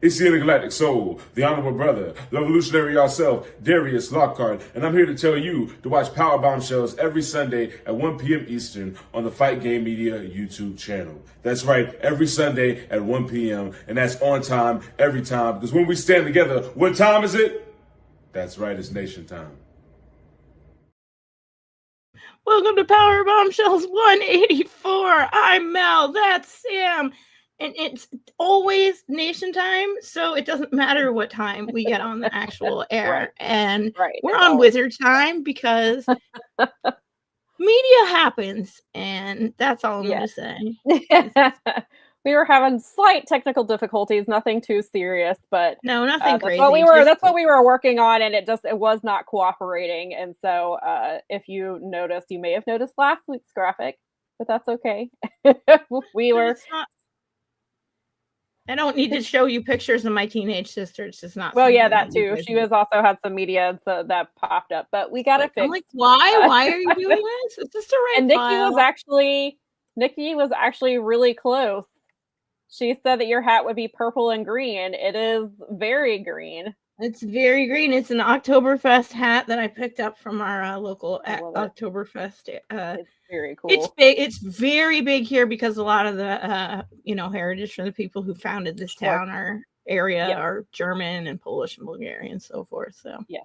It's the intergalactic soul, the honorable brother, the revolutionary yourself, Darius Lockhart, and I'm here to tell you to watch Powerbombshells every Sunday at 1 p.m. Eastern on the Fight Game Media YouTube channel. That's right, every Sunday at 1 p.m., and that's on time, every time, because when we stand together, what time is it? That's right, it's nation time. Welcome to Powerbombshells 184. I'm Mel, that's Sam. And it's always nation time, so it doesn't matter what time we get on the actual air. Right. And we're on wizard time because media happens, and that's all I'm going to say. We were having slight technical difficulties, nothing too serious, but no, nothing crazy. That's what we were working on, and it was not cooperating. And so, if you noticed, you may have noticed last week's graphic, but that's okay. I don't need to show you pictures of my teenage sister. It's just not. Well, yeah, that too. She was also had some media that popped up, but we got it fixed. I'm like, why? Why are you doing this? It's just a right. And Nikki was actually really close. She said that your hat would be purple and green. It is very green. It's very green. It's an Oktoberfest hat that I picked up from our local Oktoberfest. It's very cool. It's big. It's very big here because a lot of the heritage from the people who founded this town are German and Polish and Bulgarian and so forth. So yeah,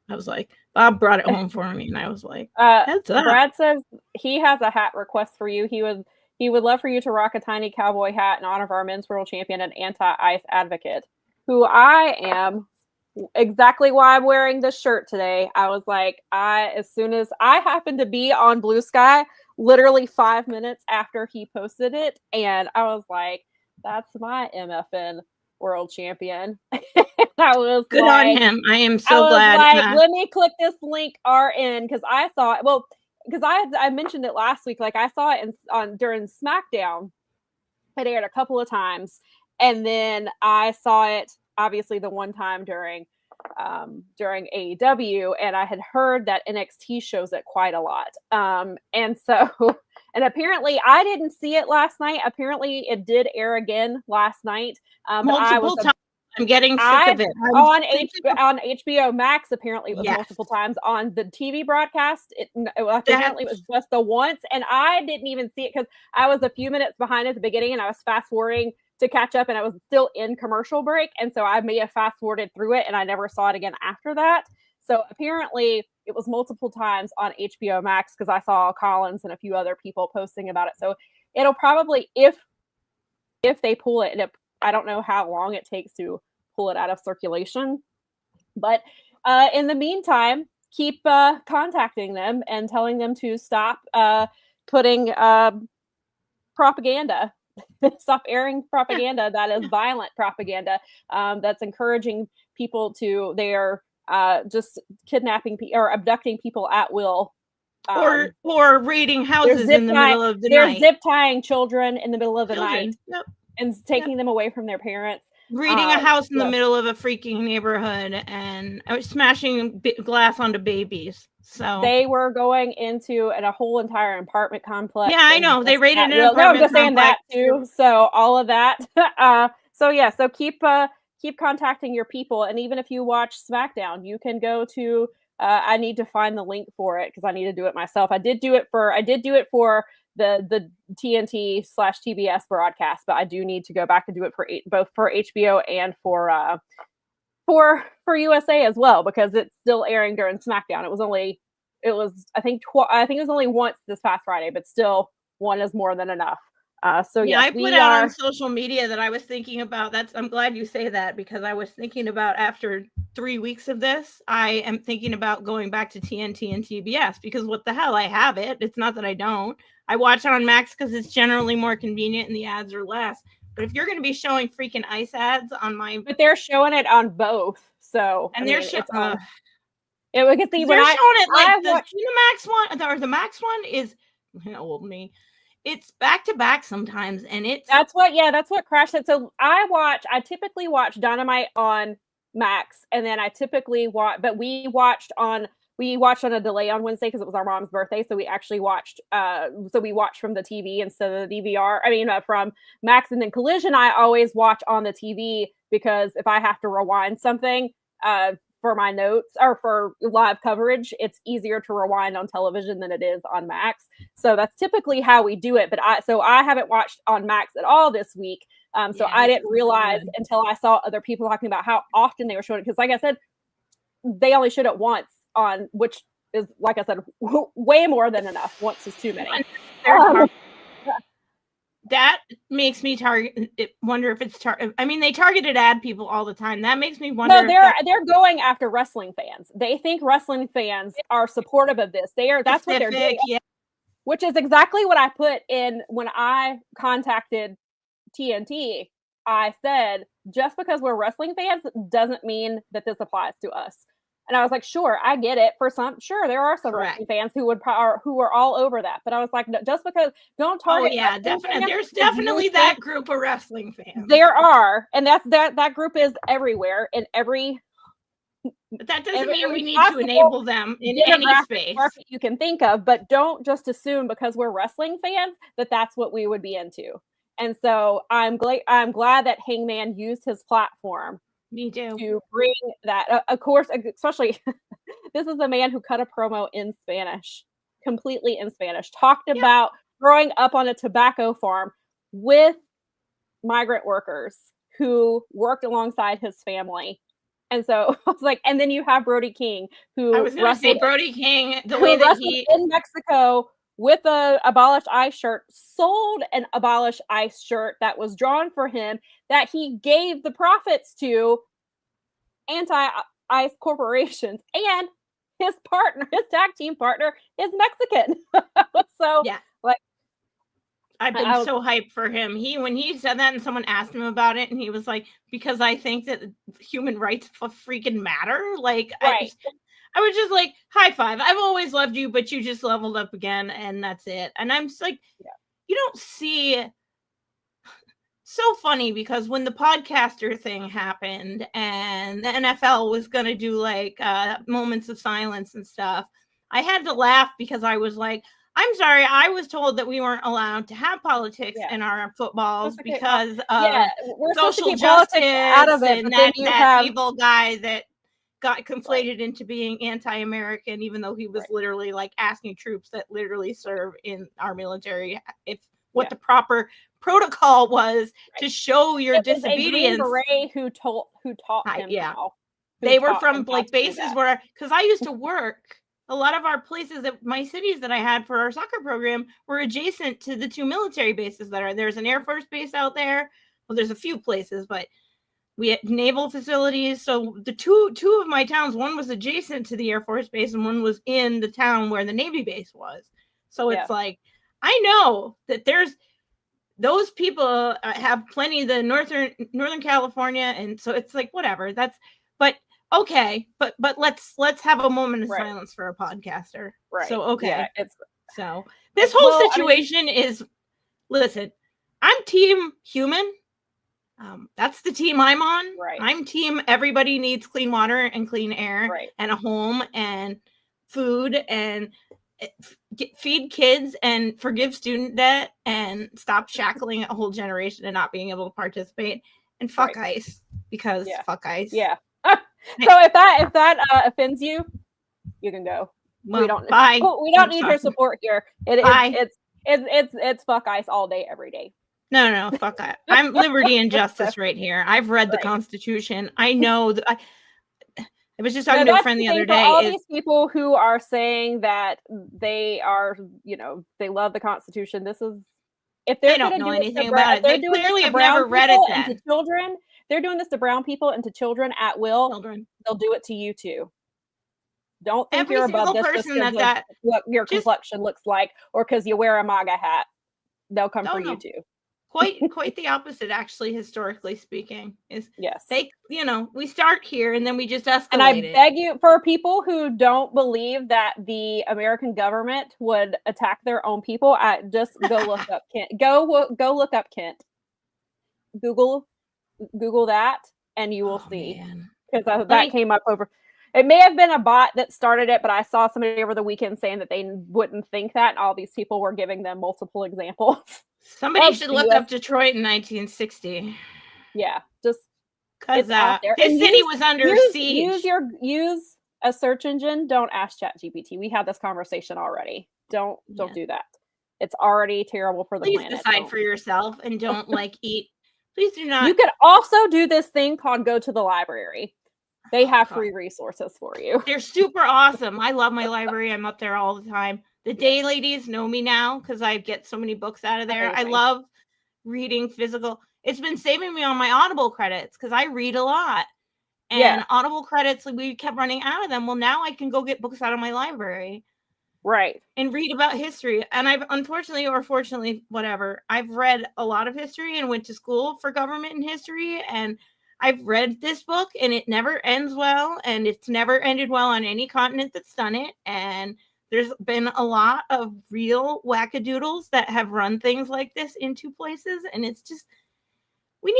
I was like, Bob brought it home for me, and I was like, heads up. Brad says he has a hat request for you. He would love for you to rock a tiny cowboy hat in honor of our men's world champion and anti-ice advocate, who I am. Exactly why I'm wearing this shirt today. I was like, as soon as I happened to be on Blue Sky, literally 5 minutes after he posted it, and I was like, that's my MFN world champion. I was good on him. I am so glad. Let me click this link RN because I thought, because I mentioned it last week, like I saw it during SmackDown. It aired a couple of times, and then I saw it obviously the one time during AEW, and I had heard that NXT shows it quite a lot. And apparently I didn't see it last night. Apparently it did air again last night. Multiple times. I'm getting sick of it. On HBO Max, apparently it was multiple times. On the TV broadcast, apparently it was just the once, and I didn't even see it because I was a few minutes behind at the beginning, and I was fast forwarding to catch up, and I was still in commercial break, and so I may have fast forwarded through it, and I never saw it again after that. So apparently it was multiple times on HBO Max because I saw Collins and a few other people posting about it. So it'll probably, if they pull it, and I don't know how long it takes to pull it out of circulation, but in the meantime, keep contacting them and telling them to stop putting propaganda. Stop airing propaganda that is violent propaganda that's encouraging people to they're just kidnapping or abducting people at will, or raiding houses in the middle of the night. They're zip tying children in the middle of the night and taking them away from their parents. Raiding a house in the middle of a freaking neighborhood and smashing glass onto babies. So they were going into a whole entire apartment complex. Yeah, I know. They raided an apartment complex. Just saying that too. So all of that. So keep contacting your people. And even if you watch SmackDown, you can go to I need to find the link for it because I need to do it myself. I did do it for the TNT/TBS broadcast, but I do need to go back and do it for both for HBO and for USA as well, because it's still airing during SmackDown. I think it was only once this past Friday, but still one is more than enough. I put out on social media that I was thinking about. I'm glad you say that, because I was thinking about, after 3 weeks of this, I am thinking about going back to TNT and TBS, because what the hell, I have it. It's not that I don't. I watch it on Max because it's generally more convenient and the ads are less. But if you're going to be showing freaking ice ads on but they're showing it on both. So they're showing it. We can see when they're showing it like the Max one, or the Max one is old me. It's back to back sometimes, and that's what crashed it. So I typically watch Dynamite on Max, and then I typically but we watched on a delay on Wednesday because it was our mom's birthday. So we actually watched from the TV instead of the DVR. From Max, and then Collision I always watch on the TV because if I have to rewind something for my notes or for live coverage, it's easier to rewind on television than it is on Max. So that's typically how we do it. But I haven't watched on Max at all this week. So I didn't realize until I saw other people talking about how often they were showing it. Because like I said, they only showed it once on, which is, like I said, way more than enough. Once is too many. That makes me wonder if it's I mean, they targeted ad people all the time. That makes me wonder. No, they're going after wrestling fans. They think wrestling fans are supportive of this. That's what they're doing. Yeah. Which is exactly what I put in when I contacted TNT. I said, just because we're wrestling fans doesn't mean that this applies to us. And I was like, sure, I get it. For some, sure, there are some wrestling fans who are all over that. But I was like, no, just because don't target. Oh yeah, definitely. There's definitely that group of wrestling fans. There are, and that group is everywhere in every. But that doesn't mean we need to enable them in any space market you can think of. But don't just assume because we're wrestling fans that that's what we would be into. And so I'm glad that Hangman used his platform. Me too. To bring that, of course, especially this is a man who cut a promo in Spanish, completely in Spanish, talked about growing up on a tobacco farm with migrant workers who worked alongside his family. And so I was like, and then you have Brody King, who I was going to say Brody King, the way that he in Mexico with a Abolish ICE shirt, sold an Abolish ICE shirt that was drawn for him that he gave the profits to anti-ICE corporations, and his tag team partner is Mexican. So yeah, like I've been so hyped for him. When he said that and someone asked him about it and he was like, because I think that human rights freaking matter. Like I was just like, high five. I've always loved you, but you just leveled up again, and that's it. And I'm just like, you don't see. So funny because when the podcaster thing happened and the NFL was going to do like moments of silence and stuff, I had to laugh because I was like, I'm sorry, I was told that we weren't allowed to have politics in our footballs because of social justice out of it, and that evil guy that got conflated into being anti-American, even though he was literally like asking troops that literally serve in our military what the proper protocol was to show your disobedience. A Green Beret who taught him how. They were from like bases where, because I used to work, a lot of our places that my cities that I had for our soccer program were adjacent to the two military bases that are. There's an Air Force base out there. Well, there's a few places, but we had naval facilities. So the two of my towns, one was adjacent to the Air Force base and one was in the town where the Navy base was. So it's like, I know that there's those people have plenty of the Northern California. And so it's like, whatever, but okay. But let's have a moment of silence for a podcaster. Right. So, okay. Yeah, so this whole situation is, listen, I'm team human. That's the team I'm on. Right. I'm team everybody needs clean water and clean air and a home and food and feed kids and forgive student debt and stop shackling a whole generation and not being able to participate and fuck ICE because fuck ICE. Yeah. So if that offends you, you can go. Well, we don't need your support here. It's fuck ICE all day, every day. No, fuck ICE. I'm liberty and justice right here. I've read the Constitution. I know that I was just talking to a friend the other day. All these people who are saying that they are, they love the Constitution. This is if they don't know anything about it. They clearly have never read it. Then children, they're doing this to brown people and to children at will. They'll do it to you too. Don't think you're above this person that what your complexion looks like, or because you wear a MAGA hat. They'll come for you too. Quite the opposite, actually, historically speaking. Is we start here and then we just escalate. And I beg you, for people who don't believe that the American government would attack their own people, just go look up Kent. Go look up Kent. Google that, and you will see, because that came up over. It may have been a bot that started it, but I saw somebody over the weekend saying that they wouldn't think that, and all these people were giving them multiple examples. Somebody should look up Detroit in 1960. Yeah, just because there. his city was under siege. Use a search engine. Don't ask ChatGPT. We had this conversation already. Don't do that. It's already terrible for the planet. Please decide for yourself and don't eat. Please do not. You could also do this thing called go to the library. They have free resources for you. They're super awesome. I love my library. I'm up there all the time. The day ladies know me now because I get so many books out of there. Amazing. I love reading physical. It's been saving me on my Audible credits because I read a lot. And Audible credits, we kept running out of them. Well, now I can go get books out of my library. Right. And read about history. And I've unfortunately or fortunately, whatever, I've read a lot of history and went to school for government and history. And I've read this book and it never ends well. And it's never ended well on any continent that's done it. And there's been a lot of real wackadoodles that have run things like this into places. And it's just, we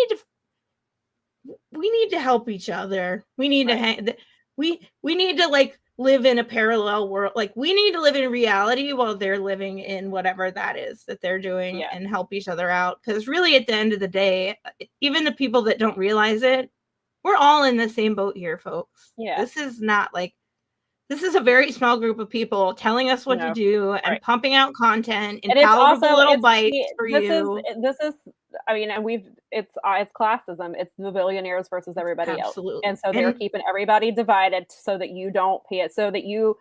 need to help each other. We need to we need to live in a parallel world. We need to live in reality while they're living in whatever that is that they're doing and help each other out. Because really at the end of the day, even the people that don't realize it, we're all in the same boat here, folks. Yeah. This is not this is a very small group of people telling us what to do and pumping out content and palatable little bites for you. This is, I mean, and it's classism. It's the billionaires versus everybody else. And so they're keeping everybody divided so that you don't pay it, so that you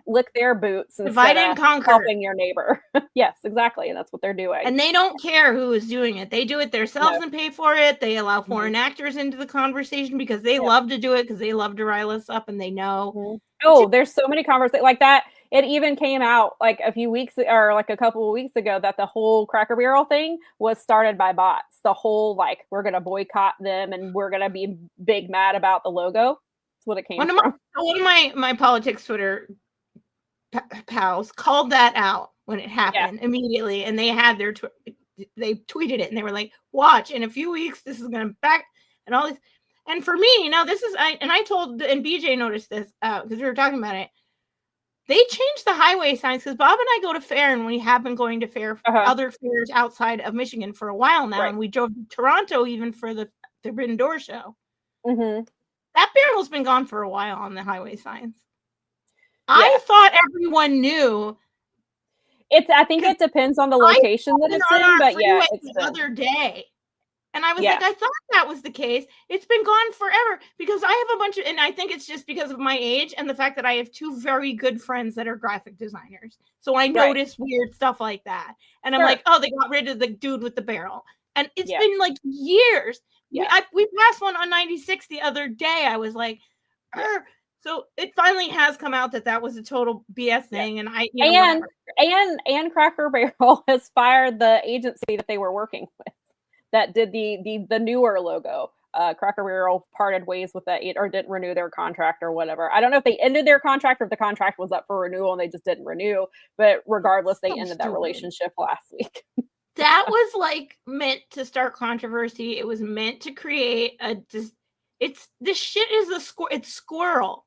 lick their boots divide and conquer, helping your neighbor. Yes, exactly. And that's what they're doing. And they don't care who is doing it. They do it themselves and pay for it. They allow foreign actors into the conversation because they love to do it, because they love to rile us up and they know. Oh, there's so many conversations like that. It even came out a few weeks or a couple of weeks ago that the whole Cracker Barrel thing was started by bots. The whole we're going to boycott them and we're going to be big mad about the logo. That's what it came from. One of my politics Twitter pals called that out when it happened immediately, and they had they tweeted it and they were like, "Watch, in a few weeks this is going to back," and all this. And for me, now this is I told, and BJ noticed this because we were talking about it. They changed the highway signs because Bob and I go to fair, and we have been going to other fairs outside of Michigan for a while now, and we drove to Toronto even for the Forbidden Door show. Mm-hmm. That barrel's been gone for a while on the highway signs. I thought everyone knew. I think it depends on the location that it's in, but it's the other day. And I was like, I thought that was the case. It's been gone forever because I have a bunch of, and I think it's just because of my age and the fact that I have two very good friends that are graphic designers. So I notice weird stuff like that. And I'm like, oh, they got rid of the dude with the barrel. And it's been years. Yeah. We passed one on 96 the other day. I was like, so it finally has come out that was a total BS thing. And and Cracker Barrel has fired the agency that they were working with that did the newer logo. Cracker Barrel parted ways with that or didn't renew their contract or whatever. I don't know if they ended their contract or if the contract was up for renewal and they just didn't renew. But regardless, they ended that relationship last week. That was meant to start controversy. It was meant to create this shit is it's squirrel.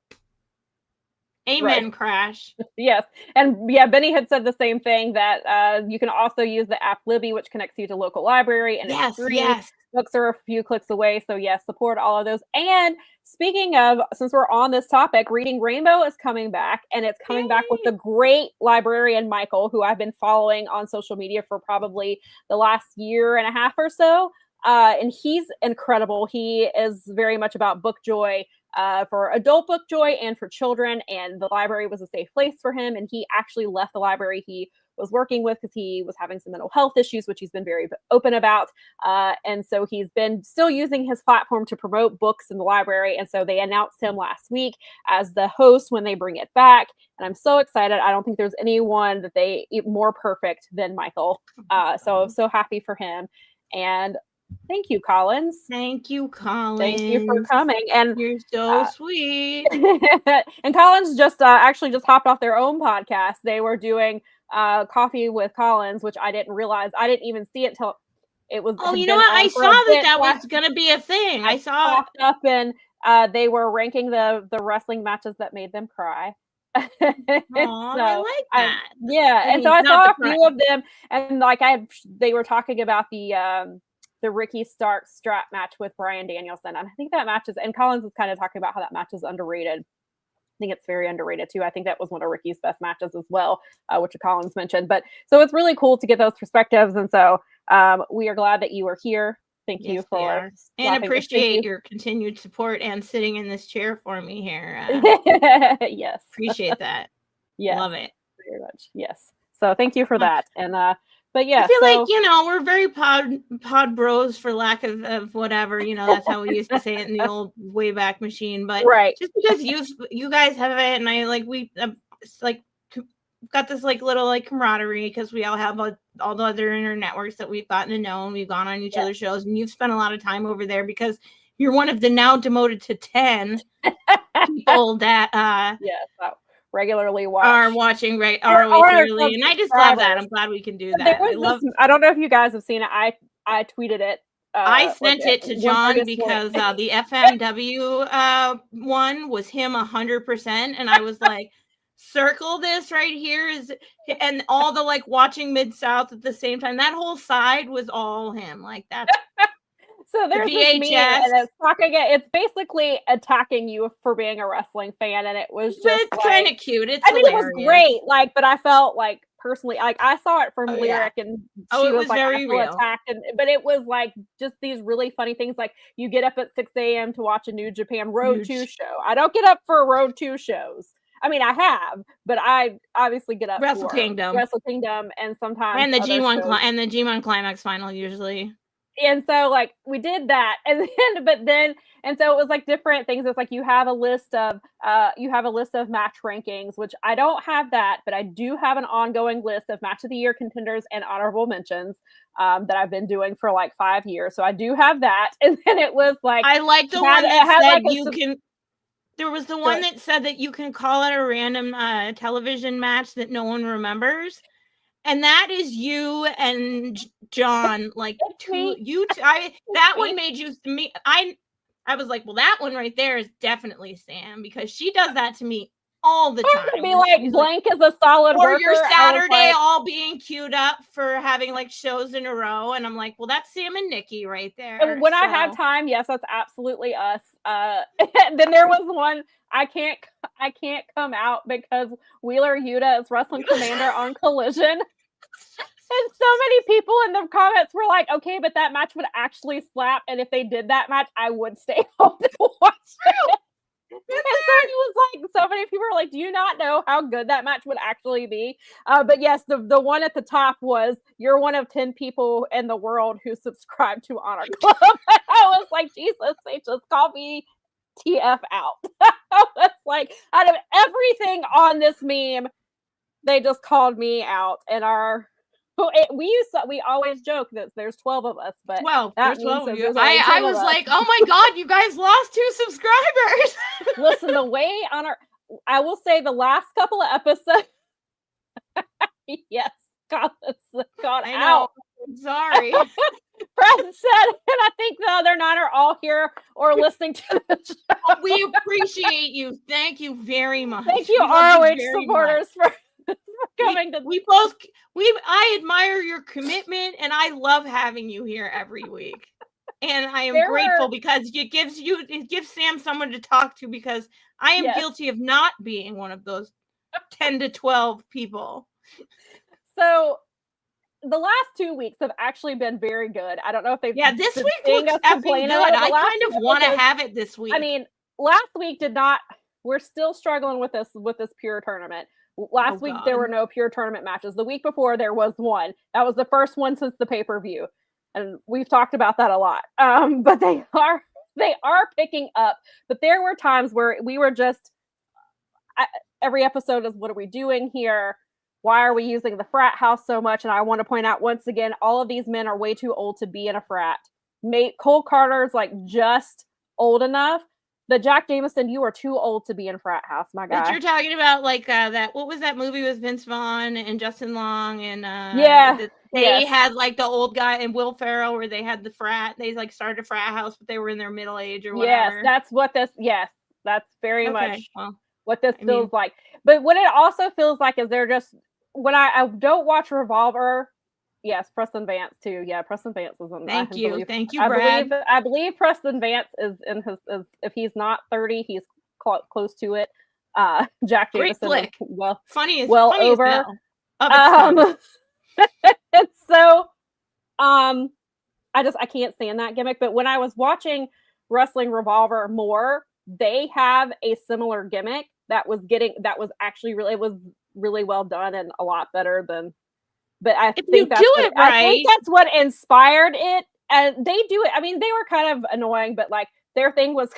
Amen, Crash. Yes. And Benny had said the same thing, that you can also use the app Libby, which connects you to local library, and it's free. Books are a few clicks away. So support all of those. And speaking of, since we're on this topic, Reading Rainbow is coming back, and it's coming back with the great librarian Michael, who I've been following on social media for probably the last year and a half or so. And he's incredible. He is very much about book joy, for adult book joy and for children. And the library was a safe place for him. And he actually left the library he was working with because he was having some mental health issues, which he's been very open about. And so he's been still using his platform to promote books in the library. And so they announced him last week as the host when they bring it back. And I'm so excited. I don't think there's anyone that they more perfect than Michael. So I'm so happy for him. And thank you, Collins. Thank you, Collins. Thank you for coming. And you're so sweet. And Collins just actually just hopped off their own podcast. They were doing Coffee with Collins, which I didn't realize. I didn't even see it till it was. Oh, you know what? I saw that was going to be a thing. I saw it up, and they were ranking the wrestling matches that made them cry. I like that. And so I saw a few of them, and they were talking about the the Ricky Starks strap match with Bryan Danielson. And I think that match is, and Collins was kind of talking about how that match is underrated. I think it's very underrated too. I think that was one of Ricky's best matches as well, which Collins mentioned. But so it's really cool to get those perspectives. And so we are glad that you are here. Thank you for and appreciate your continued support and sitting in this chair for me here. Yes. Appreciate that. Yes. Love it. Very much. Yes. So thank you for that. And but yeah, I feel like, you know, we're very pod bros for lack of whatever, you know, that's how we used to say it in the old Wayback Machine. But just because you guys have it, and I like, we like got this like little like camaraderie because we all have all the other inner networks that we've gotten to know, and we've gone on each other's shows, and you've spent a lot of time over there because you're one of the now demoted to 10 people that regularly are watching regularly, and I just love that. I'm glad we can do that. I don't know if you guys have seen it. I tweeted it. I sent it to John because the FMW one was him 100%, and I was like, circle this right here is, and all the like watching Mid-South at the same time. That whole side was all him. Like that's. So there's the this meme, and it's basically attacking you for being a wrestling fan, and it was just kind of cute. It was great. Like, but I felt like personally, like I saw it from Lyric, and she was like, very real. Attacked, but it was like just these really funny things. Like you get up at 6 a.m. to watch a New Japan Road 2 show. I don't get up for Road 2 shows. I mean, I have, but I obviously get up Wrestle Kingdom, and sometimes and the G1 and the G1 Climax final usually. And so like we did that, and so it was like different things. It's like you have a list of match rankings, which I don't have that, but I do have an ongoing list of match of the year contenders and honorable mentions that I've been doing for like 5 years. So I do have that. And then it was like I like the one that said you can. There was the one that said that you can call it a random television match that no one remembers. And that is you and John, like that one made you me. I was like, well, that one right there is definitely Sam because she does that to me all the time. To be like blank as a solid or worker. Your Saturday all being queued up for having like shows in a row, and I'm like, well, that's Sam and Nikki right there. And when I have time, yes, that's absolutely us. And then there was one. I can't come out because Wheeler Yuta is Wrestling Commander on Collision. And so many people in the comments were like, okay, but that match would actually slap. And if they did that match, I would stay home to watch it. And so he was like, so many people were like, do you not know how good that match would actually be? But yes, the one at the top was, you're one of 10 people in the world who subscribe to Honor Club. I was like, Jesus, they just called me TF out. I was like, out of everything on this meme, they just called me out. And we always joke that there's 12 of us, but 12. There's 12 of you. I was like, oh my God, you guys lost 2 subscribers. Listen, the way I will say the last couple of episodes, yes, got out. I'm sorry. Brad said, and I think the other 9 are all here or listeing to the show. We appreciate you. Thank you very much. Thank you, ROH supporters, for coming to. I admire your commitment, and I love having you here every week. And I am grateful because it gives Sam someone to talk to, because I am guilty of not being one of those 10 to 12 people. So the last 2 weeks have actually been very good. I don't know if they've this week looks effing good. I kind of want to have it this week. I mean, last week did not. We're still struggling with this pure tournament. Last week there were no pure tournament matches. The week before there was one. That was the first one since the pay-per-view. And we've talked about that a lot. But they are picking up. But there were times where we were just every episode is, what are we doing here? Why are we using the frat house so much? And I want to point out once again, all of these men are way too old to be in a frat. Cole Carter's like just old enough. But Jack Jameson, you are too old to be in frat house, my guy. But you're talking about like that. What was that movie with Vince Vaughn and Justin Long and they had like the old guy and Will Ferrell where they had the frat. They like started a frat house, but they were in their middle age or whatever. Yes, that's what this. Yes, that's very much what this feels like. But what it also feels like is they're just when I don't watch Revolver Yes, Preston Vance too. Yeah, Preston Vance is in. Thank you, Brad. I believe Preston Vance is in his. If he's not 30, he's close to it. Jack Great Jameson, flick. Funny as over. As hell. So, I can't stand that gimmick. But when I was watching Wrestling Revolver more, they have a similar gimmick that was actually really well done and a lot better than. But I think that's what inspired it, and they do it. I mean, they were kind of annoying, but like their thing was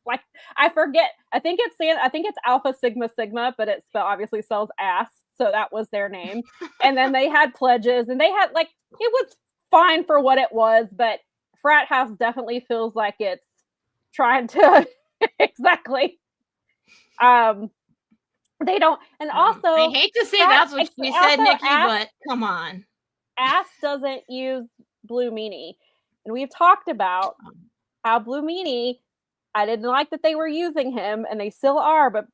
like I forget. I think it's Alpha Sigma Sigma, but it obviously spells ass, so that was their name. And then they had pledges, and they had it was fine for what it was, but Frat House definitely feels like it's trying to exactly. They don't, and also I hate to say that's what she said, Nikki, but come on. Ass doesn't use Blue Meanie, and we've talked about how Blue Meanie, I didn't like that they were using him, and they still are, but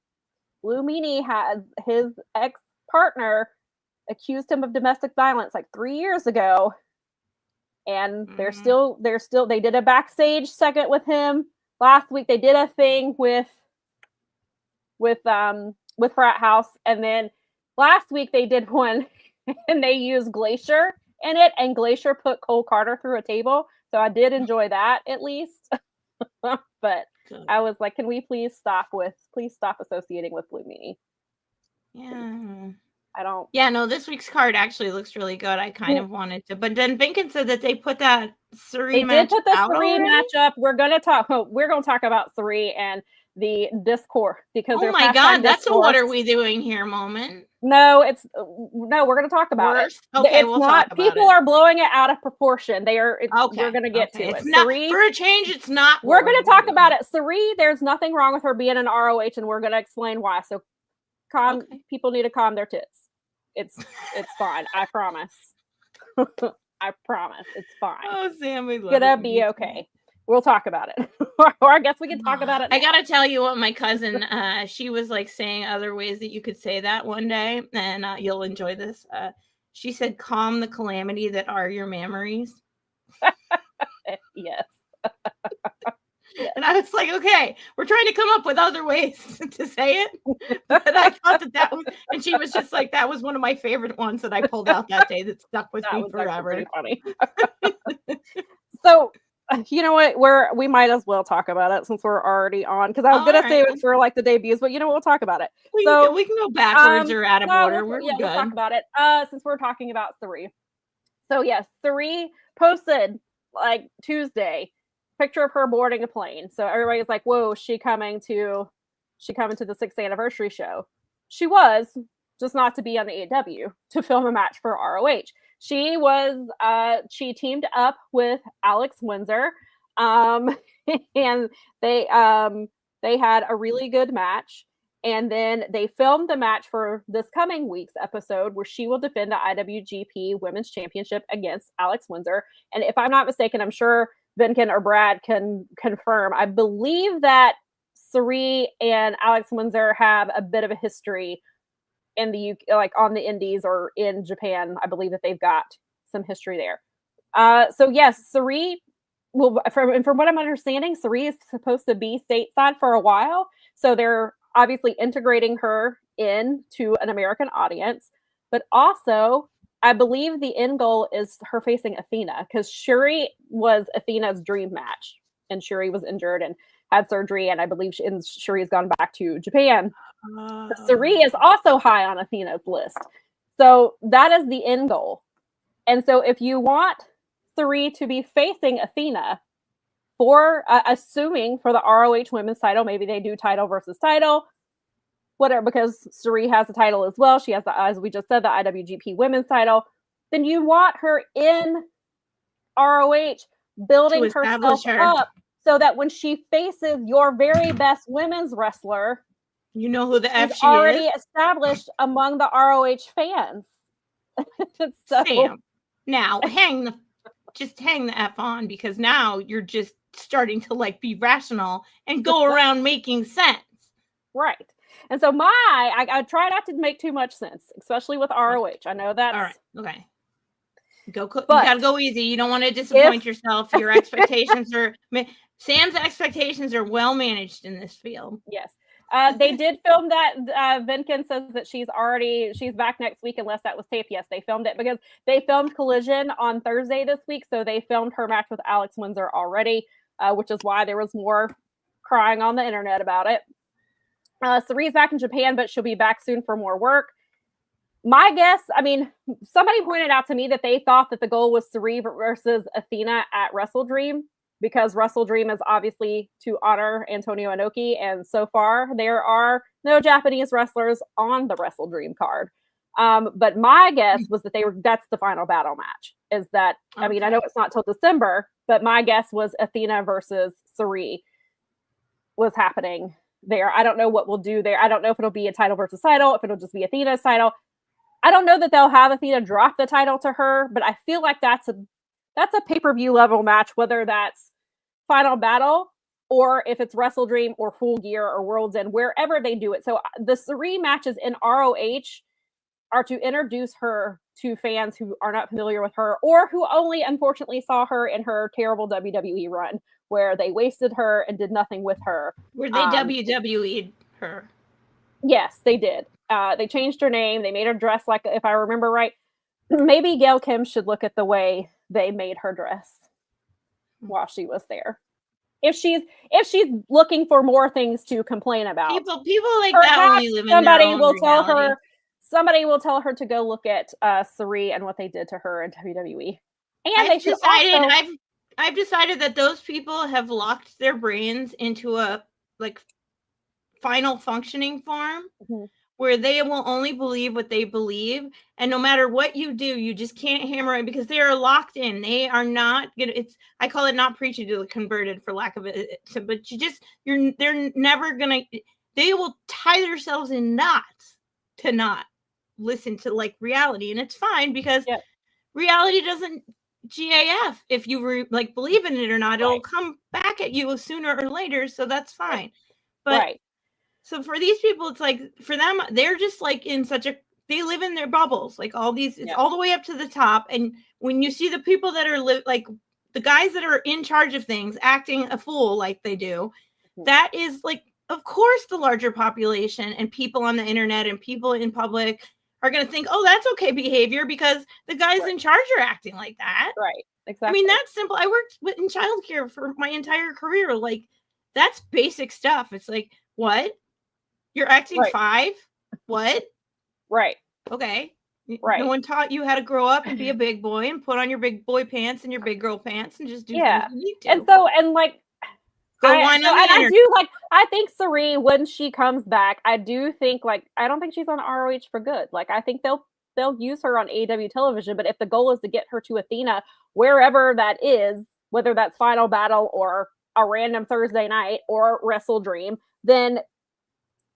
Blue Meanie has his ex-partner accused him of domestic violence 3 years ago, and they did a backstage segment with him last week. They did a thing with Frat House, and then last week they did one and they used Glacier in it, and Glacier put Cole Carter through a table, so I did enjoy that at least. But I was like, can we please stop associating with Blue Meanie? This week's card actually looks really good. I kind of wanted to, but then Vinkin said that they put that Suri match. They did put the Suri match up. We're gonna talk about Suri and the Discord, because oh my god, that's a what are we doing here moment. No, we're going to talk about it. Okay, we'll talk about people are blowing it out of proportion. We're going to get to it. Not, for a change, it's not. We're going to talk about it. Suri, there's nothing wrong with her being an ROH, and we're going to explain why. So, people need to calm their tits. It's fine. I promise. I promise. It's fine. Oh, Sam, we love it. It's going to be okay. We'll talk about it. Or I guess we can talk about it now. I gotta tell you what my cousin, she was saying other ways that you could say that one day, and you'll enjoy this. She said, calm the calamity that are your memories. Yes. And I was like, okay, we're trying to come up with other ways to say it. But I thought that was, and she was just like, that was one of my favorite ones that I pulled out that day that stuck with me forever. Funny. So, you know what? We might as well talk about it since we're already on. Because I was gonna say it for the debuts, but we'll talk about it. We can go backwards or out of order. We're good. We'll talk about it. Since we're talking about Suri. So yes, Suri posted Tuesday picture of her boarding a plane. So everybody's like, "Whoa, she coming to the 6th anniversary show?" She was, just not to be on the AEW to film a match for ROH. She teamed up with Alex Windsor, and they had a really good match. And then they filmed the match for this coming week's episode, where she will defend the IWGP Women's Championship against Alex Windsor. And if I'm not mistaken, I'm sure Vinkin or Brad can confirm, I believe that Suri and Alex Windsor have a bit of a history in the UK, on the Indies or in Japan. I believe that they've got some history there. So yes, Suri from what I'm understanding, Suri is supposed to be stateside for a while. So they're obviously integrating her into an American audience, but also I believe the end goal is her facing Athena, because Shuri was Athena's dream match, and Shuri was injured and had surgery, and I believe Shuri's gone back to Japan. Suri is also high on Athena's list. So that is the end goal. And so if you want Suri to be facing Athena for, assuming for the ROH women's title, maybe they do title versus title, whatever, because Suri has the title as well. She has, as we just said, the IWGP women's title. Then you want her in ROH building herself up so that when she faces your very best women's wrestler, you know who the F she already is. Established among the ROH fans. So, Sam, now hang the F on, because now you're just starting to be rational and go around making sense. Right. And so I try not to make too much sense, especially with ROH. I know that's all right. Okay. You gotta go easy. You don't want to disappoint yourself. Your expectations are Sam's expectations are well managed in this field. Yes. They did film that. Vinkin says that she's back next week, unless that was taped. Yes, they filmed it because they filmed Collision on Thursday this week. So they filmed her match with Alex Windsor already, which is why there was more crying on the internet about it. Sarie's back in Japan, but she'll be back soon for more work. My guess, somebody pointed out to me that they thought that the goal was Sarie versus Athena at WrestleDream, because WrestleDream is obviously to honor Antonio Inoki, and so far there are no Japanese wrestlers on the WrestleDream card. But my guess was that that's the final battle match. Is that I know it's not till December, but my guess was Athena versus Sarie was happening there. I don't know what we'll do there. I don't know if it'll be a title versus title, if it'll just be Athena's title. I don't know that they'll have Athena drop the title to her, but I feel like that's a pay-per-view level match, whether that's Final Battle or if it's WrestleDream or Full Gear or World's End, wherever they do it. So the Sarie matches in ROH are to introduce her to fans who are not familiar with her, or who only unfortunately saw her in her terrible WWE run, where they wasted her and did nothing with her. Where they WWE'd her. Yes, they did. They changed her name. They made her dress like, if I remember right, maybe Gail Kim should look at the way they made her dress while she was there. If she's looking for more things to complain about, people like that only live in somebody their own will reality. tell her. Somebody will tell her to go look at Sarie and what they did to her in WWE. And I've decided that those people have locked their brains into a final functioning form, where they will only believe what they believe, and no matter what you do, you just can't hammer it, because they are locked in. They are not gonna. I call it not preaching to the converted, for lack of it. But they're never gonna. They will tie themselves in knots to not listen to reality, and it's fine, because reality doesn't GAF if you believe in it or not. It'll come back at you sooner or later, so that's fine. But so for these people, it's for them, they're just in they live in their bubbles, all these, it's all the way up to the top. And when you see the people that are the guys that are in charge of things acting a fool like they do, that is of course the larger population and people on the internet and people in public are going to think, oh, that's okay behavior, because the guys in charge are acting like that. Right. Exactly. That's simple. I worked in childcare for my entire career. That's basic stuff. It's what? You're acting 5? What? Right. Okay. Right. No one taught you how to grow up and be a big boy and put on your big boy pants and your big girl pants and just do things you need to. And so, I think Sarie, when she comes back, I do think I don't think she's on ROH for good. I think they'll use her on AEW television, but if the goal is to get her to Athena, wherever that is, whether that's Final Battle or a random Thursday night or WrestleDream, then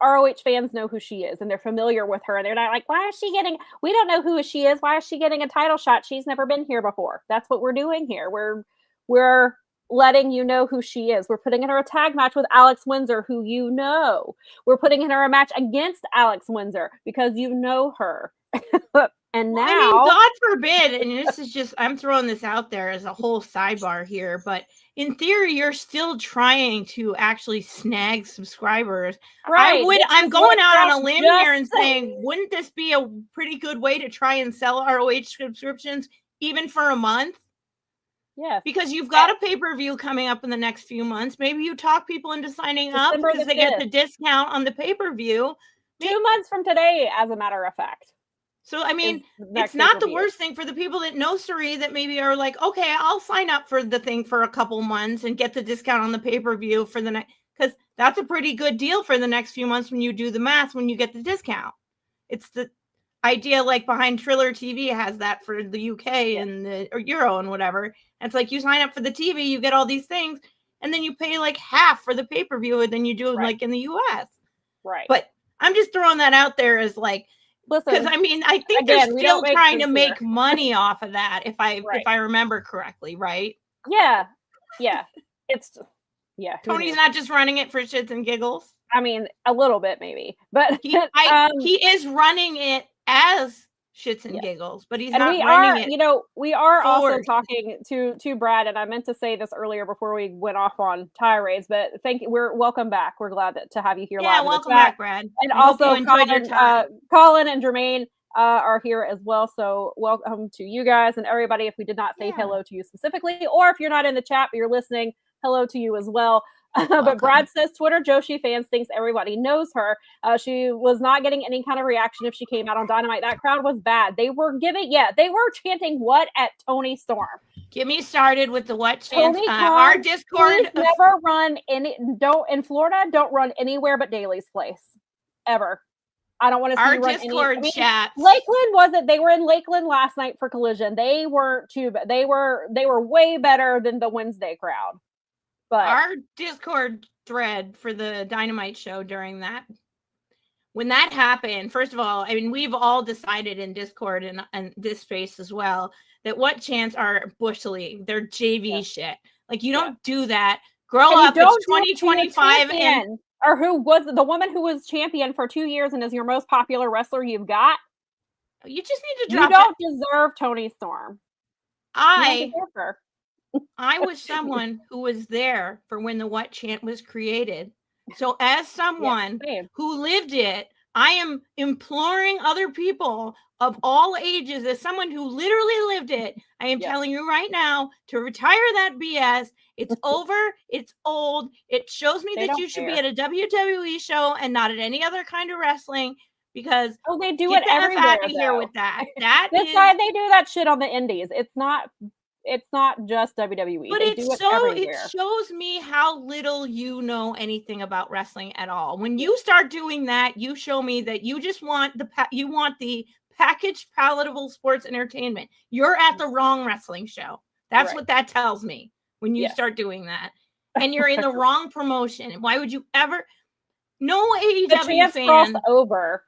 ROH fans know who she is and they're familiar with her, and they're not why is she getting, we don't know who she is, why is she getting a title shot? She's never been here before. That's what we're doing here. We're letting you know who she is. We're putting in her a tag match with Alex Windsor, who you know. We're putting in her a match against Alex Windsor because you know her. And now, God forbid, and this is just, I'm throwing this out there as a whole sidebar here, but in theory, you're still trying to actually snag subscribers. Right. I'm going out on a limb here and saying, wouldn't this be a pretty good way to try and sell ROH subscriptions even for a month? Yeah. Because you've got a pay-per-view coming up in the next few months. Maybe you talk people into signing up because they get the discount on the pay-per-view. 2 months from today, as a matter of fact. So, it's not the worst thing for the people that know Sarie that maybe are okay, I'll sign up for the thing for a couple months and get the discount on the pay-per-view for the next, because that's a pretty good deal for the next few months when you do the math, when you get the discount. It's the idea behind Triller TV has that for the UK and or Euro and whatever. And it's you sign up for the TV, you get all these things, and then you pay half for the pay-per-view than you do in the US. Right. But I'm just throwing that out there as because I think they're still trying to make money off of that. If I remember correctly, right? Yeah. Tony's not just running it for shits and giggles. A little bit maybe, but he is running it as shits and giggles, but he's and not we running are, it. you know, we are also forward. talking to Brad, and I meant to say this earlier before we went off on tirades, but thank you. We're welcome back. We're glad to have you here live. Welcome back, Brad. And I hope also you enjoyed your time. Colin and Jermaine are here as well. So welcome to you guys and everybody. If we did not say hello to you specifically, or if you're not in the chat but you're listening, hello to you as well. But Brad says Twitter Joshi fans thinks everybody knows her. She was not getting any kind of reaction if she came out on Dynamite. That crowd was bad. They were chanting what at Toni Storm. Get me started with the what chants. Our Discord never run in Florida. Don't run anywhere but Daly's place ever. I don't want to see our you run Discord chat. Lakeland wasn't. They were in Lakeland last night for Collision. They weren't too bad. They were way better than the Wednesday crowd. But our Discord thread for the Dynamite show during that, when that happened, first of all, I mean, we've all decided in Discord and this space as well that what chants are Bush League. They're JV shit. Like, you don't do that. Grow up. It's 2025 and or who was the woman who was champion for 2 years and is your most popular wrestler you've got? You just need to drop. You don't deserve Toni Storm. I was someone who was there for when the what chant was created. So as someone who lived it, I am imploring other people of all ages, as someone who literally lived it, I am telling you right now to retire that BS. It's over. It's old. It shows me that you should be at a WWE show and not at any other kind of wrestling, because they do it everywhere. Out of here with that. They do that shit on the indies. It's not just WWE. But it shows me how little you know anything about wrestling at all. When you start doing that, you show me that you just want the packaged palatable sports entertainment. You're at the wrong wrestling show. That's what that tells me when you start doing that. And you're in the wrong promotion. And why would you ever? No AEW fan over.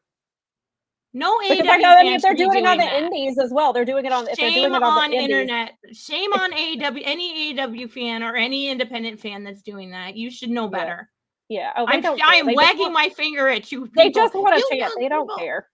No AEW fans. They're doing it on the indies as well. They're doing it on. Shame on the internet. Shame on AEW. Any AEW fan or any independent fan that's doing that. You should know better. Yeah. I am wagging my finger at you. They just want to chant. They don't care.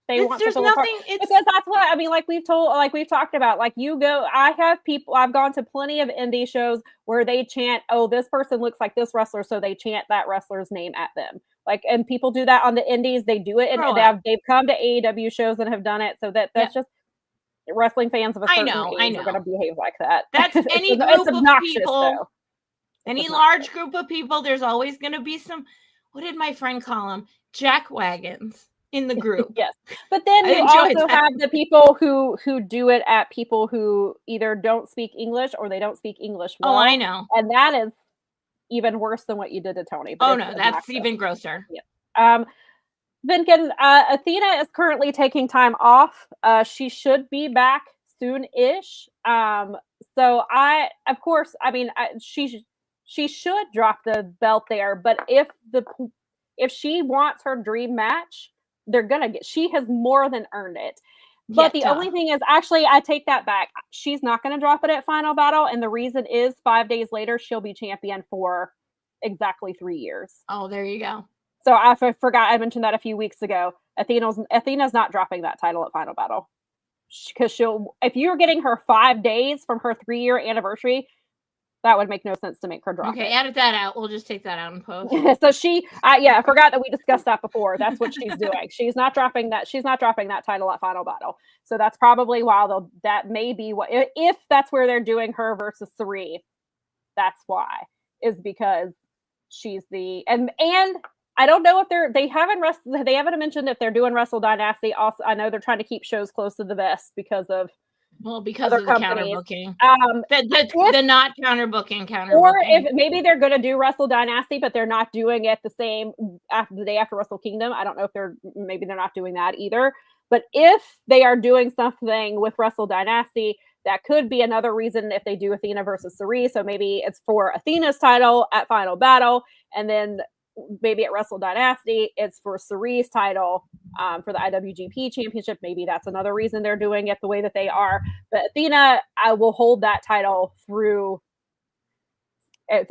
They want to nothing. Because that's what I mean. Like we've talked about. Like I've gone to plenty of indie shows where they chant, "Oh, this person looks like this wrestler," so they chant that wrestler's name at them. Like, and people do that on the indies. They do it, and they've come to AEW shows and have done it. So that's just wrestling fans of a certain age are going to behave like that. That's any group of people. Any large group of people. There's always going to be some. What did my friend call them? Jackwagons in the group. Yes, but then you also have the people who do it at people who either don't speak English or they don't speak English well. Oh, I know, and that is even worse than what you did to Toni. Oh no, that's even grosser. Yeah. Vinkin, Athena is currently taking time off. She should be back soon-ish. So she should drop the belt there. But if she wants her dream match, she has more than earned it. But the only thing is, actually, I take that back. She's not going to drop it at Final Battle. And the reason is 5 days later, she'll be champion for exactly 3 years. Oh, there you go. So I forgot. I mentioned that a few weeks ago. Athena's not dropping that title at Final Battle. Because if you're getting her 5 days from her 3-year anniversary, that would make no sense to make her drop it. Okay, edit that out. We'll just take that out and post. So I forgot that we discussed that before. That's what she's doing. She's not dropping that. She's not dropping that title at Final Battle. So that's probably why that may be what, if that's where they're doing her versus Sari, that's why, is because she's and I don't know if they haven't mentioned if they're doing Wrestle Dynasty. Also, I know they're trying to keep shows close to the vest because of the counterbooking. The not counterbooking. Or if maybe they're going to do Wrestle Dynasty, but they're not doing it the day after Wrestle Kingdom. I don't know if they're not doing that either. But if they are doing something with Wrestle Dynasty, that could be another reason if they do Athena versus Sari. So maybe it's for Athena's title at Final Battle, and then maybe at Wrestle Dynasty, it's for Sari's title for the IWGP Championship. Maybe that's another reason they're doing it the way that they are. But Athena, I will hold that title through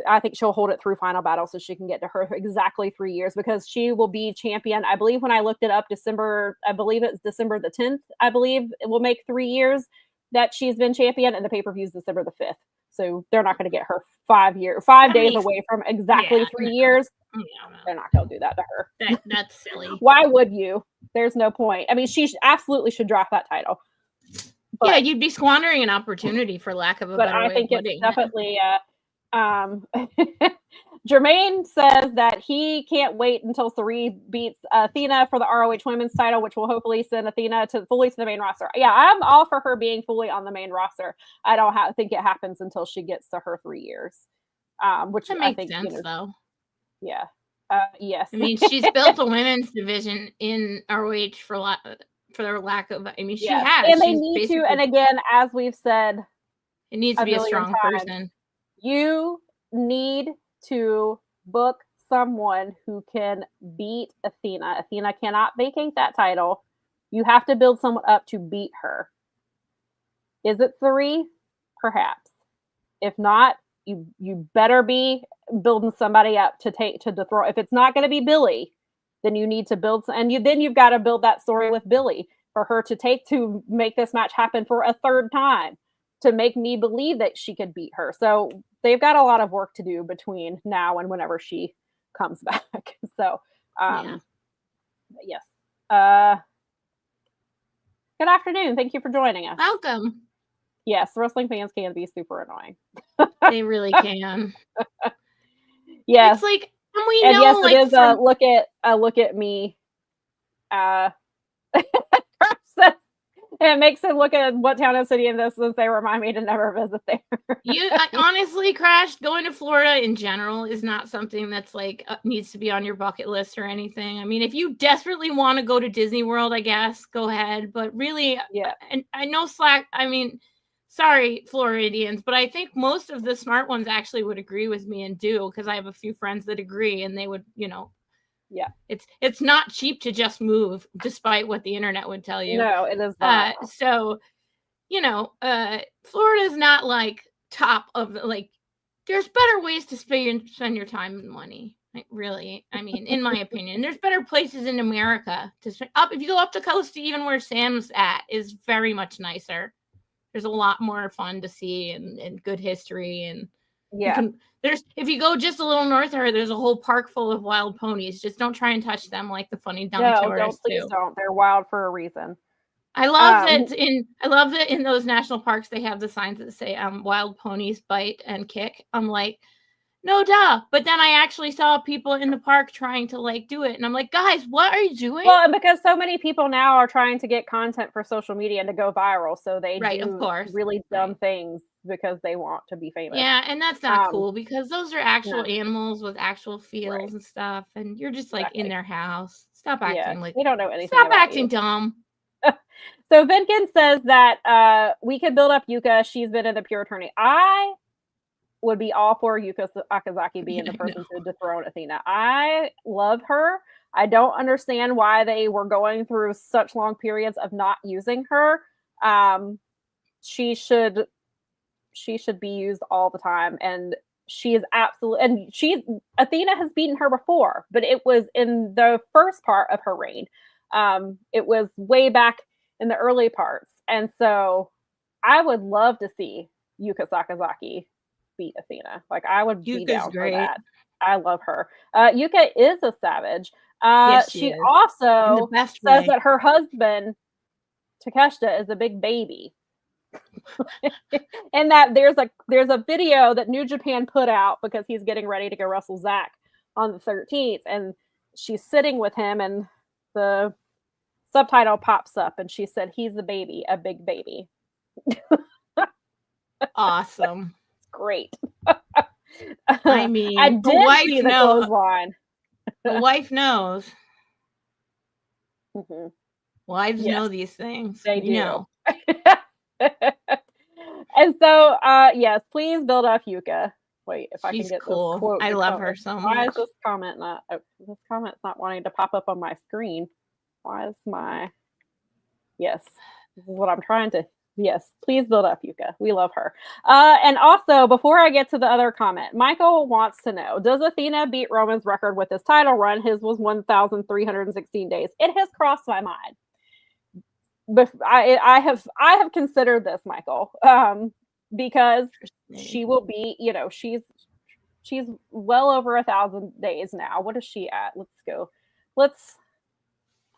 I think she'll hold it through Final Battle so she can get to her exactly 3 years, because she will be champion. I believe when I looked it up, December the 10th, I believe it will make 3 years that she's been champion, and the pay-per-view is December the 5th. So they're not going to get her 5 days away from exactly 3 years. No. They're not going to do that to her. That's silly. Why would you? There's no point. I mean, she absolutely should drop that title. But, yeah, you'd be squandering an opportunity, for lack of a better way of putting it. But I think it's definitely Jermaine says that he can't wait until Sari beats Athena for the ROH Women's title, which will hopefully send Athena fully to the main roster. Yeah, I'm all for her being fully on the main roster. I don't think it happens until she gets to her 3 years. Which that makes sense, though. Yeah. Yes. I mean, she's built a women's division in ROH for their lack of. I mean, she has, and they need to. And again, as we've said, it needs to be a strong person. You need to book someone who can beat Athena. Athena cannot vacate that title. You have to build someone up to beat her. Is it 3? Perhaps. If not, you better be building somebody up to dethrone. If it's not going to be Billy, then you need to build, then you've got to build that story with Billy for her to make this match happen for a third time, to make me believe that she could beat her. So they've got a lot of work to do between now and whenever she comes back. So, yes. Good afternoon. Thank you for joining us. Welcome. Yes, wrestling fans can be super annoying. They really can. Yes. It's like, and we know, yes, like, it is a look at me. It makes him look at what town and city in this, since they remind me to never visit there. Honestly, Crash, going to Florida in general is not something that's like needs to be on your bucket list or anything. I mean, if you desperately want to go to Disney World, I guess go ahead. But really, and I know sorry, Floridians, but I think most of the smart ones actually would agree with me and do, because I have a few friends that agree, and they would, it's not cheap to just move, despite what the internet would tell you. No, it is not. So, Florida's not like top of there's better ways to spend your time and money. Like, really, I mean, in my opinion, there's better places in America to spend. If you go up the coast to even where Sam's at is very much nicer. There's a lot more fun to see and good history, and if you go just a little north of her, there's a whole park full of wild ponies. Just don't try and touch them like the funny dumb tourists please don't. They're wild for a reason. I love that in those national parks they have the signs that say wild ponies bite and kick. I'm like, no duh. But then I actually saw people in the park trying to do it. And I'm like, guys, what are you doing? Well, and because so many people now are trying to get content for social media and to go viral. So they do really dumb things because they want to be famous. Yeah, and that's not cool, because those are actual animals with actual feels and stuff. And you're just in their house. Stop acting like they don't know anything. Stop acting dumb. So Vinkin says that we could build up Yuka. She's been in the pure attorney. I would be all for Yuka Sakazaki being the person to dethrone Athena. I love her. I don't understand why they were going through such long periods of not using her. She should be used all the time, and she is absolutely. And Athena has beaten her before, but it was in the first part of her reign. It was way back in the early parts, and so I would love to see Yuka Sakazaki beat Athena. I would be down for that. I love her. Yuka is a savage. Yes, she also says that her husband Takeshita is a big baby. And that there's a video that New Japan put out because he's getting ready to go wrestle Zack on the 13th, and she's sitting with him, and the subtitle pops up, and she said, "He's a baby, a big baby." Awesome. Great. I mean, I did see the clothesline. The wife knows. Mm-hmm. Wives know these things. They do. And so, yes, please build up Yuka. Wait, if I can get this quote. I love her so much. Why is this comment this comment's not wanting to pop up on my screen? Why is my... Yes, this is what I'm trying to Yes, please build up Yuka. We love her. And also, before I get to the other comment, Michael wants to know, does Athena beat Roman's record with his title run? His was 1,316 days. It has crossed my mind. But I have considered this, Michael, because she will be, she's well over 1,000 days now. What is she at? Let's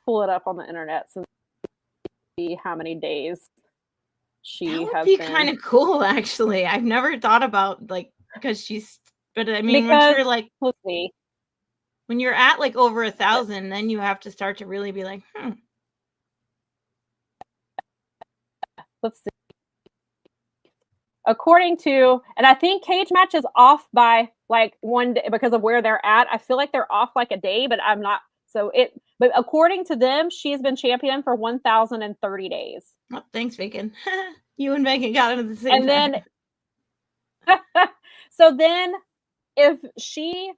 pull it up on the internet and see how many days she has been. That would be kind of cool, actually. I've never thought about because I mean, because, when you're like, let's see, when you're at like over 1,000, then you have to start to really be like, let's see. According to, and I think Cage Match is off by like 1 day because of where they're at. I feel like they're off like a day, but I'm not. But according to them, she's been champion for 1,030 days. Oh, thanks, Bacon. You and Bacon got it at the same time. So then if she,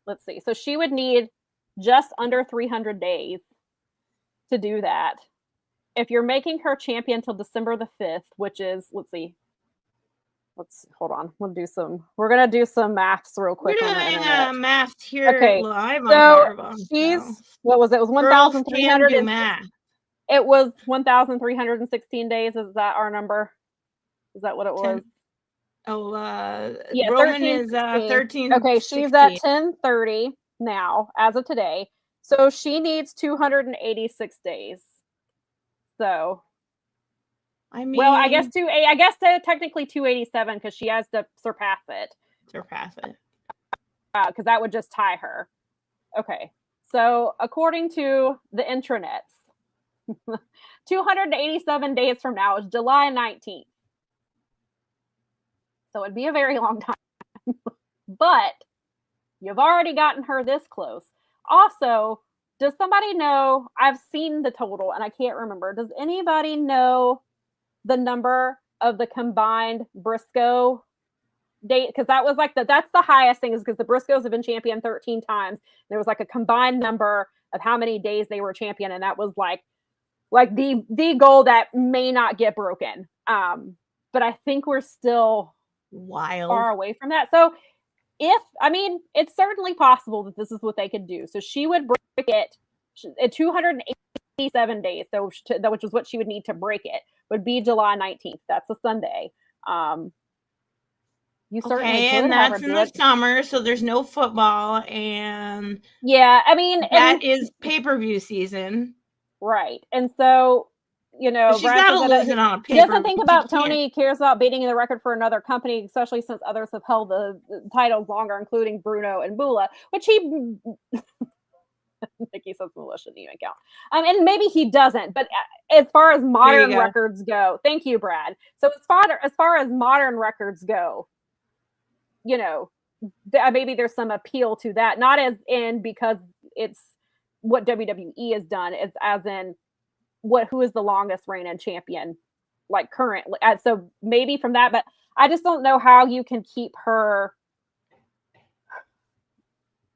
let's see, so she would need just under 300 days to do that. If you're making her champion till December the 5th, which is, hold on. We're going to do some maths real quick. We're doing math here live on Powerbomb. What was it? It was 1,300. Math. It was 1,316 days. Is that our number? Is that what it was? Yeah, Roman is 13. Okay, she's at 10:30 now as of today. So she needs 286 days. So, I mean, well, I guess technically 287 because she has to surpass it. Because that would just tie her. Okay, so according to the intranets, 287 days from now is July 19th. So it'd be a very long time. But you've already gotten her this close. Also, does somebody know? I've seen the total and I can't remember. Does anybody know the number of the combined Briscoe date? Because that was like that's the highest thing, is because the Briscoes have been champion 13 times. There was like a combined number of how many days they were champion, and that was like the goal that may not get broken. But I think we're still far away from that. So it's certainly possible that this is what they could do. So she would break it at 287 days. So which is what she would need to break it, would be July 19th. That's a Sunday. You certainly could, and that's in the summer, so there's no football, and that is pay-per-view season, right? And so she's not losing on a paper. He doesn't think about Tony. He cares about beating the record for another company, especially since others have held the titles longer, including Bruno and Bula, which he. Nikki says Bula shouldn't even count. And maybe he doesn't, but as far as modern records go, thank you, Brad. So as far as modern records go, maybe there's some appeal to that, not as in because it's what WWE has done, as in who is the longest reigning champion, like currently. So maybe from that, but I just don't know how you can keep her.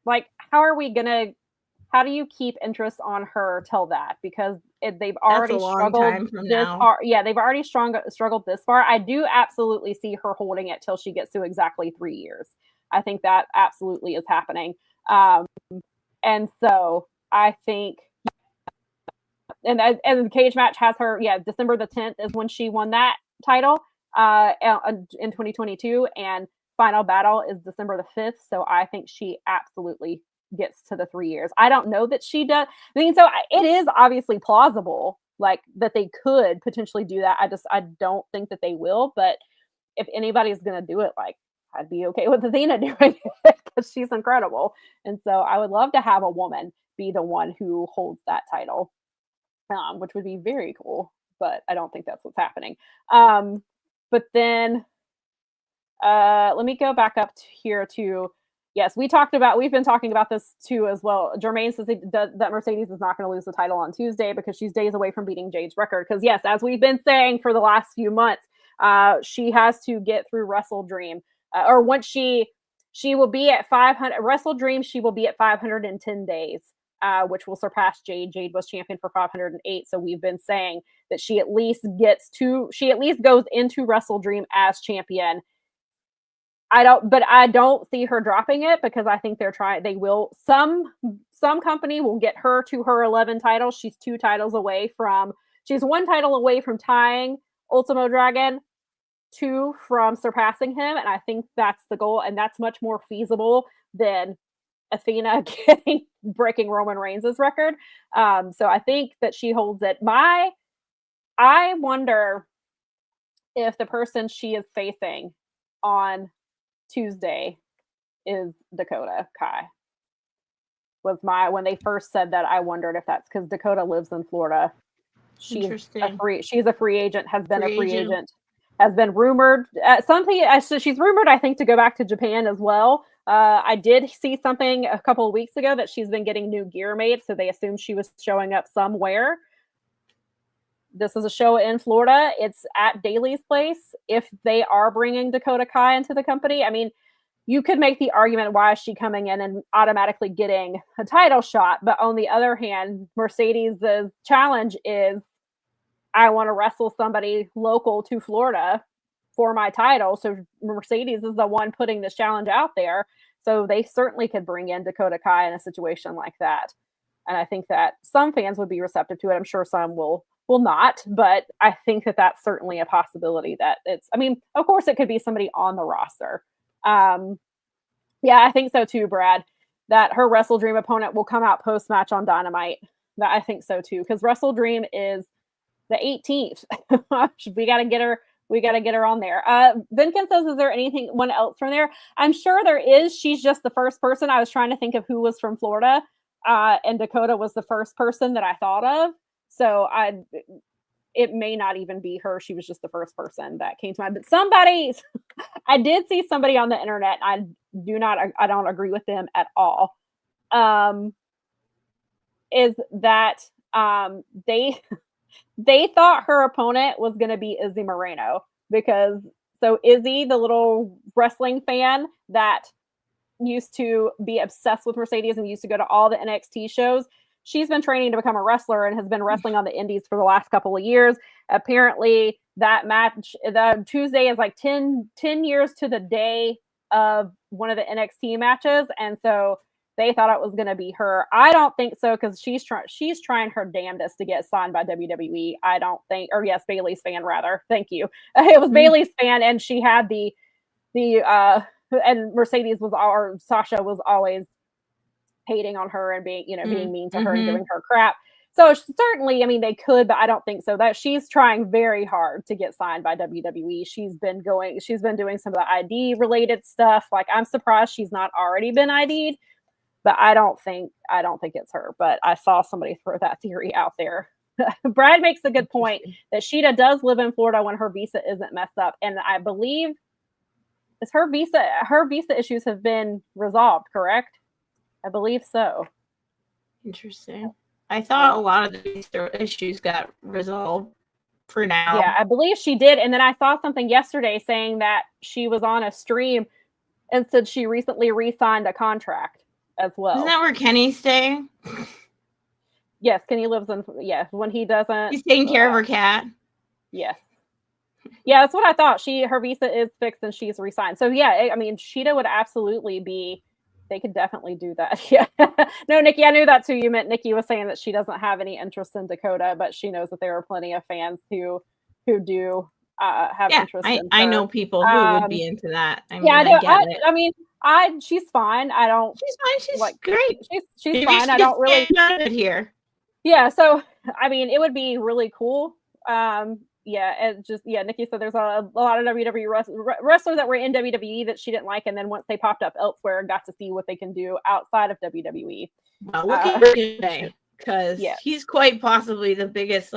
Like, how do you keep interest on her till that? Because they've already struggled this far. Yeah, they've already struggled this far. I do absolutely see her holding it till she gets to exactly 3 years. I think that absolutely is happening. And so I think, and Cage Match has her, December the 10th is when she won that title in 2022, and Final Battle is December the 5th. So I think she absolutely gets to the 3 years. I don't know that she does. So it is obviously plausible, like, that they could potentially do that. I don't think that they will, but if anybody's going to do it, like, I'd be okay with Athena doing it because she's incredible. And so I would love to have a woman be the one who holds that title, which would be very cool, but I don't think that's what's happening. But then let me go back up here to, yes, we've been talking about this too as well. Jermaine says that Mercedes is not going to lose the title on Tuesday because she's days away from beating Jade's record. Because yes, as we've been saying for the last few months, she has to get through WrestleDream, or once she will be at 500 WrestleDream, she will be at 510 days which will surpass Jade. Jade was champion for 508, so we've been saying that she at least goes into WrestleDream as champion. I don't see her dropping it because I think some company will get her to her 11 titles. She's 1 title away from tying Ultimo Dragon, 2 from surpassing him, and I think that's the goal, and that's much more feasible than Athena breaking Roman Reigns' record. So I think that she holds it. I wonder if the person she is facing on Tuesday is Dakota Kai. When they first said that, I wondered if that's because Dakota lives in Florida. She's a free agent, has been a free agent, has been rumored. She's rumored, I think, to go back to Japan as well. I did see something a couple of weeks ago that she's been getting new gear made, so they assumed she was showing up somewhere. This is a show in Florida. It's at Daly's place. If they are bringing Dakota Kai into the company, I mean, you could make the argument, why is she coming in and automatically getting a title shot? But on the other hand, Mercedes' challenge is, I want to wrestle somebody local to Florida for my title. So Mercedes is the one putting this challenge out there. So they certainly could bring in Dakota Kai in a situation like that. And I think that some fans would be receptive to it. I'm sure some will not, but I think that that's certainly a possibility that of course it could be somebody on the roster. Yeah, I think so too, Brad, that her WrestleDream opponent will come out post-match on Dynamite. That I think so too, because WrestleDream is the 18th. We got to get her on there. Vinkin says, is there anyone else from there? I'm sure there is. She's just the first person. I was trying to think of who was from Florida, and Dakota was the first person that I thought of. So it may not even be her. She was just the first person that came to mind. But I did see somebody on the internet. I don't agree with them at all. Is that they thought her opponent was going to be Izzy Moreno, because Izzy, the little wrestling fan that used to be obsessed with Mercedes and used to go to all the NXT shows, she's been training to become a wrestler and has been wrestling on the indies for the last couple of years. Apparently that match, the Tuesday, is like 10 years to the day of one of the NXT matches. And so they thought it was going to be her. I don't think so, because she's trying her damnedest to get signed by WWE. I don't think, or yes, Bailey's fan rather. Thank you. It was Bailey's fan, and she had and Mercedes or Sasha was always hating on her and being mean to her and giving her crap. So certainly, they could, but I don't think so. That she's trying very hard to get signed by WWE. She's been doing some of the ID related stuff. Like, I'm surprised she's not already been ID'd, but I don't think it's her. But I saw somebody throw that theory out there. Brad makes a good point that Sheeta does live in Florida when her visa isn't messed up, and I believe her visa issues have been resolved, correct? I believe so. Interesting. I thought a lot of the issues got resolved for now. Yeah, I believe she did. And then I saw something yesterday saying that she was on a stream and said she recently re-signed a contract as well. Isn't that where Kenny's staying? Yes, Kenny lives in, when he doesn't. He's taking care of her cat. Yes. Yeah, that's what I thought. Her visa is fixed and she's re-signed. So yeah, Sheeta would absolutely be. They could definitely do that. Yeah. No, Nikki, I knew that too. You meant Nikki was saying that she doesn't have any interest in Dakota, but she knows that there are plenty of fans who do have interest in her. I know people who would be into that. She's fine. She's fine. She's great. She's fine. I don't really here. Yeah. So, it would be really cool. Nikki said there's a lot of WWE wrestlers that were in WWE that she didn't like, and then once they popped up elsewhere, got to see what they can do outside of WWE. Well, look at Ricochet, because he's quite possibly the biggest.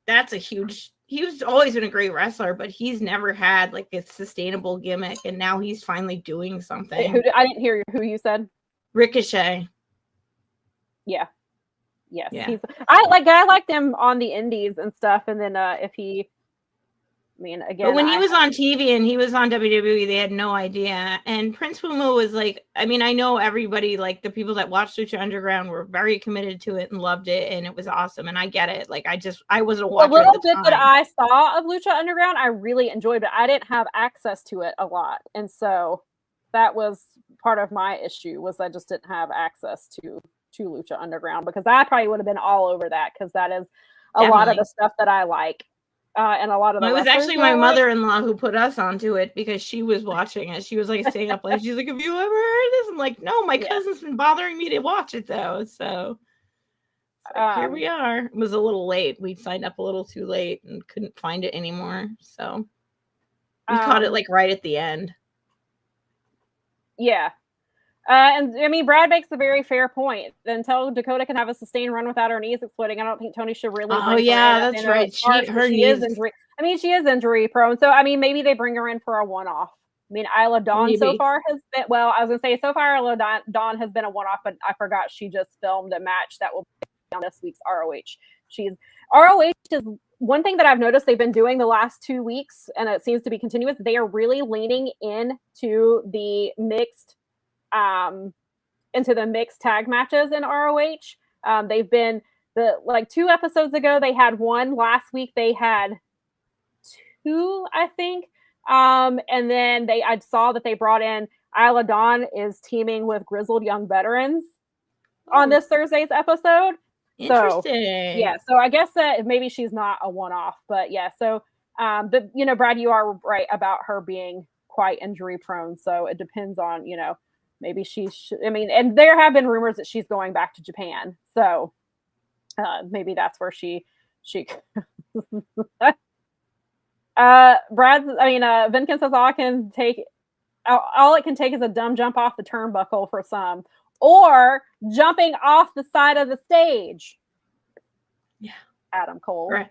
That's a huge. He's always been a great wrestler, but he's never had like a sustainable gimmick, and now he's finally doing something. I didn't hear who you said. Ricochet. Yeah. Yes, I liked him on the indies and stuff, and then I mean, again, but when he was on TV and he was on WWE, they had no idea. And Prince Puma was like, I mean, I know everybody, like the people that watched Lucha Underground were very committed to it and loved it, and it was awesome. And I get it. Like, I wasn't a watcher. The little bit that I saw of Lucha Underground, I really enjoyed, but I didn't have access to it a lot, and so that was part of my issue. Was I just didn't have access to Lucha Underground, because I probably would have been all over that, because that is a lot of the stuff that I like. And a lot of the it was actually my mother-in-law who put us onto it, because she was watching it. She was like staying up late. She's like, "Have you ever heard this?" I'm like, "No, my cousin's been bothering me to watch it though." So here we are. It was a little late. We signed up a little too late and couldn't find it anymore. So we caught it like right at the end. Yeah. And I mean, Brad makes a very fair point. Until Dakota can have a sustained run without her knees exploding, I don't think Tony should really. Oh yeah, that's right. Her knees. Is injury. I mean, she is injury prone. So I mean, maybe they bring her in for a one-off. I mean, Isla Dawn so far has been. Well, I was gonna say so far Isla Dawn has been a one-off, but I forgot she just filmed a match that will be on this week's ROH. ROH is one thing that I've noticed they've been doing the last 2 weeks, and it seems to be continuous. They are really leaning into the mixed tag matches in ROH. They've been 2 episodes ago, they had one. Last week they had 2, I think. And then I saw that they brought in Isla Dawn is teaming with Grizzled Young Veterans on this Thursday's episode. Interesting. So I guess that maybe she's not a one-off, but yeah. So, but Brad, you are right about her being quite injury prone. So it depends on, maybe she should. I mean, and there have been rumors that she's going back to Japan. So maybe that's where she. Vinkin says all it can take is a dumb jump off the turnbuckle for some, or jumping off the side of the stage. Yeah, Adam Cole. Right.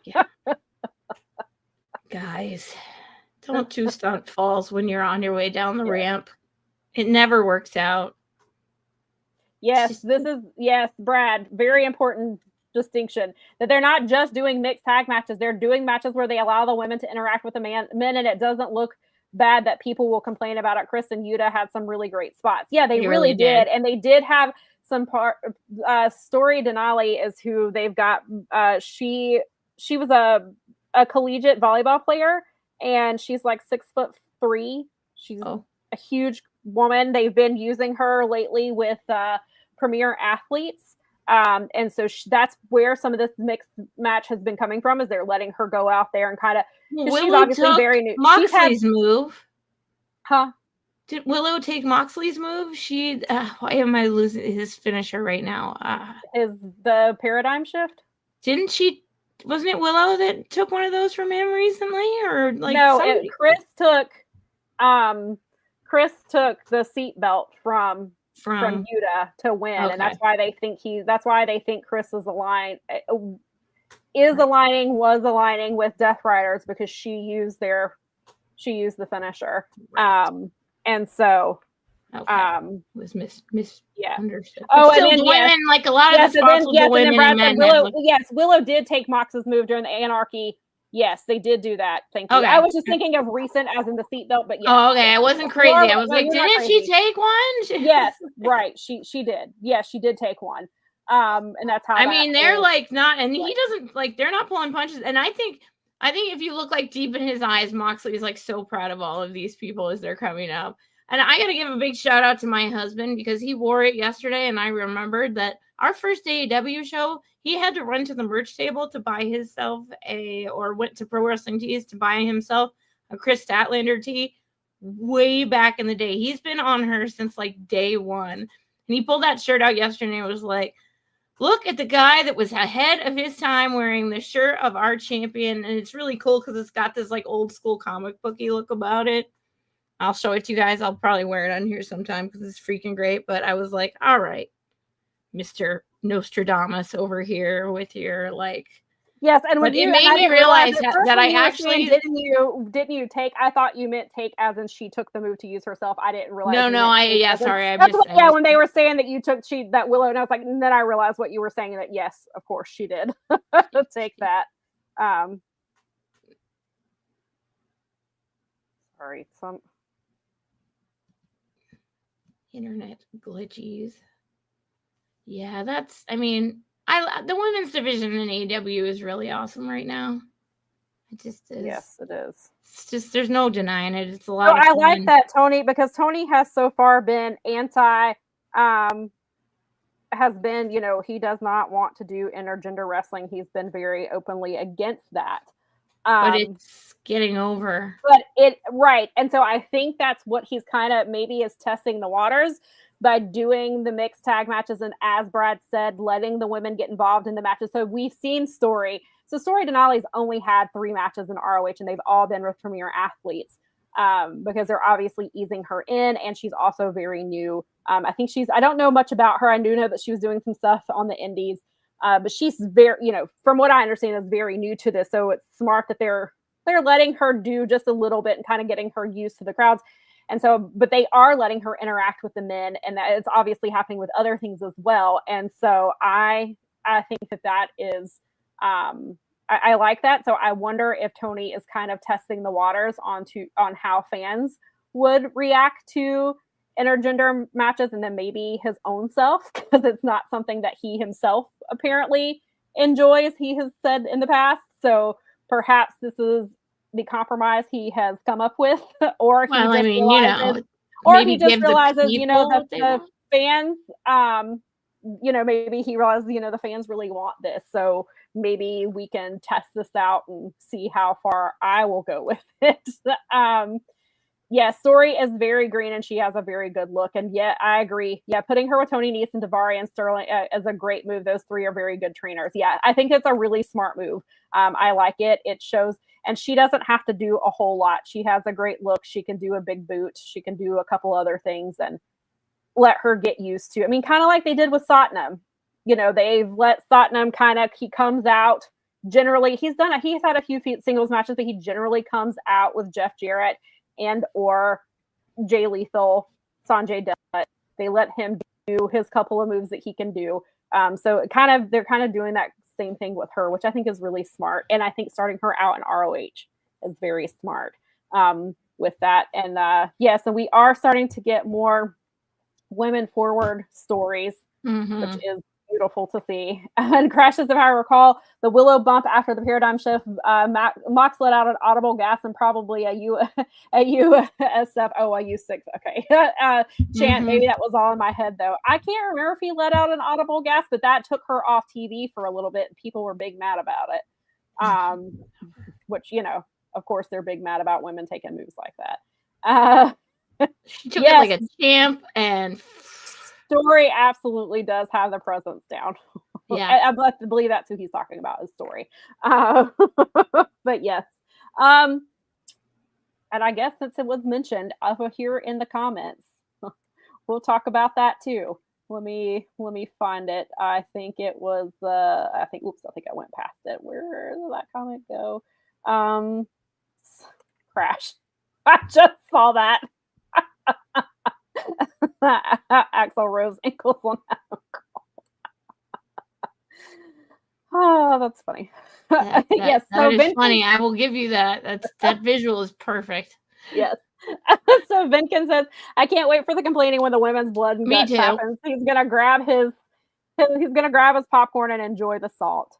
Yeah. Guys, don't do stunt falls when you're on your way down the ramp. It never works out. Yes, Brad, very important distinction, that they're not just doing mixed tag matches. They're doing matches where they allow the women to interact with the men, and it doesn't look bad that people will complain about it. Chris and Yuta had some really great spots. Yeah, they really did. And they did have some Story Denali is who they've got. She was a collegiate volleyball player, and she's like 6'3". She's a huge woman. They've been using her lately with premier athletes. And so that's where some of this mixed match has been coming from, is they're letting her go out there and kind of, she's obviously very new. Moxley's move. Huh? Did Willow take Moxley's move? Why am I losing his finisher right now? Is the paradigm shift? Wasn't it Willow that took one of those from him recently? Or like no, Chris took the seat belt from Yuta to win, and that's why they think Chris was aligning with Death Riders, because she used the finisher. And so was misunderstood. Oh, and then women, like a lot of the spots will go women and men. Willow did take Mox's move during the Anarchy. Yes, they did do that. Thank you. Okay. I was just thinking of recent, as in the seatbelt, but yeah. Oh, okay. I wasn't crazy. I was like, didn't she take one? Yes, right. She did. Yes, she did take one. And that's how. I mean, they're like not, and he doesn't like. They're not pulling punches. And I think if you look like deep in his eyes, Moxley is like so proud of all of these people as they're coming up. And I got to give a big shout out to my husband, because he wore it yesterday, and I remembered that our first AEW show, he had to run to the merch table to buy himself or went to Pro Wrestling Tees to buy himself a Chris Statlander tee way back in the day. He's been on her since like day one. And he pulled that shirt out yesterday and was like, look at the guy that was ahead of his time wearing the shirt of our champion. And it's really cool because it's got this like old school comic booky look about it. I'll show it to you guys. I'll probably wear it on here sometime because it's freaking great. But I was like, all right, Mr. Nostradamus over here with your like. Yes, and when it made me realize that I actually didn't you take? I thought you meant take as in she took the move to use herself. I didn't realize. No, when they were saying that that Willow, and I was like, and then I realized what you were saying, that yes, of course she did take that. Sorry, some internet glitchies. Yeah, that's. I mean, the women's division in AEW is really awesome right now. It just is. Yes, it is. It's just there's no denying it. It's a lot of I fun. like that Tony, because Tony has so far been anti. Has been, he does not want to do intergender wrestling. He's been very openly against that. But it's getting over. Right. And so I think that's what he's kind of maybe is testing the waters by doing the mixed tag matches. And as Brad said, letting the women get involved in the matches. So we've seen Story. So Story Denali's only had 3 matches in ROH, and they've all been with premier athletes because they're obviously easing her in. And she's also very new. I think I don't know much about her. I do know that she was doing some stuff on the indies. But she's very, from what I understand, is very new to this. So it's smart that they're letting her do just a little bit and kind of getting her used to the crowds. And so, but they are letting her interact with the men, and that it's obviously happening with other things as well. And so I think that is, I like that. So I wonder if Tony is kind of testing the waters on how fans would react to intergender matches, and then maybe his own self, because it's not something that he himself apparently enjoys, he has said in the past. So perhaps this is the compromise he has come up with, or he just realizes, that the fans, maybe he realizes, the fans really want this. So maybe we can test this out and see how far I will go with it. Yeah, Story is very green, and she has a very good look. And yeah, I agree. Yeah, putting her with Tony Nese and Daivari and Sterling is a great move. Those 3 are very good trainers. Yeah, I think it's a really smart move. I like it. It shows, and she doesn't have to do a whole lot. She has a great look. She can do a big boot. She can do a couple other things, and let her get used to. I mean, kind of like they did with Satnam. They've let Satnam he comes out. Generally, he's had a few singles matches, but he generally comes out with Jeff Jarrett and or Jay Lethal, Sanjay Dutt. They let him do his couple of moves that he can do. So they're kind of doing that same thing with her, which I think is really smart. And I think starting her out in ROH is very smart with that. And yes, and we are starting to get more women forward stories, which is beautiful to see. And crashes, if I recall, the Willow bump after the Paradigm Shift, Mox let out an audible gasp and probably a USF. Oh, a U6. Okay. Chant. Maybe that was all in my head though. I can't remember if he let out an audible gasp, but that took her off TV for a little bit, and people were big mad about it. Which of course they're big mad about women taking moves like that. She took it like a champ, and Story absolutely does have the presence down. Yeah, I'd like to believe that's who he's talking about, is Story. But yes, and I guess since it was mentioned over here in the comments, we'll talk about that too. Let me find it. I think it was I think I went past it. Where did that comment go? Crash. I just saw that. Axel Rose ankles on that. Oh, that's funny. Yes, that is funny. I will give you that. That visual is perfect. Yes. So Vinkin says, "I can't wait for the complaining when the women's blood and guts happens. He's gonna grab his popcorn and enjoy the salt."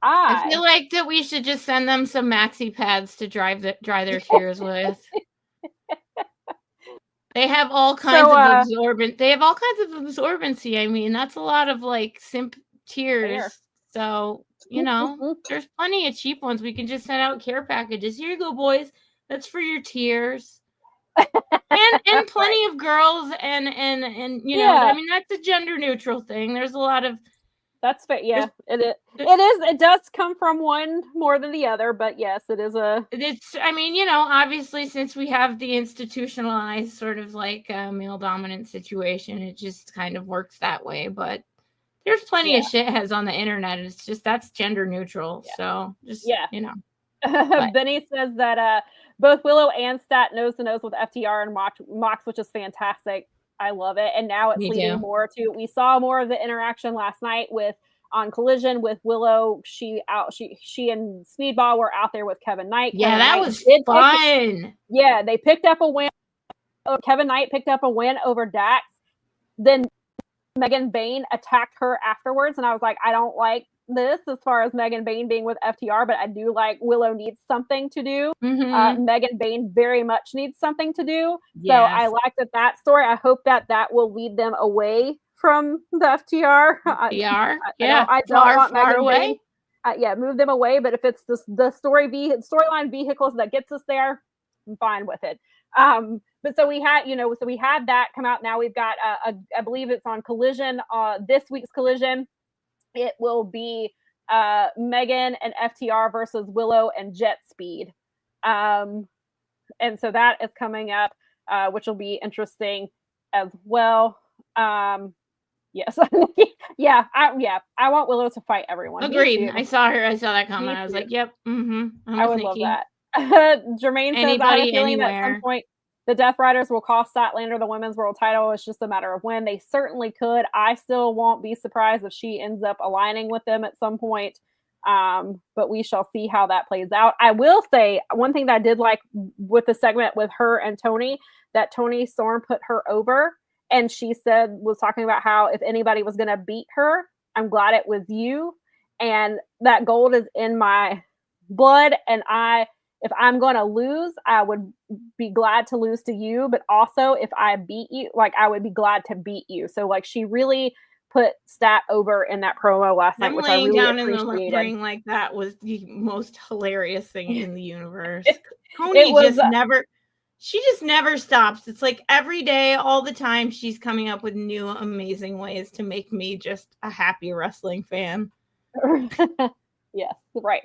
I feel like that we should just send them some maxi pads to dry their tears with. They have all kinds of absorbent. They have all kinds of absorbency. I mean, that's a lot of simp tears. Fair. So there's plenty of cheap ones. We can just send out care packages. Here you go, boys. That's for your tears. and plenty of girls and I mean, that's a gender neutral thing. There's a lot of. That's fair. Yeah, it is. It does come from one more than the other, but yes, it is It's. I mean, obviously, since we have the institutionalized sort of male dominant situation, it just kind of works that way. But there's plenty of shitheads on the internet. It's just that's gender neutral. Yeah. So just Benny says that both Willow and Stat nose to nose with FTR and Mox, which is fantastic. I love it. And now it's leading more to, we saw more of the interaction last night with on Collision with Willow. She and Speedball were out there with Kevin Knight. Yeah, Kevin that Knight was fun. They picked up a win. Kevin Knight picked up a win over Dax. Then Megan Bayne attacked her afterwards, and I was like, I don't like this as far as Megan Bayne being with FTR, but I do like Willow needs something to do. Megan Bayne very much needs something to do. Yes. So I like that story. I hope that will lead them away from the FTR. I don't want Megan Bayne. Move them away. But if it's the storyline vehicles that gets us there, I'm fine with it. But so we had that come out. Now we've got I believe it's on Collision. This week's Collision, it will be Megan and FTR versus Willow and Jet Speed. And so that is coming up, which will be interesting as well. Yes. I want Willow to fight everyone. Agreed. I saw that comment. I was like, yep. I would love that. Jermaine says, I have a feeling that at some point the Death Riders will cost Statlander the women's world title. It's just a matter of when. They certainly could. I still won't be surprised if she ends up aligning with them at some point. But we shall see how that plays out. I will say one thing that I did like with the segment with her and Tony, that Tony Storm put her over, and she was talking about how if anybody was going to beat her, I'm glad it was you. And that gold is in my blood. And if I'm going to lose, I would be glad to lose to you. But also if I beat you, I would be glad to beat you. So she really put Stat over in that promo last night, which I really appreciated. Laying down in the ring like that was the most hilarious thing in the universe. She just never stops. It's like every day, all the time, she's coming up with new amazing ways to make me just a happy wrestling fan. Yes, right.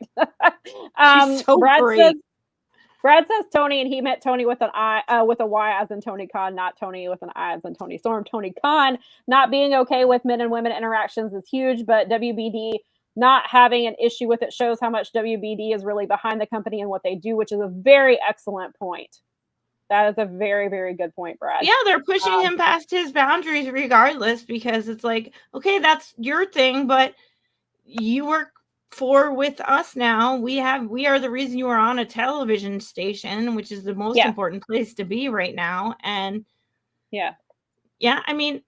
She's so great. Brad says Tony, and he meant Tony with an I, with a Y as in Tony Khan, not Tony with an I as in Tony Storm. Tony Khan not being okay with men and women interactions is huge, but WBD not having an issue with it shows how much WBD is really behind the company and what they do, which is a very excellent point. That is a very, very good point, Brad. Yeah, they're pushing him past his boundaries regardless, because it's like, okay, that's your thing, but you work with us now. We are the reason you are on a television station, which is the most important place to be right now. And I mean, you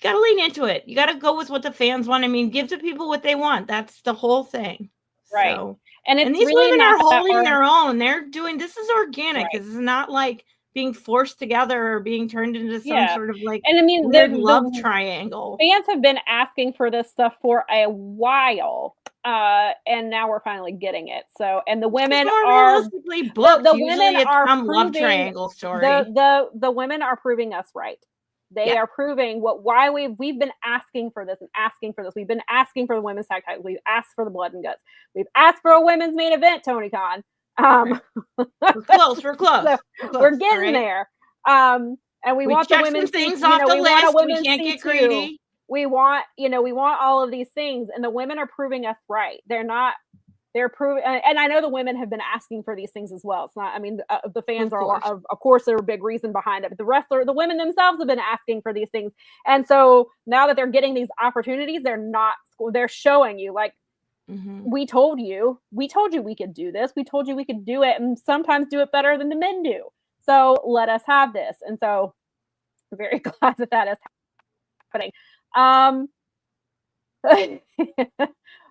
got to lean into it. You got to go with what the fans want. I mean, give the people what they want. That's the whole thing. Right. So, and these really women are holding their own. They're doing, this is organic. Right. This is not like being forced together or being turned into some sort of weird love triangle. Fans have been asking for this stuff for a while. And now we're finally getting it. So, and the women are booked. The women are some love triangle story. The women are proving us right. They are proving why we've been asking for this and asking for this. We've been asking for the women's tag titles. We've asked for the blood and guts. We've asked for a women's main event, Tony Khan. We're close. So we're getting there. And we want the women's things off the list. We can't get greedy. We want all of these things, and the women are proving us right. They're proving, and I know the women have been asking for these things as well. It's not, I mean, the fans of course, they're a big reason behind it, but the women themselves have been asking for these things. And so now that they're getting these opportunities, they're showing you, like, we told you we could do this. We told you we could do it, and sometimes do it better than the men do. So let us have this. And so I'm very glad that is happening.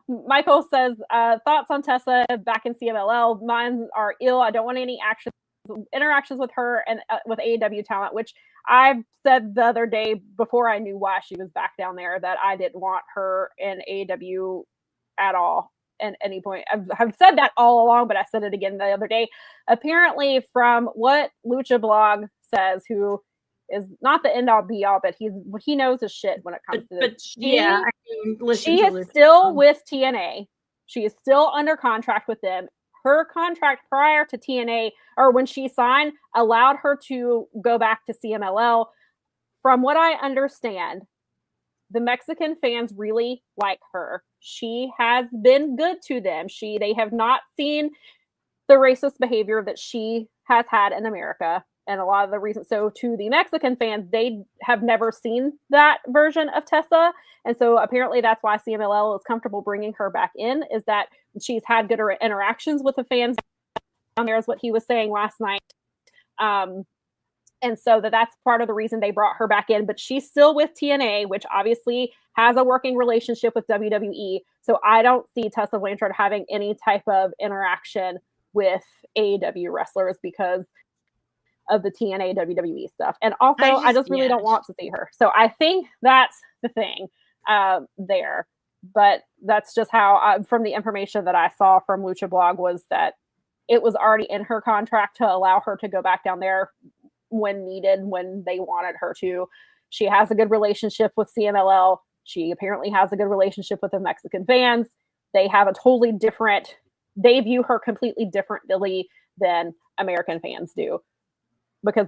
Michael says, thoughts on Tessa back in CMLL. Mine are ill. I don't want any interactions with her and with AEW talent, which I've said the other day before I knew why she was back down there, that I didn't want her in AEW at all at any point. I've said that all along, but I said it again the other day. Apparently, from what Lucha Blog says, who is not the end all be all, but he knows his shit when it comes to this. She is still with TNA. She is still under contract with them. Her contract prior to TNA, or when she signed, allowed her to go back to CMLL. From what I understand, the Mexican fans really like her. She has been good to them. They have not seen the racist behavior that she has had in America. And a lot of the reasons, so to the Mexican fans, they have never seen that version of Tessa. And so apparently that's why CMLL is comfortable bringing her back in, is that she's had good interactions with the fans down there, is what he was saying last night. And so that's part of the reason they brought her back in. But she's still with TNA, which obviously has a working relationship with WWE. So I don't see Tessa Blanchard having any type of interaction with AEW wrestlers because of the TNA WWE stuff. And also, I just really don't want to see her. So I think that's the thing there. But that's just how, from the information that I saw from Lucha Blog, was that it was already in her contract to allow her to go back down there when needed, when they wanted her to. She has a good relationship with CMLL. She apparently has a good relationship with the Mexican fans. They have a totally different, they view her completely differently than American fans do. Because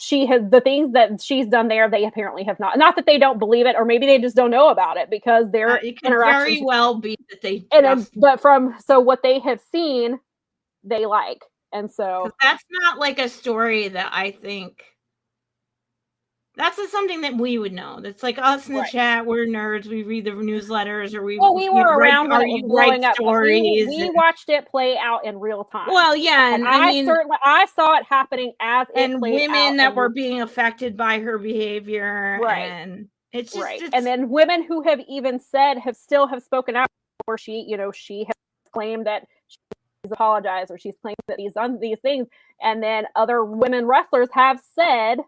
she has the things that she's done there, they apparently have not that they don't believe it, or maybe they just don't know about it, because their it could very well be that they but what they have seen, they like. And so that's not like a story that I think that's something that we would know. That's like us in the chat. We're nerds. We read the newsletters, or we were around when it was blowing up. Stories. We watched it play out in real time. Well, yeah, and I mean, certainly I saw it happening as it played women out, that were being affected by her behavior, right? And it's just and then women who have even said have spoken out, or she has claimed that she's apologized, or she's claimed that he's done these things, and then other women wrestlers have said,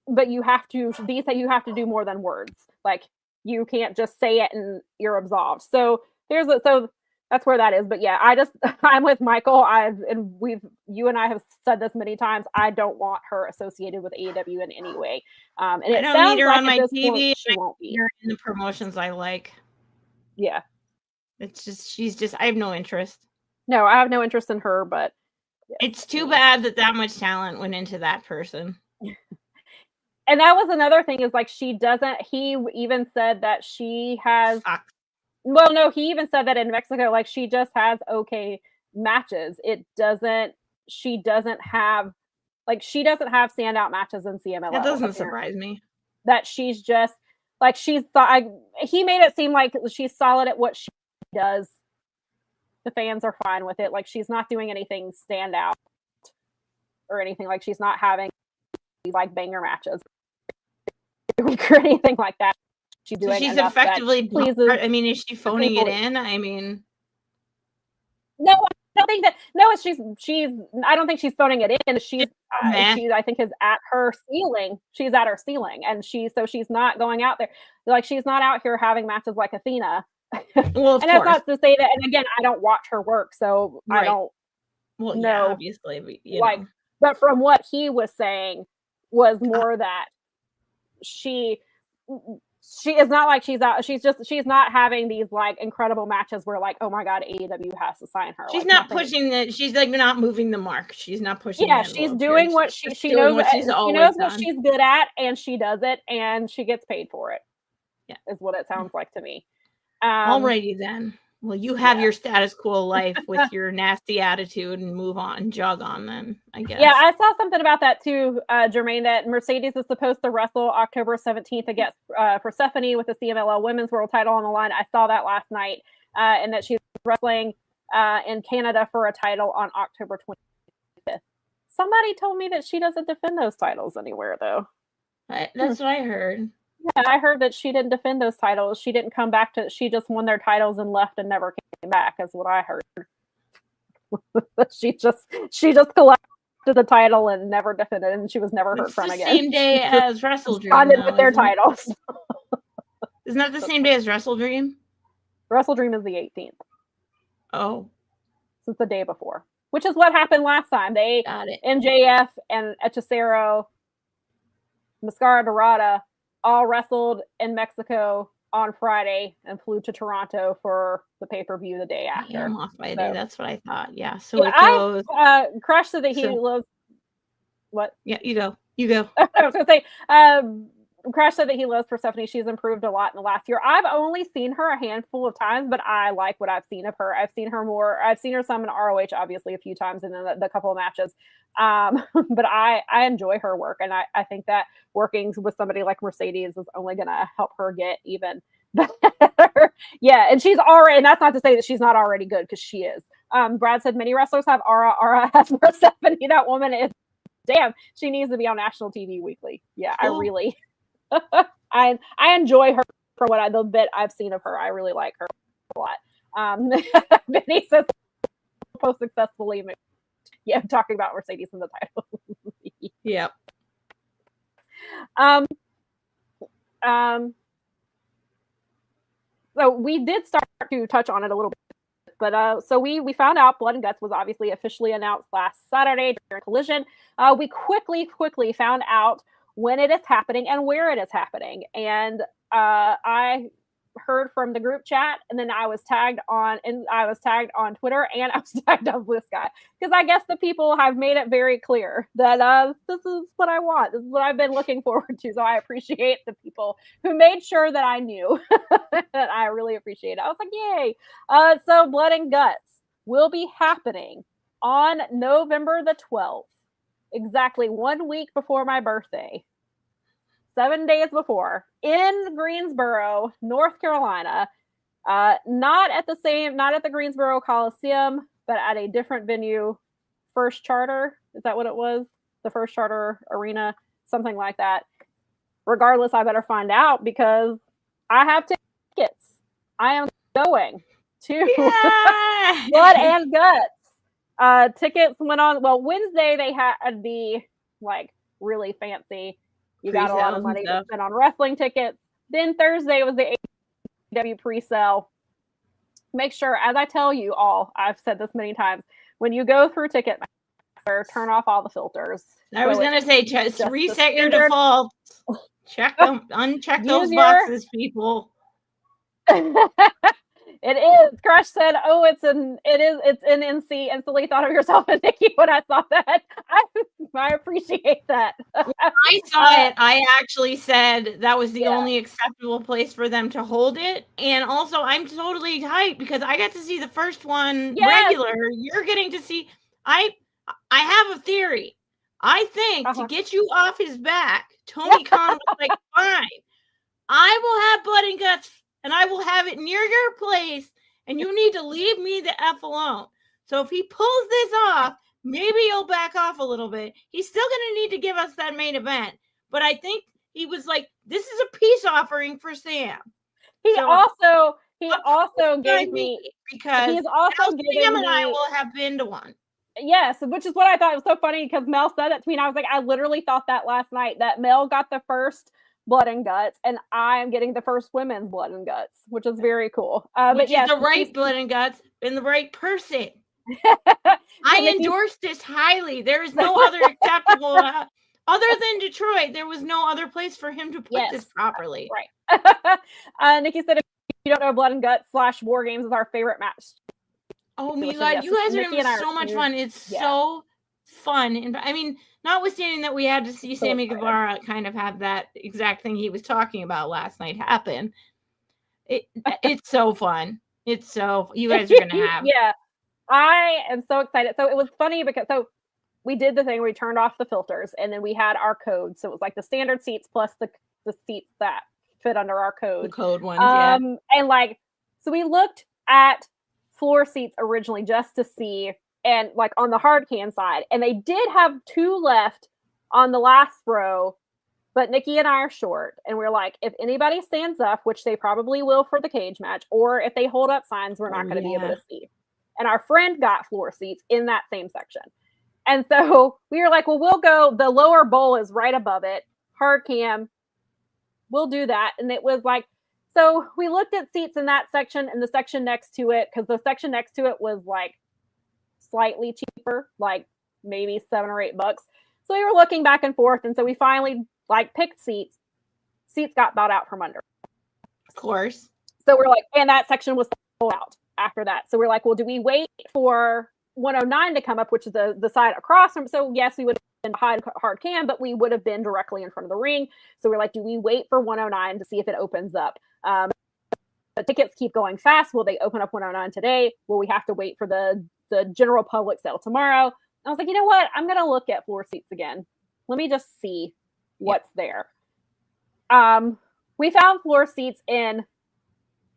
but you have to do more than words. Like, you can't just say it and you're absolved. So that's where that is. But yeah, I'm with Michael. You and I have said this many times. I don't want her associated with AEW in any way. And I don't need her on my TV. She won't be in the promotions I like. Yeah. It's just, I have no interest. No, I have no interest in her, but it's too bad that much talent went into that person. And that was another thing, is like, he even said that she has, well, no, he even said that in Mexico, like, she just has okay matches. She doesn't have standout matches in CMLL. That doesn't surprise me. That she's just, like, he made it seem like she's solid at what she does. The fans are fine with it. Like, she's not doing anything stand out or anything. Like, she's not having like banger matches or anything like that. She's doing. So she's effectively. I mean, is she phoning it in? I mean, no, I don't think that. No, she's. I don't think she's phoning it in. She's. I think is at her ceiling. She's at her ceiling, and she's not going out there. Like, she's not out here having matches like Athena. Well, and that's not to say that. And again, I don't watch her work, so I don't. Well, know. Yeah, obviously, but, but from what he was saying, was more that she is not like she's out. She's not having these like incredible matches where, like, oh my god, AEW has to sign her. She's not pushing that. She's like not moving the mark. She's not pushing. Yeah, she's doing what she knows. What she knows what she's good at, and she does it, and she gets paid for it. Yeah, is what it sounds like to me. Alrighty then. Well, you have your status quo life with your nasty attitude, and move on, jog on then, I guess. Yeah, I saw something about that too, Jermaine, that Mercedes is supposed to wrestle October 17th against Persephone with the CMLL Women's World title on the line. I saw that last night, and that she's wrestling in Canada for a title on October 25th. Somebody told me that she doesn't defend those titles anywhere, though. That's what I heard. Yeah, I heard that she didn't defend those titles. She didn't come back she just won their titles and left and never came back, is what I heard. she just collected the title and never defended it, and she was never heard from again. Same day as WrestleDream. With their titles. Isn't that the same day as WrestleDream? WrestleDream is the 18th. Oh. So it's the day before. Which is what happened last time. They got it. MJF and Hechicero, Mascara Dorada all wrestled in Mexico on Friday and flew to Toronto for the pay-per-view the day after. Yeah, I'm off by a day. That's what I thought. Yeah. So it goes. Crush said that he loves. What? Yeah, you go. You go. I was going to say, Crash said that he loves Persephone. She's improved a lot in the last year. I've only seen her a handful of times, but I like what I've seen of her. I've seen her some in ROH, obviously, a few times, and then the couple of matches. But I enjoy her work, and I think that working with somebody like Mercedes is only going to help her get even better. Yeah, and she's already, and that's not to say that she's not already good, because she is. Brad said many wrestlers have aura. Aura has Persephone. That woman is, damn, she needs to be on national TV weekly. Yeah, I really... I enjoy her for the bit I've seen of her. I really like her a lot. Benny says post successfully. Yeah, I'm talking about Mercedes in the title. Yep. So we did start to touch on it a little bit, but so we found out Blood and Guts was obviously officially announced last Saturday during Collision. We quickly found out when it is happening and where it is happening. And I heard from the group chat, and then I was tagged on Twitter, and I was tagged on Blue Sky, because I guess the people have made it very clear that this is what I want. This is what I've been looking forward to. So I appreciate the people who made sure that I knew. That I really appreciate it. I was like, yay. So Blood and Guts will be happening on November the 12th. Exactly 1 week before my birthday, 7 days before, in Greensboro, North Carolina. Not at the Greensboro Coliseum, but at a different venue. First Charter, is that what it was? The First Charter Arena, something like that. Regardless, I better find out, because I have tickets. I am going to Blood and Guts. Tickets went on. Well, Wednesday they had the really fancy. You got a lot of money to spend on wrestling tickets. Then Thursday was the AEW pre-sale. Make sure, as I tell you all, I've said this many times, when you go through Ticketmaster, turn off all the filters. I was going to say, just reset your defaults. Check them, uncheck those boxes, people. It is. Crush said, "Oh, it's in NC." Instantly thought of yourself and Nikki when I saw that. I appreciate that. I saw it. I actually said that was the only acceptable place for them to hold it, and also I'm totally hyped because I got to see the first one regular. You're getting to see. I have a theory. I think to get you off his back, Tony Khan was like, "Fine, I will have Blood and Guts. And I will have it near your place, and you need to leave me the F alone." So if he pulls this off, maybe he'll back off a little bit. He's still going to need to give us that main event. But I think he was like, this is a peace offering for Sam. He also gave me, because he's also giving Sam and I will have been to one. Yes, which is what I thought was so funny, because Mel said that to me, and I was like, I literally thought that last night, that Mel got the first Blood and Guts, and I'm getting the first women's Blood and Guts, which is very cool. But yes, the right Blood and Guts and the right person. I endorse this highly. There is no other acceptable, other than Detroit. There was no other place for him to put this properly. Right. Nikki said, if you don't know, Blood and Guts / WarGames is our favorite match. Oh my God, you guys are having so much fun. It's so fun, and I mean, notwithstanding that we had to see Sammy Guevara kind of have that exact thing he was talking about last night happen, it's so fun. It's so, you guys are gonna have. Yeah, I am so excited. So it was funny because we did the thing where we turned off the filters, and then we had our code. So it was like the standard seats plus the seats that fit under our code. The code ones, yeah. And so we looked at floor seats originally just to see, and on the hard can side, and they did have 2 left on the last row, but Nikki and I are short, and we're like, if anybody stands up, which they probably will for the cage match, or if they hold up signs, we're not going to be able to see. And our friend got floor seats in that same section. And so we were like, well, we'll go, the lower bowl is right above it, hard cam, we'll do that. And it was so we looked at seats in that section and the section next to it, because the section next to it was slightly cheaper, maybe $7 or $8. So we were looking back and forth, and so we finally picked seats. Seats got bought out from under. Of course. So we're and that section was sold out after that. So we're like, well, do we wait for 109 to come up, which is the side across from? So yes, we would behind hard cam, but we would have been directly in front of the ring. So we're like, do we wait for 109 to see if it opens up? The tickets keep going fast. Will they open up 109 today? Will we have to wait for the general public sale tomorrow? And I was like, you know what? I'm going to look at floor seats again. Let me just see what's there. We found floor seats on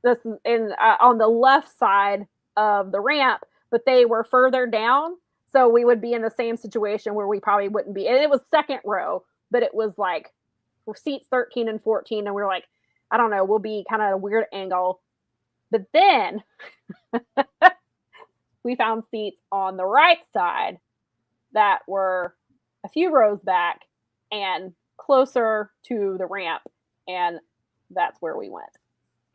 the left side of the ramp, but they were further down. So we would be in the same situation where we probably wouldn't be. And it was second row, but it was like seats 13 and 14. And we were like, I don't know, we'll be kind of a weird angle. But then we found seats on the right side that were a few rows back and closer to the ramp. And that's where we went.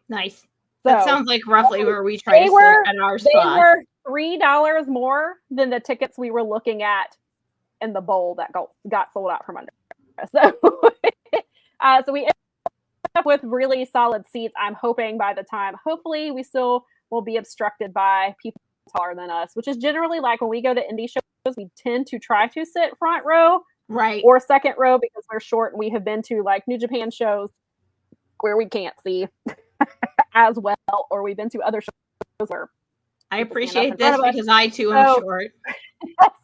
Nice. That sounds like roughly where we tried to sit at our spot. They were $3 more than the tickets we were looking at in the bowl that got sold out from under us. So we ended up with really solid seats. I'm hoping by the time, hopefully we still will be obstructed by people taller than us, which is generally like when we go to indie shows, we tend to try to sit front row, right, or second row because we're short. And we have been to like New Japan shows where we can't see as well, or we've been to other shows where I appreciate this because I too am short.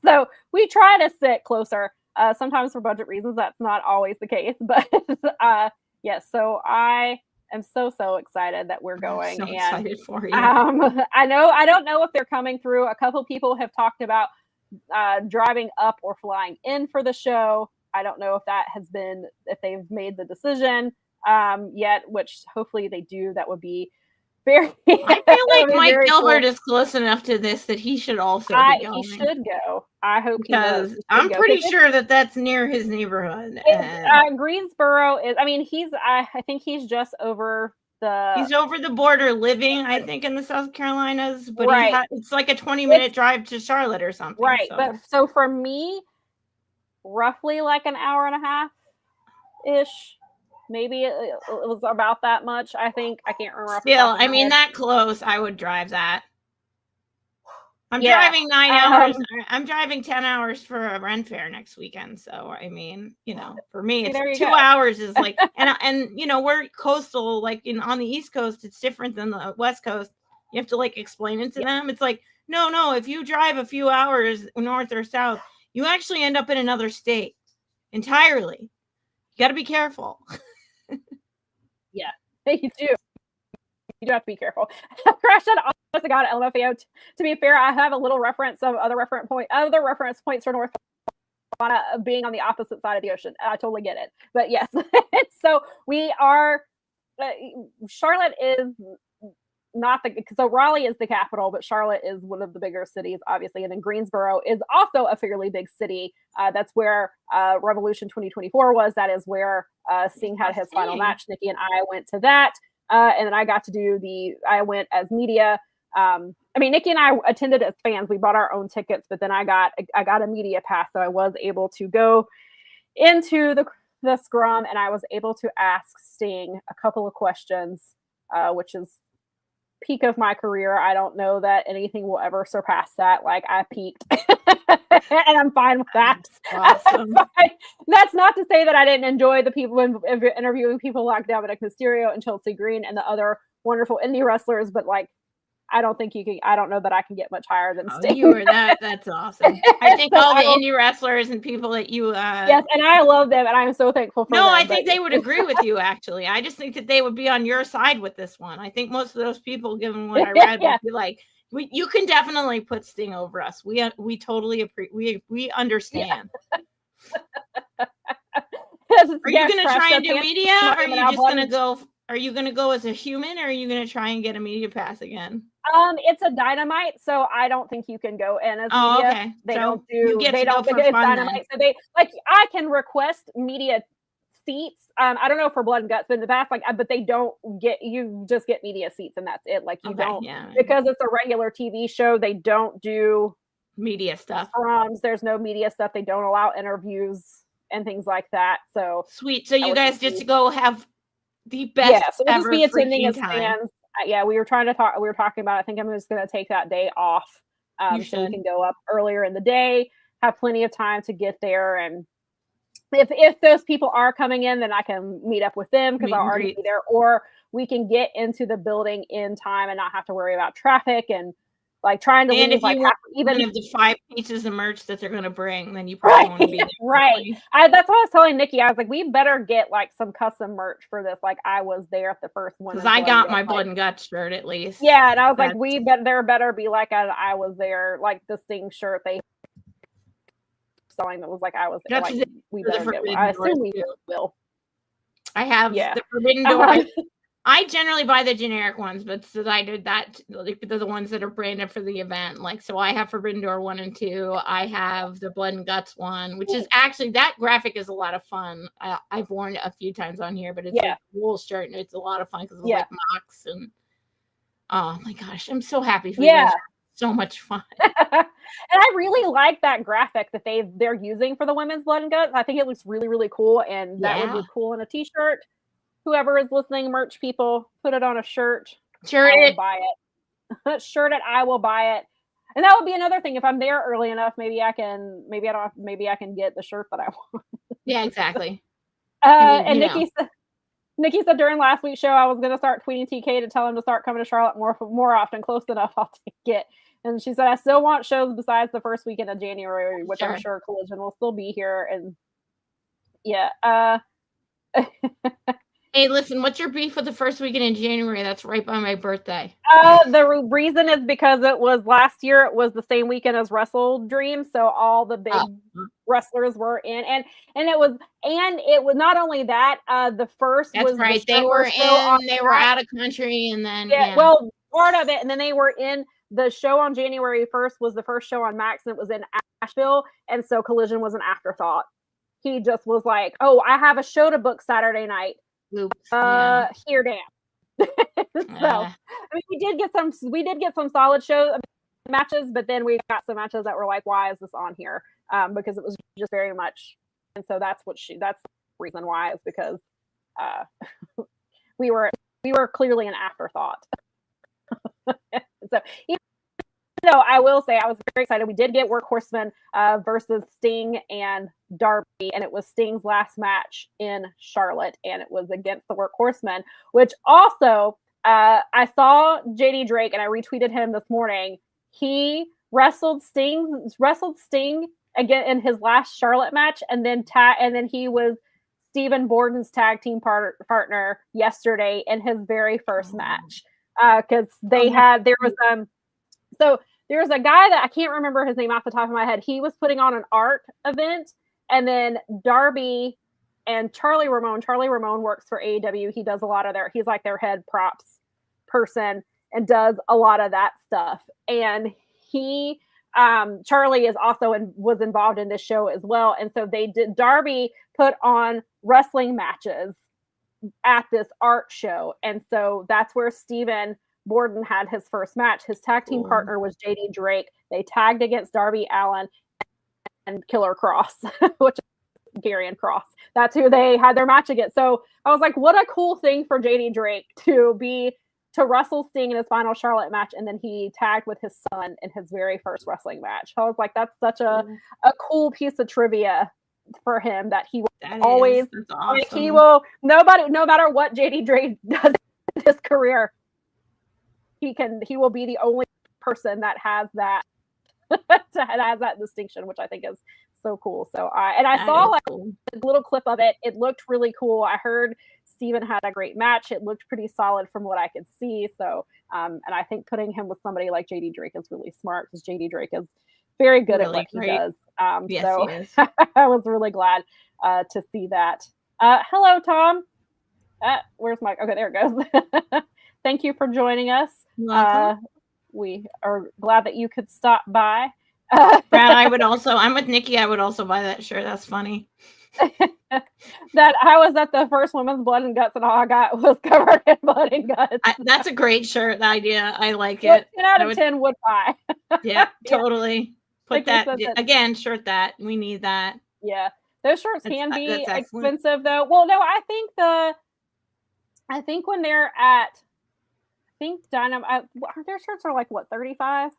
So we try to sit closer. Sometimes for budget reasons, that's not always the case. But yes, so I am so excited that we're going. I'm so excited for you. I don't know if they're coming through. A couple people have talked about driving up or flying in for the show. I don't know if they've made the decision yet, which hopefully they do. That would be very. I feel like Mike Gilbert is close enough to this that he should also be going. He should go. I hope because I'm pretty sure that's near his neighborhood. Greensboro is. I mean, I think he's just over he's over the border, living I think in the South Carolinas, but right. It's like a 20-minute drive to Charlotte or something. Right, so for me, roughly like an hour and a half ish. Maybe it was about that much. I think I can't remember. Still, I mean, that close, I would drive that. I'm driving 9 hours. I'm driving 10 hours for a Ren Fair next weekend. So, I mean, for me, it's 2 hours is like, and we're coastal, like on the East Coast, it's different than the West Coast. You have to like explain it to them. It's like, no, if you drive a few hours north or south, you actually end up in another state entirely. You got to be careful. Yeah, you do. You do have to be careful. Crash said, honest to God, LMFAO. To be fair, I have a little reference of other reference points for North Carolina being on the opposite side of the ocean. I totally get it. But yes, so we are. Charlotte is not so Raleigh is the capital, but Charlotte is one of the bigger cities, obviously, and then Greensboro is also a fairly big city. That's where Revolution 2024 was. That is where Sting had his final match. Nikki and I went to that. And then I got to I went as media. I mean, Nikki and I attended as fans. We bought our own tickets, but then I got a media pass. So I was able to go into the scrum and I was able to ask Sting a couple of questions, which is peak of my career. I don't know that anything will ever surpass that. Like I peaked and I'm fine with that. Awesome. That's not to say that I didn't enjoy the people interviewing people like Dominic Mysterio and Chelsea Green and the other wonderful indie wrestlers, but like I don't know that I can get much higher than Sting. That's awesome. I think all the indie wrestlers and people that you yes, and I love them and I'm so thankful for them. I think they would agree with you actually. I just think that they would be on your side with this one. I think most of those people, given what I read, would be like, you can definitely put Sting over us. We totally appreciate. We understand. Yeah. Are you going to try and do media? Or are you just going to go? Are you going to go as a human, or are you going to try and get a media pass again? It's a Dynamite, so I don't think you can go in as media. Okay. They so don't do. You get they to don't go for it's fun, Dynamite. So I can request media seats. I don't know for Blood and Guts, but in the past, but they don't get. You just get media seats, and that's it. Like you don't because it's a regular TV show. They don't do media stuff. There's no media stuff. They don't allow interviews and things like that. So sweet. So you guys just go have the best. So we'll just be attending as time. fans. We were talking about. I think I'm just going to take that day off, so we can go up earlier in the day, have plenty of time to get there. And if those people are coming in, then I can meet up with them because I'll already be there, or we can get into the building in time and not have to worry about traffic and like trying to and leave if like you want even of the 5 pieces of merch that they're going to bring, then you probably want to be there. Right. That's what I was telling Nikki. I was like, we better get like some custom merch for this. Like I was there at the first one. Because I got my Blood and Guts shirt at least. Yeah, and I was like, there better be like I was there, like the Sting shirt they selling that was like I was there. Like, we better get one. I assume we will. I have the Forbidden Door. I generally buy the generic ones, but since I did that, like, they're the ones that are branded for the event. Like, so I have Forbidden Door 1 and 2. I have the Blood and Guts one, which is actually, that graphic is a lot of fun. I've worn it a few times on here, but it's a wool shirt and it's a lot of fun because it's like Mox and oh my gosh, I'm so happy for you guys. So much fun. And I really like that graphic that they're using for the women's Blood and Guts. I think it looks really, really cool, and that would be cool in a t-shirt. Whoever is listening, merch people, put it on a shirt. Shirt I will it. buy it. Shirt it. I will buy it. And that would be another thing. If I'm there early enough, maybe I can get the shirt that I want. Yeah, exactly. And Nikki said during last week's show, I was going to start tweeting TK to tell him to start coming to Charlotte more often. Close enough, I'll take it. And she said, I still want shows besides the first weekend of January, which I'm sure Collision will still be here. And hey, listen, what's your beef with the first weekend in January? That's right by my birthday. The reason is because it was last year. It was the same weekend as WrestleDream, so all the big wrestlers were in, and it was not only that. The first was right. They were in. They were out of country, and then well, part of it, and then they were in. The show on January 1st was the first show on Max, and it was in Asheville, and so Collision was an afterthought. He just was like, "Oh, I have a show to book Saturday night." Oops, here, damn. So, I mean, we did get some solid show matches, but then we got some matches that were like, why is this on here? Because it was just very much, and so that's the reason why, is because we were clearly an afterthought. So, no, I will say I was very excited. We did get Workhorsemen versus Sting and Darby, and it was Sting's last match in Charlotte, and it was against the Workhorsemen, which also I saw JD Drake, and I retweeted him this morning. He wrestled Sting again in his last Charlotte match, and then he was Stephen Borden's tag team partner yesterday in his very first match, because there was a guy that I can't remember his name off the top of my head. He was putting on an art event, and then Darby and Charlie Ramone works for AEW. He does a lot of he's like their head props person and does a lot of that stuff. And Charlie is also was involved in this show as well. And so Darby put on wrestling matches at this art show. And so that's where Stephen Borden had his first match. His tag team partner was JD Drake. They tagged against Darby Allin and Killer Cross, which is Gary and Cross. That's who they had their match against. So I was like, what a cool thing for JD Drake to wrestle Sting in his final Charlotte match, and then he tagged with his son in his very first wrestling match. I was like, that's such a cool piece of trivia for him, that he will always awesome. Like, he will no matter what JD Drake does in his career, he will be the only person that has that distinction, which I think is so cool. So I saw like a little clip of it. It looked really cool. I heard Steven had a great match. It looked pretty solid from what I could see. So and I think putting him with somebody like JD Drake is really smart, because JD Drake is very good at what he does. Yes, so he is. I was really glad to see that. Hello, Tom. Where's Mike? Okay, there it goes. Thank you for joining us. We are glad that you could stop by. Brad, I'm with Nikki. I would also buy that shirt. That's funny. That I was at the first Women's Blood and Guts, and all I got was covered in blood and guts. That's a great shirt idea. I like it. 10 out of 10 would buy. Yeah, totally. Put that again. Shirt that we need that. Yeah, those shirts can be expensive though. Well, no, I think when they're at, Dynamite, their shirts are like what, $35?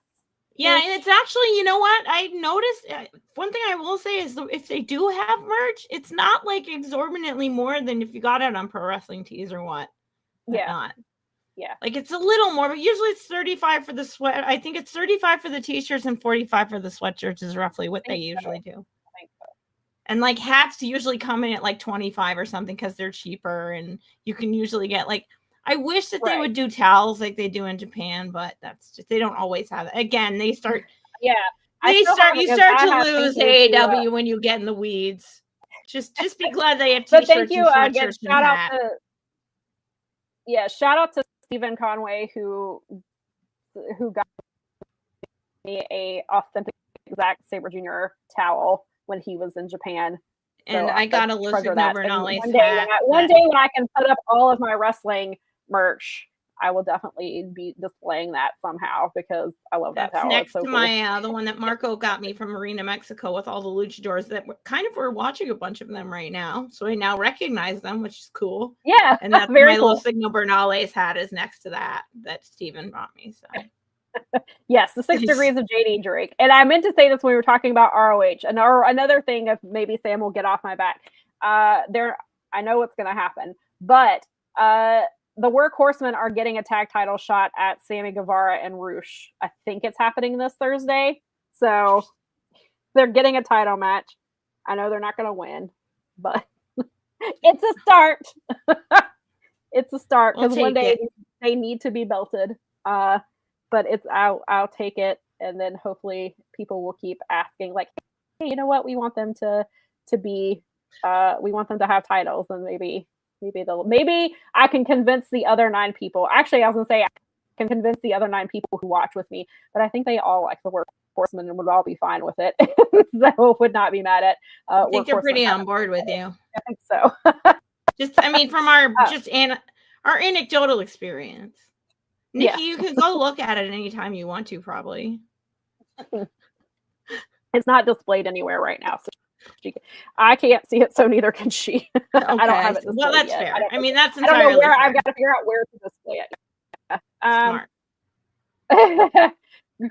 Yeah, and it's actually, you know what? I noticed one thing I will say is if they do have merch, it's not like exorbitantly more than if you got it on Pro Wrestling Tees or what. Yeah. Not. Yeah. Like it's a little more, but usually it's 35 for the sweat. I think it's 35 for the t-shirts and 45 for the sweatshirts is roughly what they usually do. I think so. And like hats usually come in at like 25 or something because they're cheaper and you can usually get like, I wish that they would do towels like they do in Japan, but that's just, they don't always have it. Again, they start. Yeah. You start to lose AEW when you get in the weeds. Just be glad they have t-shirts. But thank you again. Shout out to Stephen Conway who got me a authentic Zack Sabre Jr. towel when he was in Japan. And so I got a Lucic Bernales hat. One day when I can put up all of my wrestling merch, I will definitely be displaying that somehow because I love that towel. Next to my the one that Marco got me from Marina, Mexico, with all the luchadors that we're watching a bunch of them right now. So I now recognize them, which is cool. Yeah, and that's very my cool. little Signal Bernales hat is next to that Steven bought me. So yes, the 6 degrees of JD Drake. And I meant to say this when we were talking about ROH. And another thing, if maybe Sam will get off my back. I know what's going to happen, but the Workhorsemen are getting a tag title shot at Sammy Guevara and Roosh. I think it's happening this Thursday. So they're getting a title match. I know they're not going to win, but it's a start. It's a start because one day they need to be belted. But I'll take it, and then hopefully people will keep asking, like, hey, you know what? We want them to be. We want them to have titles, and maybe I can convince the other 9 people. Actually, I was gonna say I can convince the other 9 people who watch with me, but I think they all like the Workhorsemen and would all be fine with it. So would not be mad at. I think they're pretty on board with you. I think so. From our our anecdotal experience. Nikki, you can go look at it anytime you want to, probably. It's not displayed anywhere right now, so I can't see it, so neither can she. Okay. I don't have it displayed well, that's yet. fair. I mean, that's entirely I don't know where fair. I've got to figure out where to display it. Smart.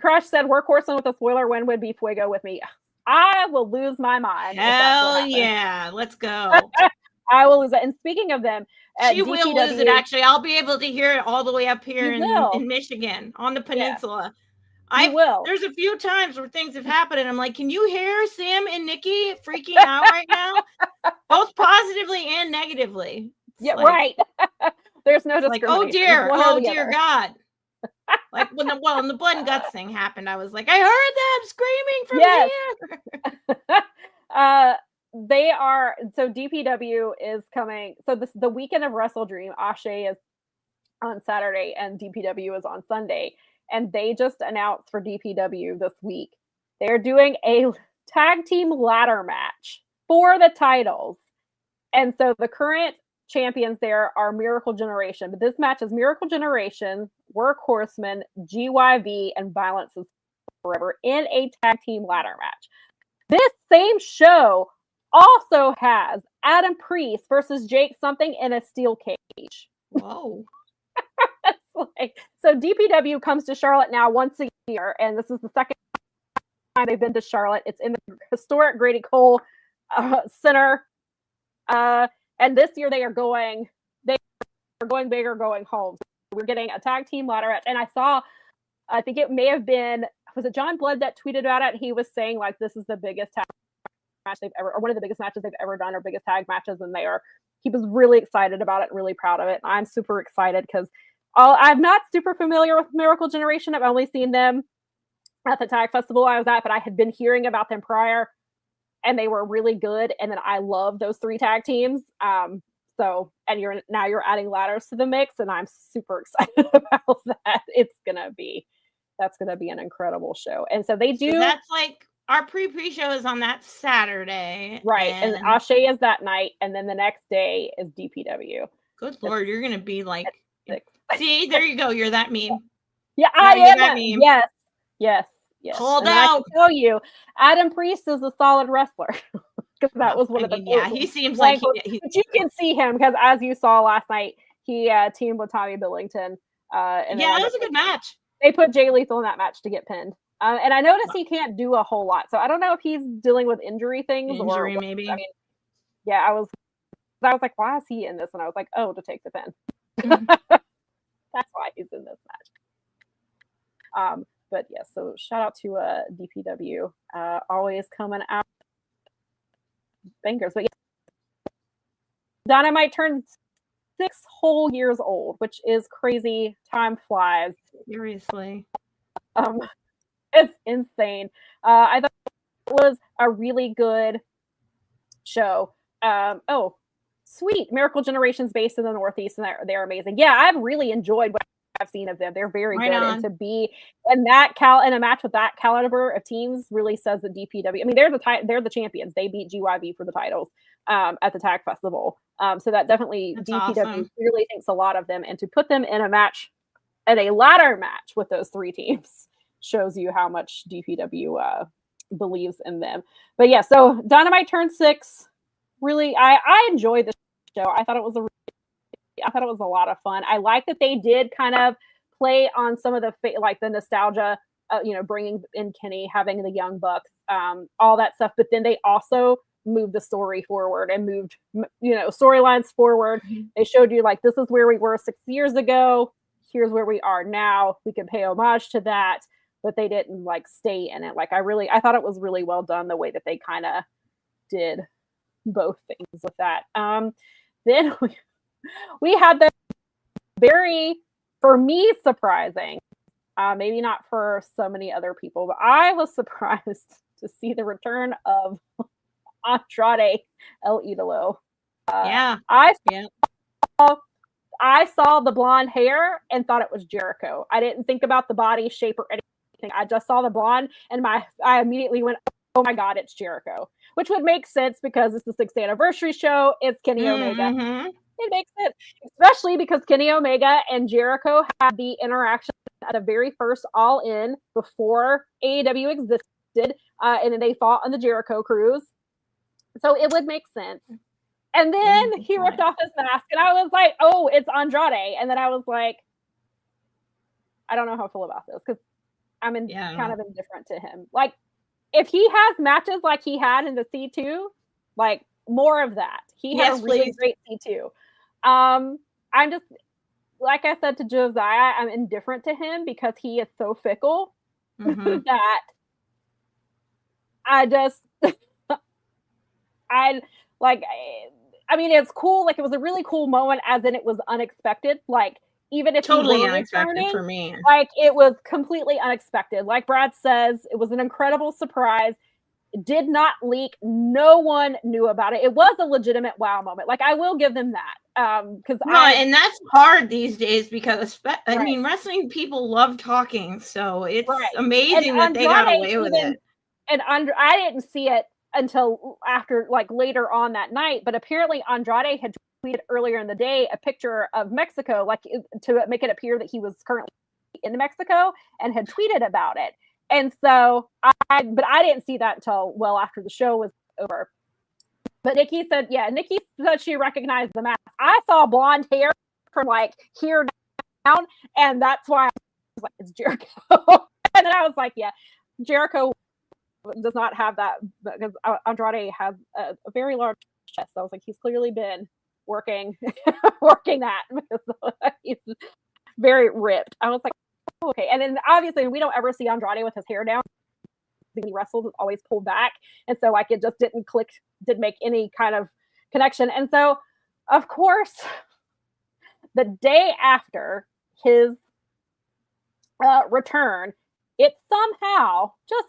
Crush said, Workhorseman with a spoiler win would be Fuego with me. I will lose my mind. Hell yeah. Let's go. I will lose it. And speaking of them, she will lose it, actually. I'll be able to hear it all the way up here in Michigan on the peninsula. I will. There's a few times where things have happened, and I'm like, can you hear Sam and Nikki freaking out right now? Both positively and negatively. Yeah, right. There's no discrimination. Like, oh dear God. Like when the blood and guts thing happened, I was like, I heard them screaming from here. They are, so DPW is coming. So the weekend of WrestleDream, Ashe is on Saturday and DPW is on Sunday. And they just announced for DPW this week, they're doing a tag team ladder match for the titles. And so the current champions there are Miracle Generation. But this match is Miracle Generation, Workhorsemen, GYV, and Violence is Forever in a tag team ladder match. This same show also has Adam Priest versus Jake something in a steel cage. Whoa. So DPW comes to Charlotte now once a year, and this is the second time they've been to Charlotte. It's in the historic Grady Cole Center. And this year they are going big or going home. So we're getting a tag team ladder match. And I think it may have been, was it John Blood that tweeted about it? He was saying like, this is the biggest tag match they've ever, or one of the biggest matches they've ever done, or biggest tag matches. And he was really excited about it, really proud of it. And I'm super excited because I'm not super familiar with Miracle Generation. I've only seen them at the tag festival I was at, but I had been hearing about them prior, and they were really good. And then I love those 3 tag teams. So, and you're adding ladders to the mix, and I'm super excited about that. That's gonna be an incredible show. And so they do. So that's like our pre-show is on that Saturday, right? And Ashe is that night, and then the next day is DPW. Good Lord, you're gonna be like. See, there you go. You're that meme. Yeah, I am that meme. Yes. Called out. I can tell you, Adam Priest is a solid wrestler. Because that was one of the. Yeah, he seems like but you can see him because, as you saw last night, he teamed with Tommy Billington. And that was a good match. They put Jay Lethal in that match to get pinned. And I noticed he can't do a whole lot. So I don't know if he's dealing with injury things or maybe. I mean, yeah, I was like, why is he in this? And I was like, oh, to take the pin. Mm-hmm. That's why he's in this match. But yeah, so shout out to DPW, always coming out bangers. But yeah, Dynamite turned 6 whole years old, which is crazy. Time flies. Seriously. It's insane. I thought it was a really good show. Oh, sweet. Miracle Generation's based in the Northeast, and they're amazing. Yeah, I've really enjoyed what I've seen of them. They're very good. And to be in a match with that caliber of teams really says that DPW. I mean, they're the champions. They beat GYV for the titles at the Tag Festival. So that definitely That's DPW awesome. really thinks a lot of them, and to put them in a match, at a ladder match with those 3 teams, shows you how much DPW believes in them. But yeah, so Dynamite turned 6. Really, I enjoyed the show. I thought it was a lot of fun. I like that they did kind of play on some of the the nostalgia, bringing in Kenny, having the Young Bucks, all that stuff. But then they also moved the story forward and moved, storylines forward. Mm-hmm. They showed you like, this is where we were 6 years ago. Here's where we are now. We can pay homage to that, but they didn't like stay in it. Like I thought it was really well done the way that they kind of did both things with that. Then we had the very, for me, surprising, maybe not for so many other people, but I was surprised to see the return of Andrade El Idolo. I saw the blonde hair and thought it was Jericho. I didn't think about the body shape or anything. I just saw the blonde and I immediately went, oh my God, it's Jericho. Which would make sense because it's the 6th anniversary show. It's Kenny Omega. It makes sense, especially because Kenny Omega and Jericho had the interaction at the very first All In before AEW existed, and then they fought on the Jericho Cruise. So it would make sense. And then he ripped off his mask, and I was like, oh, it's Andrade. And then I was like, I don't know how I feel about this because I'm kind of indifferent to him. Like, if he has matches like he had in the C2, like more of that. He had a really great C2. I'm just, like I said to Josiah, I'm indifferent to him because he is so fickle that I just, I mean, it's cool. Like, it was a really cool moment, as in it was unexpected. Like, even if totally unexpected for me, like it was completely unexpected. Like Brad says, it was an incredible surprise. It did not leak. No one knew about it. It was a legitimate wow moment. Like, I will give them that. Because and that's hard these days because I mean, wrestling people love talking, so it's amazing that they got away with it. And I didn't see it until after, like, later on that night. But apparently Andrade had tweeted earlier in the day a picture of Mexico, like, to make it appear that he was currently in Mexico, and had tweeted about it. And so I didn't see that until well after the show was over. But Nikki said she recognized the mask. I saw blonde hair from like here down, and that's why I was like, it's Jericho. And then I was like, yeah, Jericho does not have that because Andrade has a very large chest. So I was like, he's clearly been working that because he's very ripped. I was like, oh, okay. And then obviously we don't ever see Andrade with his hair down. He wrestles, it's always pulled back, and so like it just didn't make any kind of connection. And so, of course, the day after his return, it somehow just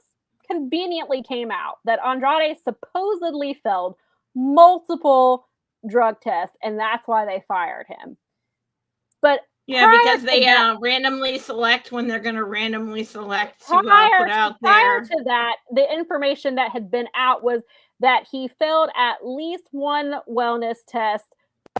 conveniently came out that Andrade supposedly failed multiple drug tests, and that's why they fired him. But because they randomly select when they're going to randomly select to put out there. Prior to that, the information that had been out was that he failed at least one wellness test,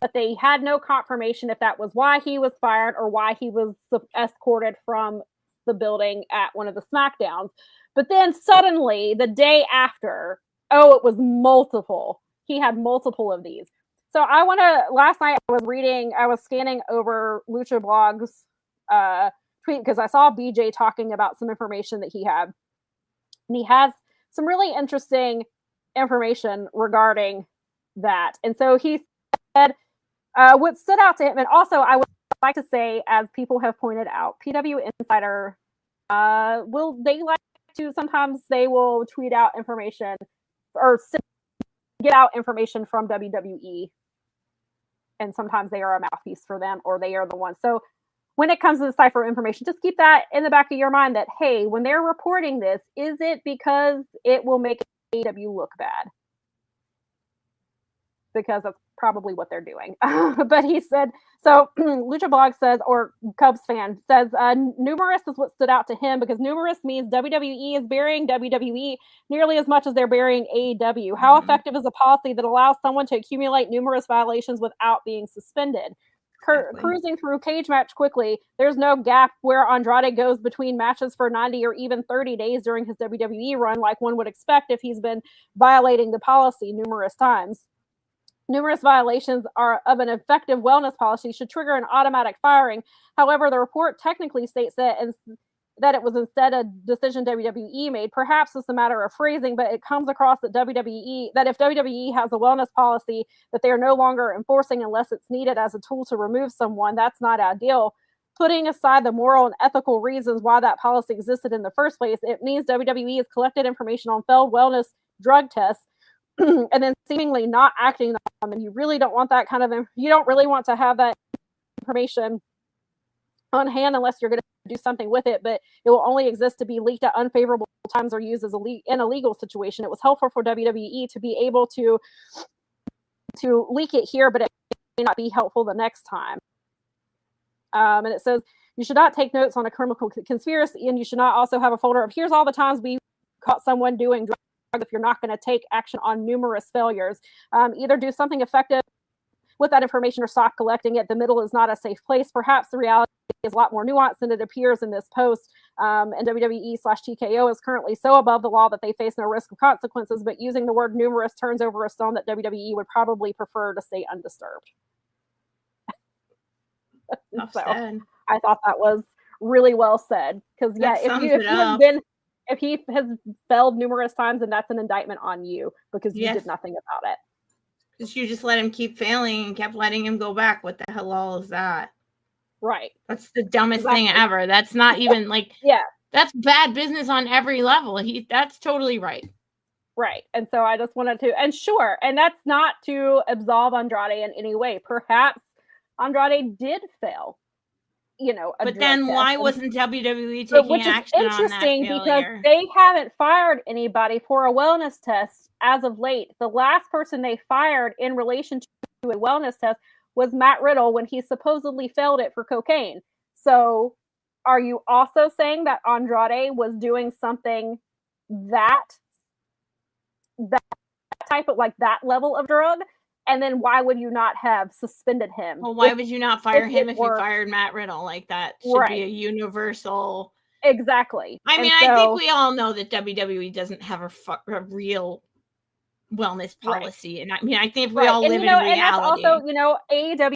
but they had no confirmation if that was why he was fired or why he was escorted from the building at one of the SmackDowns. But then suddenly, the day after, it was multiple. He had multiple of these. So last night I was scanning over Lucha Blog's tweet because I saw BJ talking about some information that he had. And he has some really interesting information regarding that. And so he said what stood out to him, and also I would like to say, as people have pointed out, PW Insider sometimes they will tweet out information or get out information from WWE, and sometimes they are a mouthpiece for them, or they are the ones. So when it comes to the Cypher information, just keep that in the back of your mind that, hey, when they're reporting this, is it because it will make AEW look bad? Because that's probably what they're doing. But he said, so Lucha Blog says, or Cubs fan says, numerous is what stood out to him, because numerous means WWE is burying WWE nearly as much as they're burying AEW. How effective is a policy that allows someone to accumulate numerous violations without being suspended? Cruising through cage match quickly, there's no gap where Andrade goes between matches for 90 or even 30 days during his WWE run, like one would expect if he's been violating the policy numerous times. Numerous violations of an effective wellness policy should trigger an automatic firing. However, the report technically states that it was instead a decision WWE made. Perhaps it's a matter of phrasing, but it comes across that if WWE has a wellness policy that they are no longer enforcing unless it's needed as a tool to remove someone, that's not ideal. Putting aside the moral and ethical reasons why that policy existed in the first place, it means WWE has collected information on failed wellness drug tests and then seemingly not acting on them. You really don't want that you don't really want to have that information on hand unless you're going to do something with it, but it will only exist to be leaked at unfavorable times or used as in a legal situation. It was helpful for WWE to be able to leak it here, but it may not be helpful the next time. And it says, you should not take notes on a criminal conspiracy, and you should not also have a folder of, here's all the times we caught someone doing drugs, if you're not going to take action on numerous failures. Either do something effective with that information or stop collecting it. The middle is not a safe place. Perhaps the reality is a lot more nuanced than it appears in this post. And WWE/TKO is currently so above the law that they face no risk of consequences, but using the word numerous turns over a stone that WWE would probably prefer to stay undisturbed. So I thought that was really well said. Because if he has failed numerous times, and that's an indictment on you because you did nothing about it. Because you just let him keep failing and kept letting him go back. What the hell all is that? Right. That's the dumbest thing ever. That's not even like, that's bad business on every level. That's totally right. Right. And so I just wanted to, and that's not to absolve Andrade in any way. Perhaps Andrade did fail. But then why wasn't WWE taking action on that failure? Which is interesting because they haven't fired anybody for a wellness test as of late. The last person they fired in relation to a wellness test was Matt Riddle when he supposedly failed it for cocaine. So are you also saying that Andrade was doing something that type of, like, that level of drug? And then why would you not have suspended him? Well, why would you not fire him if you fired Matt Riddle? Like, that should be a universal. Exactly. I mean, I think we all know that WWE doesn't have a real wellness policy. And I mean, I think if we all live in reality. And that's also, AEW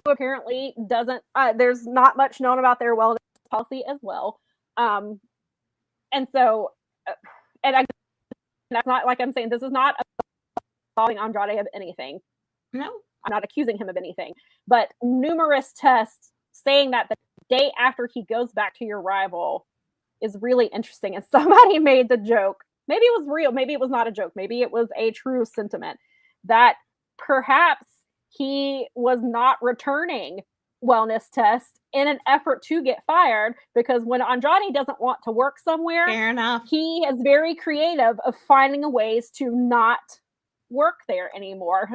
apparently doesn't, there's not much known about their wellness policy as well. And so, that's not, like I'm saying, this is not absolving Andrade of anything. No. I'm not accusing him of anything. But numerous tests saying that the day after he goes back to your rival is really interesting. And somebody made the joke. Maybe it was real. Maybe it was not a joke. Maybe it was a true sentiment that perhaps he was not returning wellness tests in an effort to get fired, because when Andrade doesn't want to work somewhere, fair enough, he is very creative of finding ways to not work there anymore.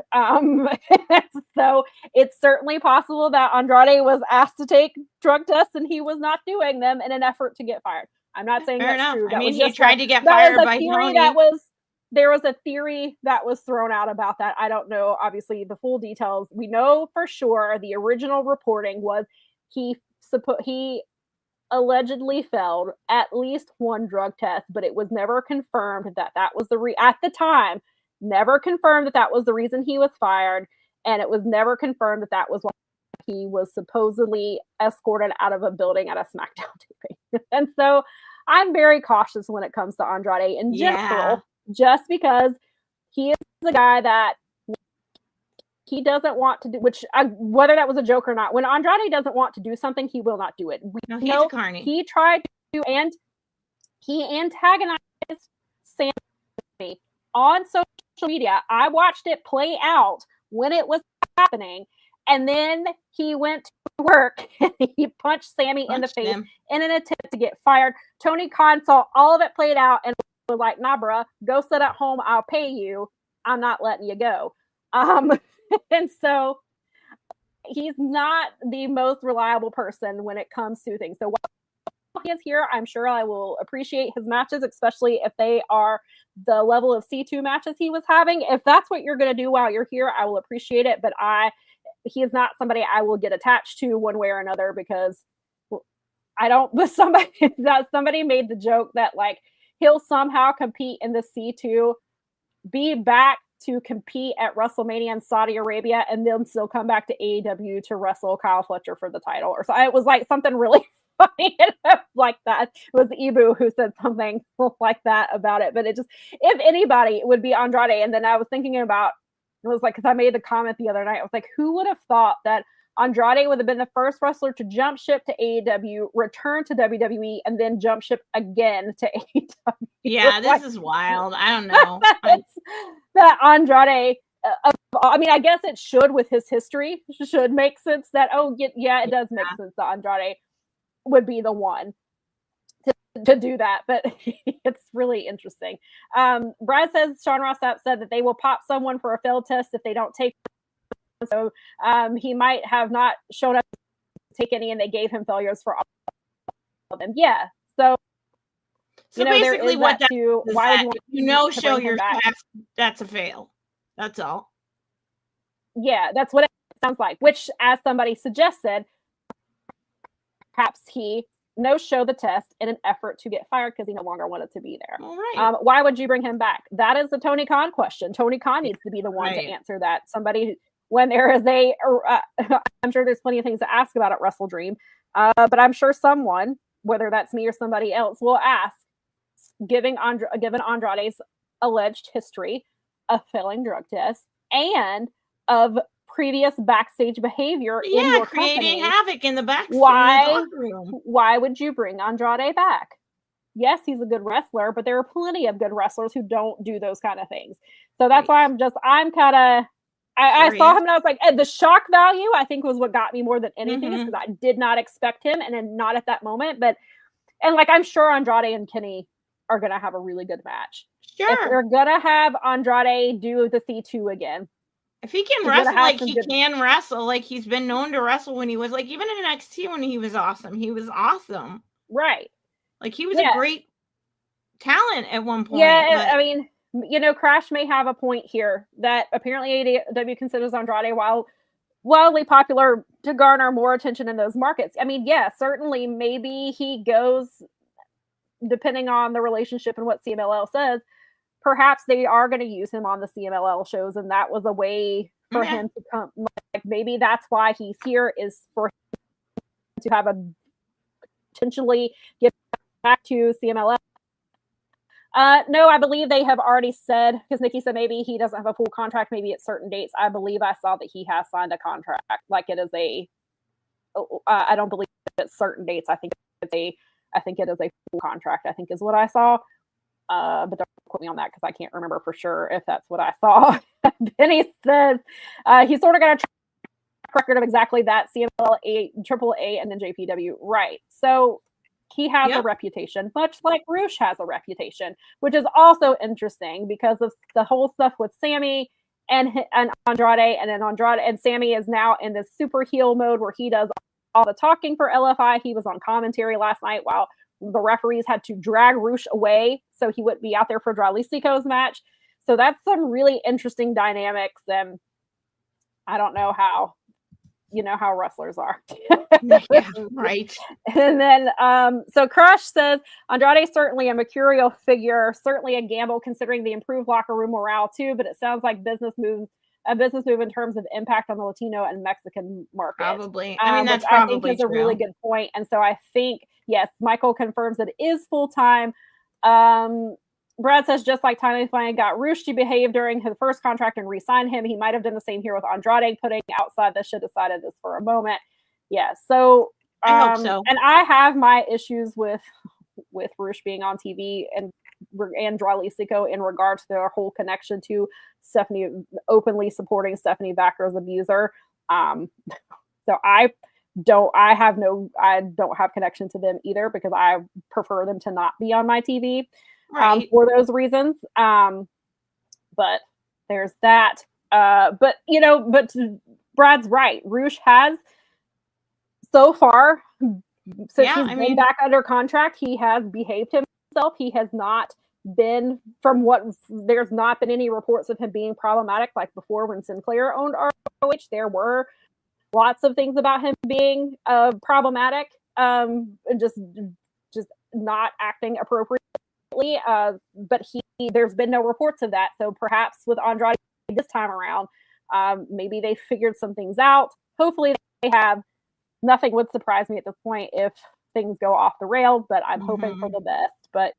So it's certainly possible that Andrade was asked to take drug tests and he was not doing them in an effort to get fired. I'm not saying that's true. I mean, he tried to get fired by Tony. There was a theory that was thrown out about that. I don't know, obviously, the full details. We know for sure the original reporting was he allegedly failed at least one drug test, but it was never confirmed that was at the time, never confirmed that was the reason he was fired, and it was never confirmed that was why he was supposedly escorted out of a building at a SmackDown taping. And so I'm very cautious when it comes to Andrade in general, just because he is a guy that he doesn't want to do, which whether that was a joke or not, when Andrade doesn't want to do something, he will not do it. He's a carny. He tried to, and he antagonized Sammy on social media. I watched it play out when it was happening, and then he went to work and he punched Sammy in the face in an attempt to get fired. Tony Khan saw all of it played out and was like, nah, bruh, go sit at home. I'll pay you. I'm not letting you go. And so he's not the most reliable person when it comes to things. So while he is here, I'm sure I will appreciate his matches, especially if they are the level of C2 matches he was having. If that's what you're going to do while you're here, I will appreciate it. But he is not somebody I will get attached to one way or another, because I don't, somebody made the joke that like he'll somehow compete in the C2, be back to compete at WrestleMania in Saudi Arabia, and then still come back to AEW to wrestle Kyle Fletcher for the title. Or so it was like something really funny like that. It was Ibu who said something like that about it. But it just, if anybody, it would be Andrade. And then I was thinking about, it was like, because I made the comment the other night, I was like, who would have thought that Andrade would have been the first wrestler to jump ship to AEW, return to WWE, and then jump ship again to AEW. Yeah, this is wild. I don't know. That Andrade, I mean, I guess it should with his history, should make sense that, it does make sense that Andrade would be the one to do that, but it's really interesting. Brad says, Sean Ross Sapp said that they will pop someone for a failed test if they don't take. So he might have not shown up to take any, and they gave him failures for all of them. Yeah. So basically, what that too, is why that show your past, that's a fail. That's all. Yeah, that's what it sounds like. Which, as somebody suggested, perhaps he no-show the test in an effort to get fired because he no longer wanted to be there. All right. Why would you bring him back? That is the Tony Khan question. Tony Khan needs to be the one to answer that. Somebody, when there is I'm sure there's plenty of things to ask about at WrestleDream, but I'm sure someone, whether that's me or somebody else, will ask, given Andrade's alleged history of failing drug tests and of previous backstage behavior in your creating company, havoc in the backstage. Why would you bring Andrade back? Yes, he's a good wrestler, but there are plenty of good wrestlers who don't do those kind of things. So that's why I saw him and I was like, the shock value, I think, was what got me more than anything, because I did not expect him, and then not at that moment. And I'm sure Andrade and Kenny are going to have a really good match. Sure. If they're going to have Andrade do the C2 again. If he can wrestle like he can wrestle, like he's been known to wrestle when he was even in NXT when he was awesome. He was awesome. Right. Like he was a great talent at one point. Yeah, I mean, Crash may have a point here that apparently AEW considers Andrade wildly popular to garner more attention in those markets. I mean, yeah, certainly maybe he goes, depending on the relationship and what CMLL says, perhaps they are going to use him on the CMLL shows, and that was a way for him to come. Maybe that's why he's here, is for him to have a potentially get back to CMLL. No, I believe they have already said, because Nikki said maybe he doesn't have a full contract, maybe at certain dates. I believe I saw that he has signed a contract. Like it is I don't believe it's certain dates. I think it is a full contract, I think is what I saw. But don't quote me on that because I can't remember for sure if that's what I saw. Then he says he's sort of got a track record of exactly that, CMLL, AAA, and then JPW. Right. So he has a reputation, much like Rush has a reputation, which is also interesting because of the whole stuff with Sammy and Andrade, and then Andrade and Sammy is now in this super heel mode where he does all the talking for LFI. He was on commentary last night while the referees had to drag Rush away so he wouldn't be out there for Dralistico's match. So that's some really interesting dynamics, and I don't know how wrestlers are. Yeah, right. And then so Crush says Andrade is certainly a mercurial figure, certainly a gamble considering the improved locker room morale too, but it sounds like business moves a business move in terms of impact on the Latino and Mexican market. Probably. I mean, that's probably I think is a really good point. And so I think, yes, Michael confirms that it is full-time. Brad says, just like Tiny Flying got Roosh to behave during his first contract and re-sign him, he might have done the same here with Andrade, putting outside the should decided this for a moment. Yeah, so I hope so. And I have my issues with Roosh being on TV and Dralistico in regards to their whole connection to Stephanie, openly supporting Stephanie Vaccar's abuser. So I don't have connection to them either, because I prefer them to not be on my TV. Right. For those reasons. But there's that. But Brad's right. Roosh has so far, since he's been back under contract, he has behaved himself. He has not been, there's not been any reports of him being problematic like before when Sinclair owned ROH. There were lots of things about him being problematic, and just not acting appropriately. But there's been no reports of that. So perhaps with Andrade this time around, maybe they figured some things out. Hopefully they have. Nothing would surprise me at this point if things go off the rails, but I'm hoping for the best. But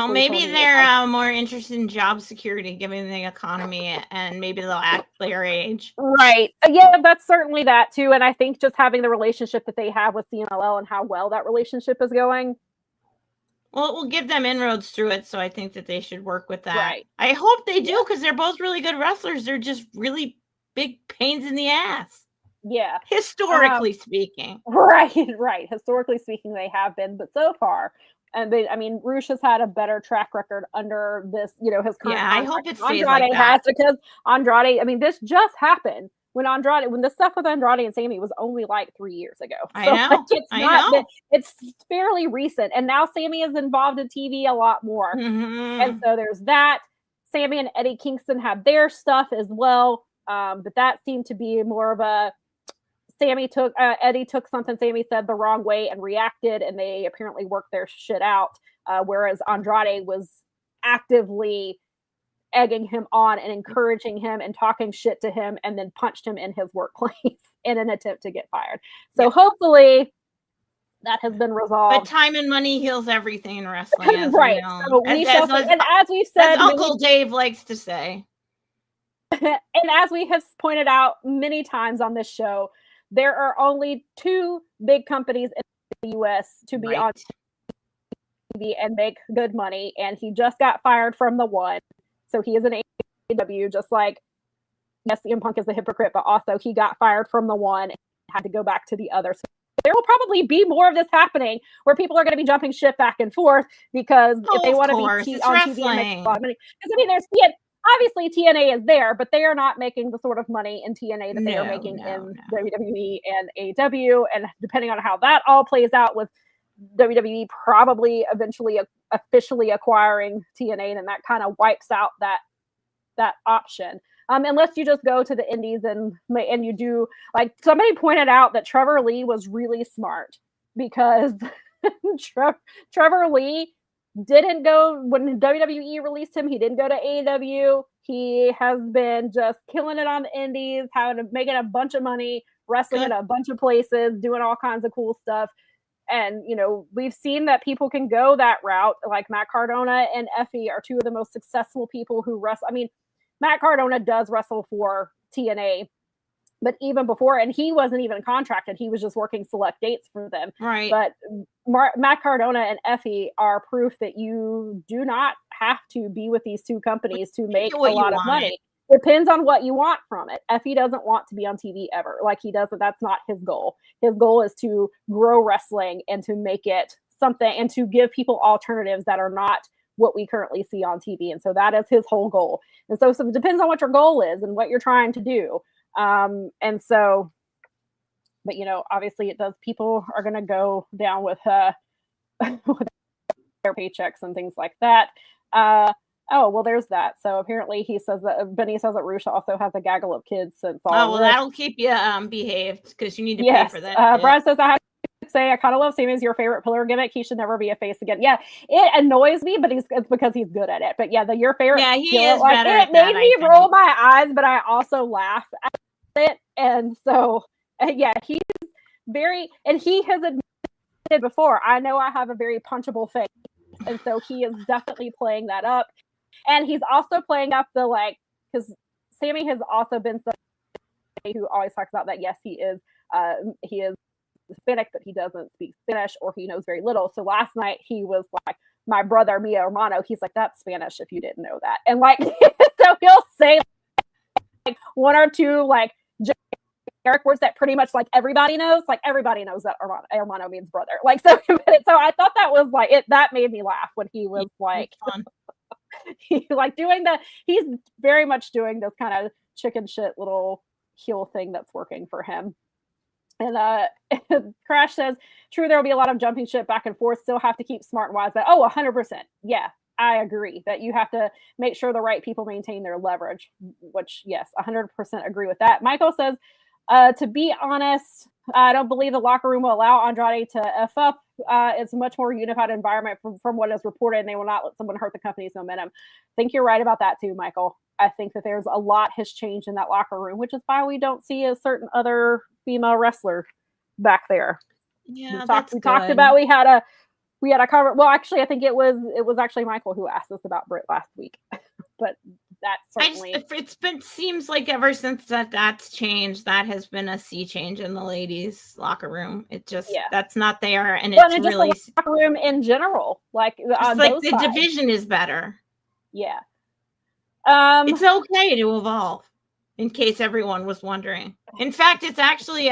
maybe they're more interested in job security, given the economy, and maybe they'll act their age. Right. Yeah, that's certainly that too. And I think just having the relationship that they have with CMLL and how well that relationship is going. Well, it will give them inroads through it, so I think that they should work with that. Right. I hope they do, because they're both really good wrestlers. They're just really big pains in the ass. Yeah. Historically speaking. Right. Historically speaking, they have been, but so far, and Roosh has had a better track record under this, his current contract. I hope it stays Andrade like that. because Andrade, this just happened when the stuff with Andrade and Sammy was only like 3 years ago. So I know. It's fairly recent. And now Sammy is involved in TV a lot more. Mm-hmm. And so there's that. Sammy and Eddie Kingston have their stuff as well. But that seemed to be more of a Eddie took something Sammy said the wrong way and reacted, and they apparently worked their shit out. Whereas Andrade was actively egging him on and encouraging him and talking shit to him, and then punched him in his workplace in an attempt to get fired. So hopefully that has been resolved. But time and money heals everything in wrestling. Right. So as we've said, as Uncle Dave likes to say. And as we have pointed out many times on this show, there are only two big companies in the U.S. to be on TV and make good money, and he just got fired from the one. So he is an AEW, just like, yes, CM Punk is a hypocrite, but also he got fired from the one and had to go back to the other. So there will probably be more of this happening where people are going to be jumping shit back and forth because if they want to be on TV and make a lot of money. Because obviously TNA is there, but they are not making the sort of money in TNA that they are making in WWE and AEW. And depending on how that all plays out with WWE probably eventually officially acquiring TNA, then that kind of wipes out that option. Unless you just go to the indies and you do, like somebody pointed out that Trevor Lee was really smart because Trevor Lee didn't go when WWE released him. He didn't go to AEW. He has been just killing it on the indies, making a bunch of money, wrestling at a bunch of places, doing all kinds of cool stuff. And, we've seen that people can go that route. Like Matt Cardona and Effie are two of the most successful people who wrestle. Matt Cardona does wrestle for TNA, but even before, and he wasn't even contracted. He was just working select dates for them. Right. But Matt Cardona and Effie are proof that you do not have to be with these two companies to make a lot of money. Depends on what you want from it. Effie doesn't want to be on TV ever. Like he doesn't. That's not his goal. His goal is to grow wrestling and to make it something and to give people alternatives that are not what we currently see on TV. And so that is his whole goal. And so it depends on what your goal is and what you're trying to do. And so, but obviously it does. People are going to go down with with their paychecks and things like that. Oh, well, there's that. So apparently Benny says that Roosh also has a gaggle of kids since all that'll keep you behaved because you need to pay for that. Brad says I have say, I kind of love Sammy as your favorite pillar gimmick. He should never be a face again. Yeah, it annoys me, but it's because he's good at it. But yeah, your favorite. Yeah, he is better. It made me roll my eyes, but I also laugh at it. And so, yeah, he's very, and he has admitted before, I know I have a very punchable face. And so he is definitely playing that up. And he's also playing up the, like, because Sammy has also been somebody who always talks about that, yes, he is Hispanic, but he doesn't speak Spanish or he knows very little. So last night he was like, my brother, mi hermano, he's like, that's Spanish if you didn't know that. And like, so he'll say like one or two like generic words that pretty much like everybody knows. Like everybody knows that hermano means brother. Like, so I thought that was like, that made me laugh when he was like, he's very much doing this kind of chicken shit little heel thing that's working for him. And Crash says, true, there will be a lot of jumping shit back and forth. Still have to keep smart and wise. But 100%. Yeah, I agree that you have to make sure the right people maintain their leverage, which, yes, 100% agree with that. Michael says, to be honest, I don't believe the locker room will allow Andrade to F up. It's a much more unified environment from what is reported, and they will not let someone hurt the company's momentum. I think you're right about that too, Michael. I think that there's a lot has changed in that locker room, which is why we don't see a certain other female wrestler back there. Yeah, we talked about we had a cover. Well, actually, I think it was actually Michael who asked us about Britt last week, but that certainly seems like ever since that's changed, that has been a sea change in the ladies' locker room. It just that's not there, and it's just really the locker room in general. Like the division is better. Yeah. It's okay to evolve, in case everyone was wondering. In fact, it's actually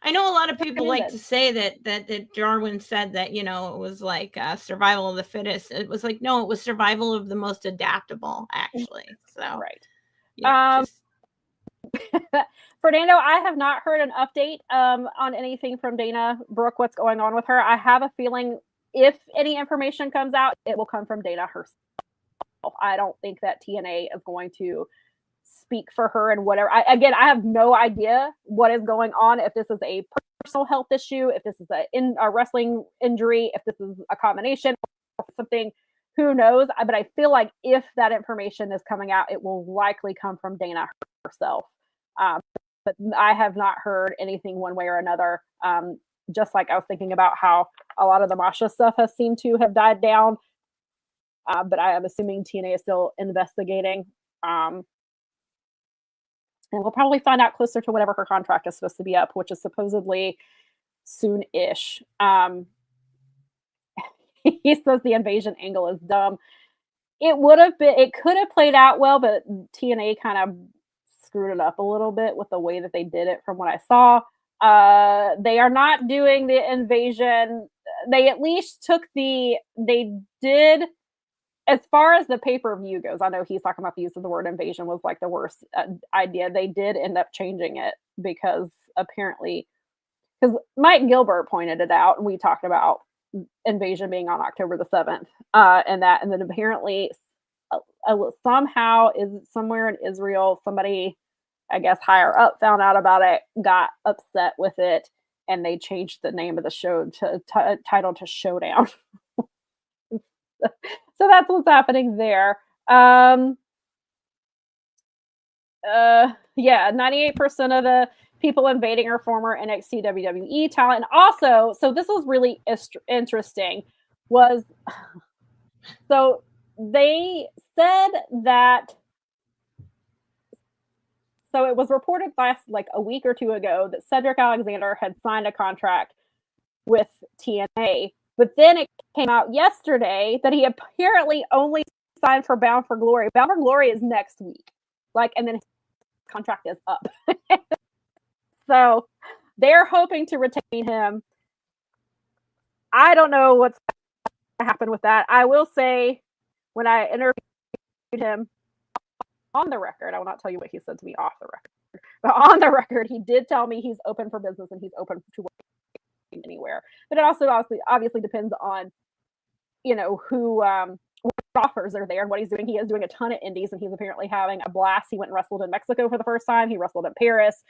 I know a lot of people like to say that Darwin said that, it was like survival of the fittest. It was like, no, it was survival of the most adaptable, actually. So right. Yeah, Fernando, I have not heard an update on anything from Dana Brooke, what's going on with her. I have a feeling if any information comes out, it will come from Dana herself. I don't think that TNA is going to speak for her and whatever. I have no idea what is going on, if this is a personal health issue, if this is a wrestling injury, if this is a combination or something, who knows? But I feel like if that information is coming out, it will likely come from Dana herself. But I have not heard anything one way or another. Just like I was thinking about how a lot of the Masha stuff has seemed to have died down. But I am assuming TNA is still investigating. And we'll probably find out closer to whenever her contract is supposed to be up, which is supposedly soon-ish. He says the invasion angle is dumb. It could have played out well, but TNA kind of screwed it up a little bit with the way that they did it from what I saw. They are not doing the invasion. They at least they did. As far as the pay-per-view goes, I know he's talking about the use of the word invasion was like the worst idea. They did end up changing it because apparently, because Mike Gilbert pointed it out, and we talked about invasion being on October the 7th, and then apparently somehow is somewhere in Israel, somebody, I guess higher up, found out about it, got upset with it, and they changed the name of the show title to Showdown. So that's what's happening there. 98% of the people invading are former NXT WWE talent. And also, so this was really interesting, so they said that, so it was reported like a week or two ago that Cedric Alexander had signed a contract with TNA. But then it came out yesterday that he apparently only signed for Bound for Glory. Bound for Glory is next week. And then his contract is up. So they're hoping to retain him. I don't know what's going to happen with that. I will say, when I interviewed him on the record, I will not tell you what he said to me off the record, but on the record, he did tell me he's open for business and he's open to work anywhere. But it also obviously depends on, who what offers are there and what he's doing. He is doing a ton of indies, and he's apparently having a blast. He went and wrestled in Mexico for the first time. He wrestled in Paris.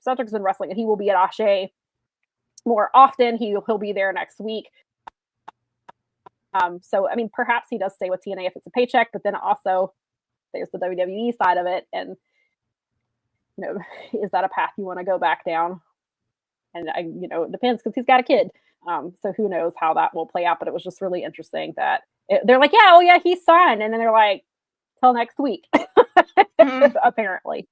Cedric's been wrestling, and he will be at Ashe more often. He'll be there next week. So I mean, perhaps he does stay with TNA if it's a paycheck, but then also there's the WWE side of it, and is that a path you want to go back down? And it depends because he's got a kid. So who knows how that will play out? But it was just really interesting that they're like, yeah, he's signed, and then they're like, till next week, apparently.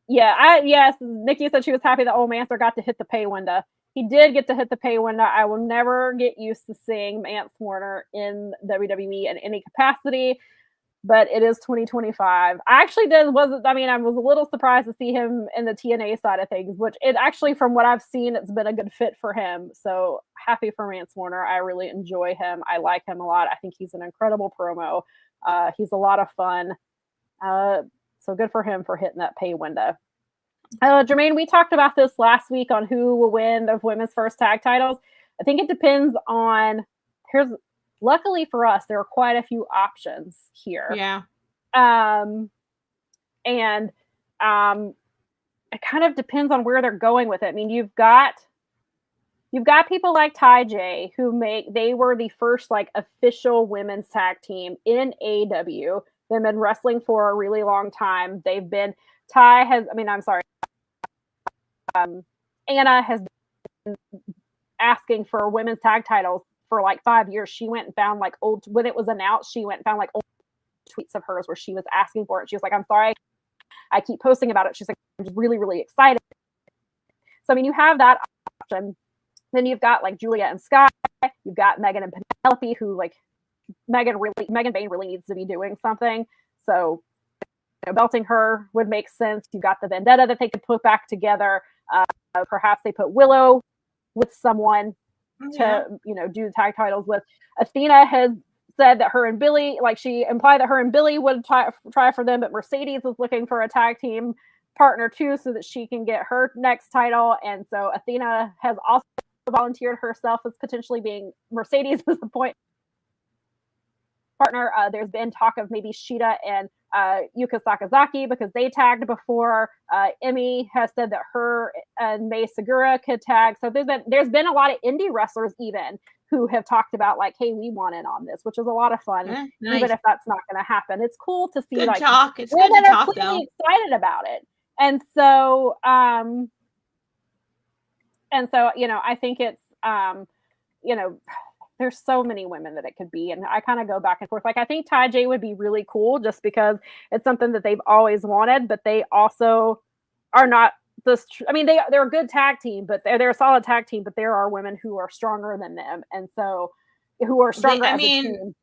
Yes, Nikki said she was happy that Old Manser got to hit the pay window. He did get to hit the pay window. I will never get used to seeing Mance Warner in WWE in any capacity, but it is 2025. I actually I was a little surprised to see him in the TNA side of things, which it actually, from what I've seen, it's been a good fit for him. So happy for Mance Warner. I really enjoy him. I like him a lot. I think he's an incredible promo. He's a lot of fun. So good for him for hitting that pay window. Jermaine, we talked about this last week on who will win the women's first tag titles. I think it depends on, luckily for us, there are quite a few options here. Yeah. It kind of depends on where they're going with it. I mean, you've got people like Ty J they were the first like official women's tag team in AEW. They've been wrestling for a really long time. Anna has been asking for women's tag titles for like 5 years. She went and found like when it was announced, she went and found like old tweets of hers where she was asking for it. She was like, I'm sorry, I keep posting about it. She's like, I'm just really, really excited. So, I mean, you have that option. Then you've got like Julia and Sky. You've got Megan and Penelope, who like Megan Bain really needs to be doing something. So, belting her would make sense. You've got the Vendetta that they could put back together. Perhaps they put Willow with someone to do the tag titles with. Athena has said that her and Billy, like she implied that her and Billy would try for them, but Mercedes is looking for a tag team partner too, so that she can get her next title. And so Athena has also volunteered herself as potentially being Mercedes' point partner. There's been talk of maybe Shida and Yuka Sakazaki because they tagged before. Emmy has said that her and Mai Segura could tag. So there's been a lot of indie wrestlers even who have talked about like, hey, we want in on this, which is a lot of fun. Nice. Even if that's not going to happen, it's cool to see. Good like talk. It's good to talk though. Excited about it, and so I think it's there's so many women that it could be. And I kind of go back and forth. Like, I think Ty J would be really cool just because it's something that they've always wanted, but they also are not this. I mean, they're a good tag team, but they're a solid tag team, but there are women who are stronger than them. And so who are stronger as a team.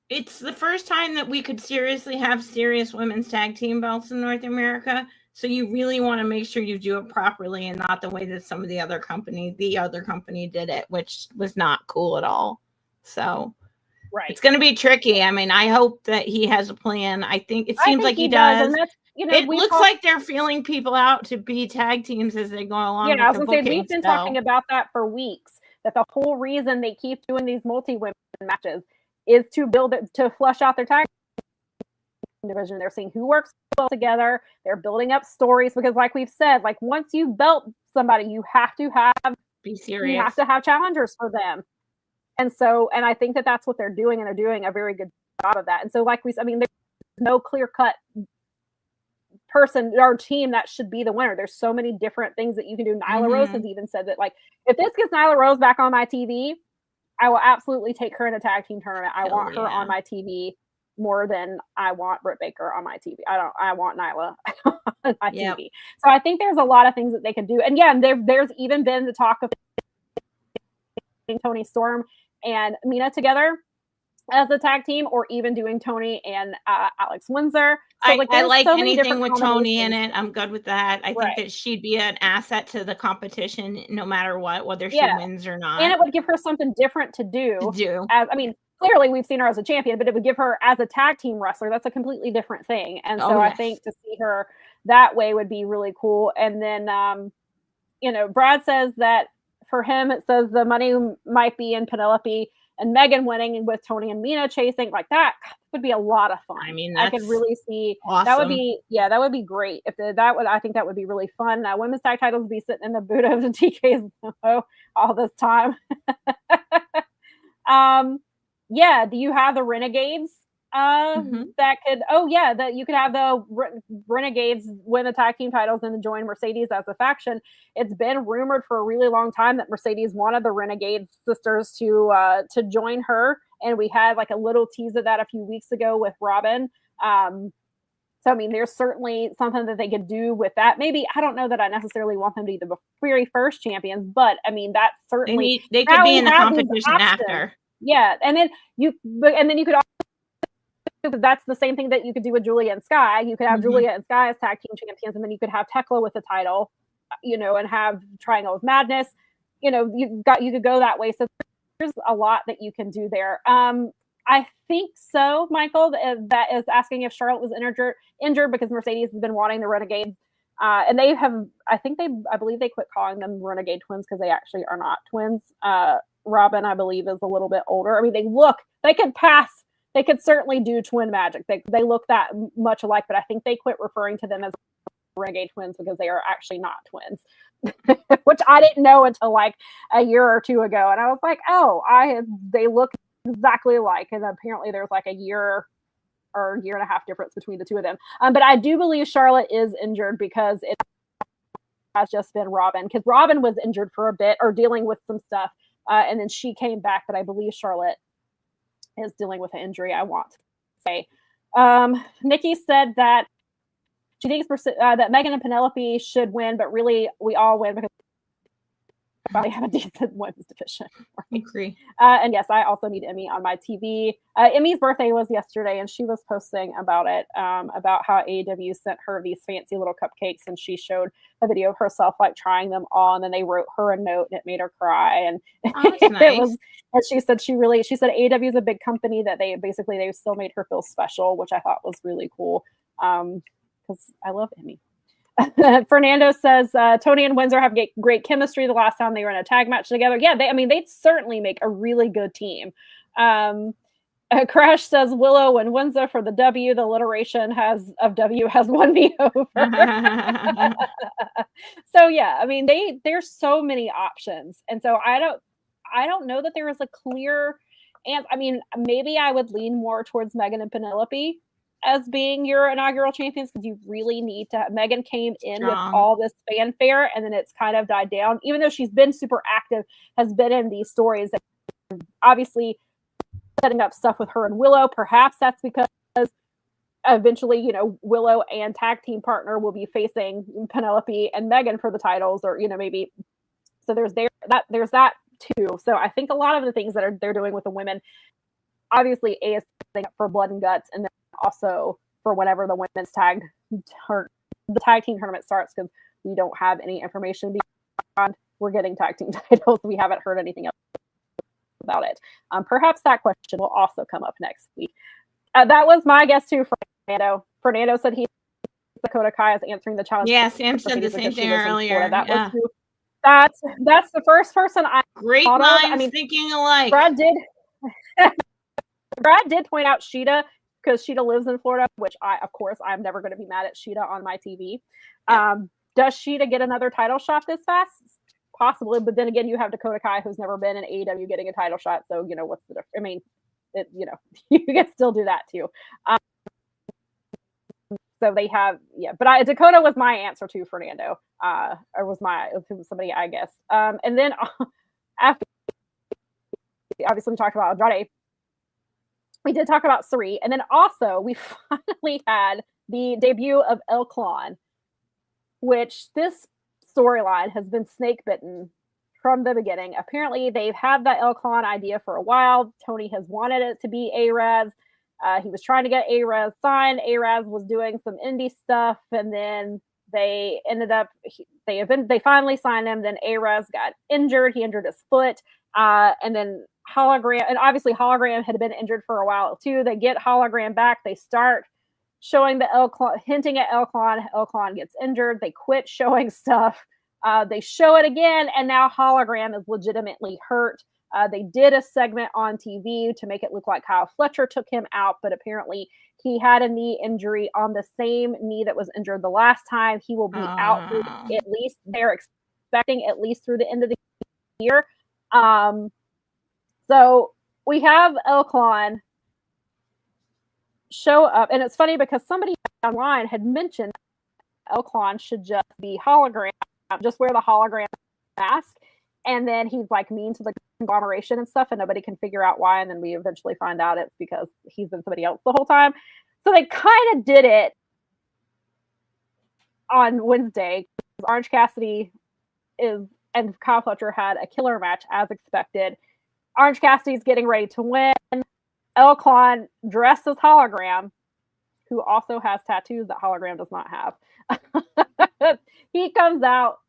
It's the first time that we could seriously have serious women's tag team belts in North America. So you really want to make sure you do it properly and not the way that some of the other company did it, which was not cool at all. So it's going to be tricky. I mean, I hope that he has a plan. I think it seems like he does. And that's, it looks like they're feeling people out to be tag teams as they go along. Yeah, I was going to say, we've been talking about that for weeks, that the whole reason they keep doing these multi-women matches is to build it, to flush out their tag division. They're seeing who works well together. They're building up stories because, like we've said, like once you belt somebody, you have to be serious. You have to have challengers for them, and I think that that's what they're doing, and they're doing a very good job of that. And so, there's no clear cut person or team that should be the winner. There's so many different things that you can do. Nyla Rose has even said that, like, if this gets Nyla Rose back on my TV, I will absolutely take her in a tag team tournament. I want her on my TV more than I want Britt Baker on my TV. I want Nyla on my TV. So I think there's a lot of things that they can do. And there's even been the talk of Toni Storm and Mina together as a tag team, or even doing Toni and Alex Windsor. So, I like so anything with Toni in it. I'm good with that. I think that she'd be an asset to the competition no matter what, whether she wins or not. And it would give her something different to do. Clearly we've seen her as a champion, but it would give her as a tag team wrestler. That's a completely different thing. And so I think to see her that way would be really cool. And then, Brad says that for him, it says the money might be in Penelope and Megan winning, and with Toni and Mina chasing like that. would be a lot of fun. I mean, I could really see awesome. That would be great. I think that would be really fun. Women's tag titles would be sitting in the boot of the TK's all this time. Do you have the Renegades? That you could have the Renegades win the tag team titles and then join Mercedes as a faction. It's been rumored for a really long time that Mercedes wanted the Renegade sisters to join her, and we had like a little tease of that a few weeks ago with Robin. So I mean, there's certainly something that they could do with that. Maybe I don't know that I necessarily want them to be the very first champions, but I mean that certainly they could be in the competition after. Yeah, and then you could also, because that's the same thing that you could do with Julia and Sky. You could have Julia and Sky as tag team champions, and then you could have Tekla with the title, and have Triangle of Madness. You could go that way. So there's a lot that you can do there. I think so, Michael. That is asking if Charlotte was injured because Mercedes has been wanting the Renegades, and they have. I believe they quit calling them Renegade Twins because they actually are not twins. Robin, I believe, is a little bit older. I mean, they could pass. They could certainly do twin magic. They look that much alike, but I think they quit referring to them as Renegade Twins because they are actually not twins, which I didn't know until like a year or two ago. And I was like, they look exactly alike. And apparently there's like a year or year and a half difference between the two of them. But I do believe Charlotte is injured because it has just been Robin, because Robin was injured for a bit or dealing with some stuff. And then she came back, but I believe Charlotte is dealing with an injury, I want to say. Nikki said that she thinks that Megan and Penelope should win, but really we all win because we have a decent women's division. Right? I agree. And yes, I also need Emmy on my TV. Emmy's birthday was yesterday, and she was posting about it, about how AEW sent her these fancy little cupcakes, and she showed a video of herself like trying them all, and then they wrote her a note, and it made her cry. And that's nice. And she said AEW is a big company that they still made her feel special, which I thought was really cool, because I love Emmy. Fernando says Tony and Windsor have great chemistry. The last time they were in a tag match together, they'd certainly make a really good team. Crash says Willow and Windsor for the W. The alliteration of W has won me over. So yeah, I mean there's so many options, and so I don't know that there is a clear answer. I mean, maybe I would lean more towards Megan and Penelope as being your inaugural champions, because you really need to. Megan came in with all this fanfare, and then it's kind of died down. Even though she's been super active, has been in these stories that obviously setting up stuff with her and Willow. Perhaps that's because eventually, Willow and tag team partner will be facing Penelope and Megan for the titles, or maybe. So there's that too. So I think a lot of the things that they're doing with the women, obviously, is for Blood and Guts, and then also for whenever the women's tag team tournament starts, because we don't have any information beyond we're getting tag team titles. We haven't heard anything else about it. Perhaps that question will also come up next week. That was my guess too, Fernando. Fernando said Dakota Kai is answering the challenge. Yeah, Sam said the same thing earlier. Was that's the first person I great minds thinking alike. Brad did point out Sheeta, because Sheeta lives in Florida, which I'm never going to be mad at Sheeta on my TV. Yeah. Does Sheeta get another title shot this fast? Possibly, but then again, you have Dakota Kai, who's never been in AEW, getting a title shot. So what's the difference? I mean, you can still do that too. So they have, but Dakota was my answer to Fernando, or was somebody I guess. And then after, obviously we talked about Andrade. We did talk about Sari, and then also we finally had the debut of El Clon, which this storyline has been snake bitten from the beginning. Apparently, they've had that El Clon idea for a while. Tony has wanted it to be A-Raz. He was trying to get A-Raz signed. A-Raz was doing some indie stuff, and then they ended up they finally signed him. Then A-Raz got injured. He injured his foot, and then Hologram, and obviously Hologram had been injured for a while too. They get Hologram back. They start showing the El Clon, hinting at El Clon. El Clon gets injured. They quit showing stuff. They show it again, and now Hologram is legitimately hurt. They did a segment on TV to make it look like Kyle Fletcher took him out, but apparently he had a knee injury on the same knee that was injured the last time. He will be out through at least, they're expecting at least through the end of the year. So we have Clon show up, and it's funny because somebody online had mentioned Clon should just be hologram, just wear the hologram mask, and then he's like mean to the conglomeration and stuff, and nobody can figure out why, and then we eventually find out it's because he's been somebody else the whole time. So they kind of did it on Wednesday. Orange Cassidy and Kyle Fletcher had a killer match as expected. Orange Cassidy's getting ready to win. Clon dressed as hologram, who also has tattoos that hologram does not have. He comes out.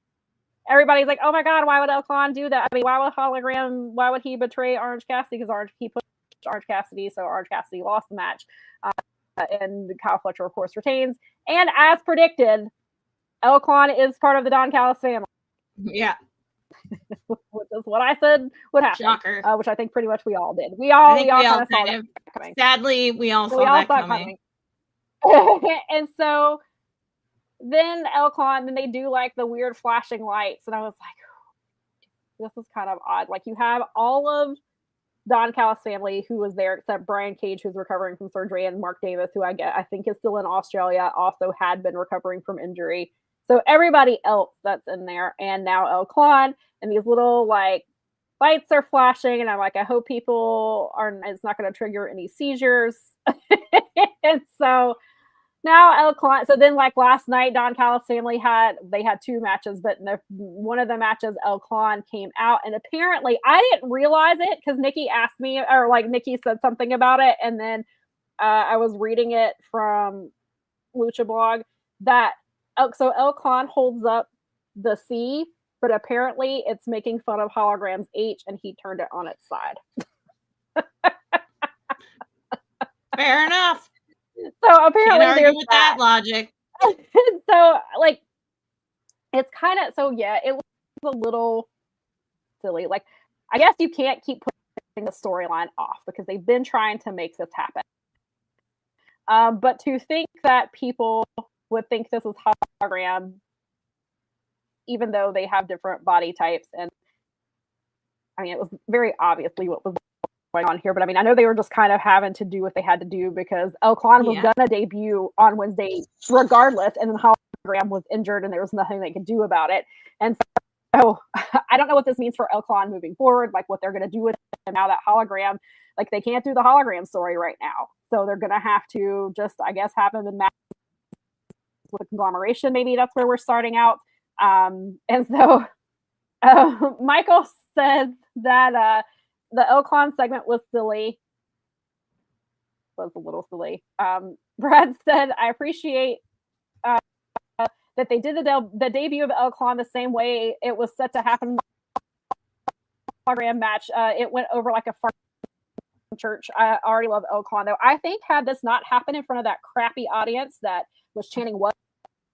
Everybody's like, oh my God, why would Clon do that? I mean, why would he betray Orange Cassidy? Because he pushed Orange Cassidy, so Orange Cassidy lost the match. And Kyle Fletcher, of course, retains. And as predicted, Clon is part of the Don Callis family. Yeah. Which is what I said would happen. Shocker. Which I think pretty much we all did. We all kind of saw that coming. Sadly, we all saw that coming. And so then Clon, then they do like the weird flashing lights, and I was like, this is kind of odd. Like, you have all of Don Callis family who was there, except Brian Cage, who's recovering from surgery, and Mark Davis, who I think is still in Australia, also had been recovering from injury. So everybody else that's in there, and now Clon, and these little like lights are flashing, and I'm like, I hope it's not going to trigger any seizures. And so now Clon, so then like last night, Don Callis family had two matches, but one of the matches Clon came out, and apparently I didn't realize it because Nikki asked me, or like Nikki said something about it, and then I was reading it from Lucha Blog that so Clon holds up the C, but apparently it's making fun of Hologram's H, and he turned it on its side. Fair enough. So apparently there's with that logic. So like, it's kind of, so yeah, it was a little silly. Like, I guess you can't keep putting the storyline off because they've been trying to make this happen. But to think that people would think this is hologram, even though they have different body types, and I mean, it was very obviously what was going on here, but I mean, I know they were just kind of having to do what they had to do because Clon was gonna debut on Wednesday regardless, and then hologram was injured and there was nothing they could do about it. And so I don't know what this means for Clon moving forward, like what they're gonna do with him now that hologram, like they can't do the hologram story right now, so they're gonna have to just, I guess, have him in match with a conglomeration. Maybe that's where we're starting out. And so Michael says that the Clon segment was silly. Was a little silly. Brad said, I appreciate that they did the debut of Clon the same way it was set to happen in the program match. It went over like a fart church. I already love Clon though. I think had this not happened in front of that crappy audience that was chanting what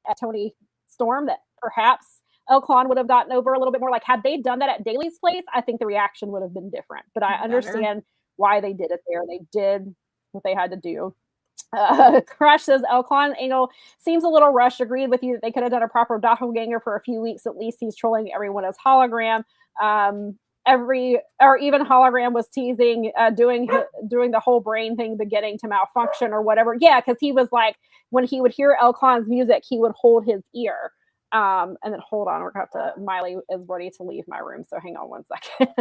at Tony Storm, that perhaps Clon would have gotten over a little bit more. Like, had they done that at Daly's place, I think the reaction would have been different. But I understand why they did it there. They did what they had to do. Crush says Clon angle seems a little rushed. Agreed with you that they could have done a proper doppelganger for a few weeks at least. He's trolling everyone as hologram. Even hologram was teasing doing the whole brain thing beginning to malfunction or whatever. Yeah, because he was like, when he would hear Clon's music, he would hold his ear. And then hold on, we're going to have to, Miley is ready to leave my room, so hang on one second.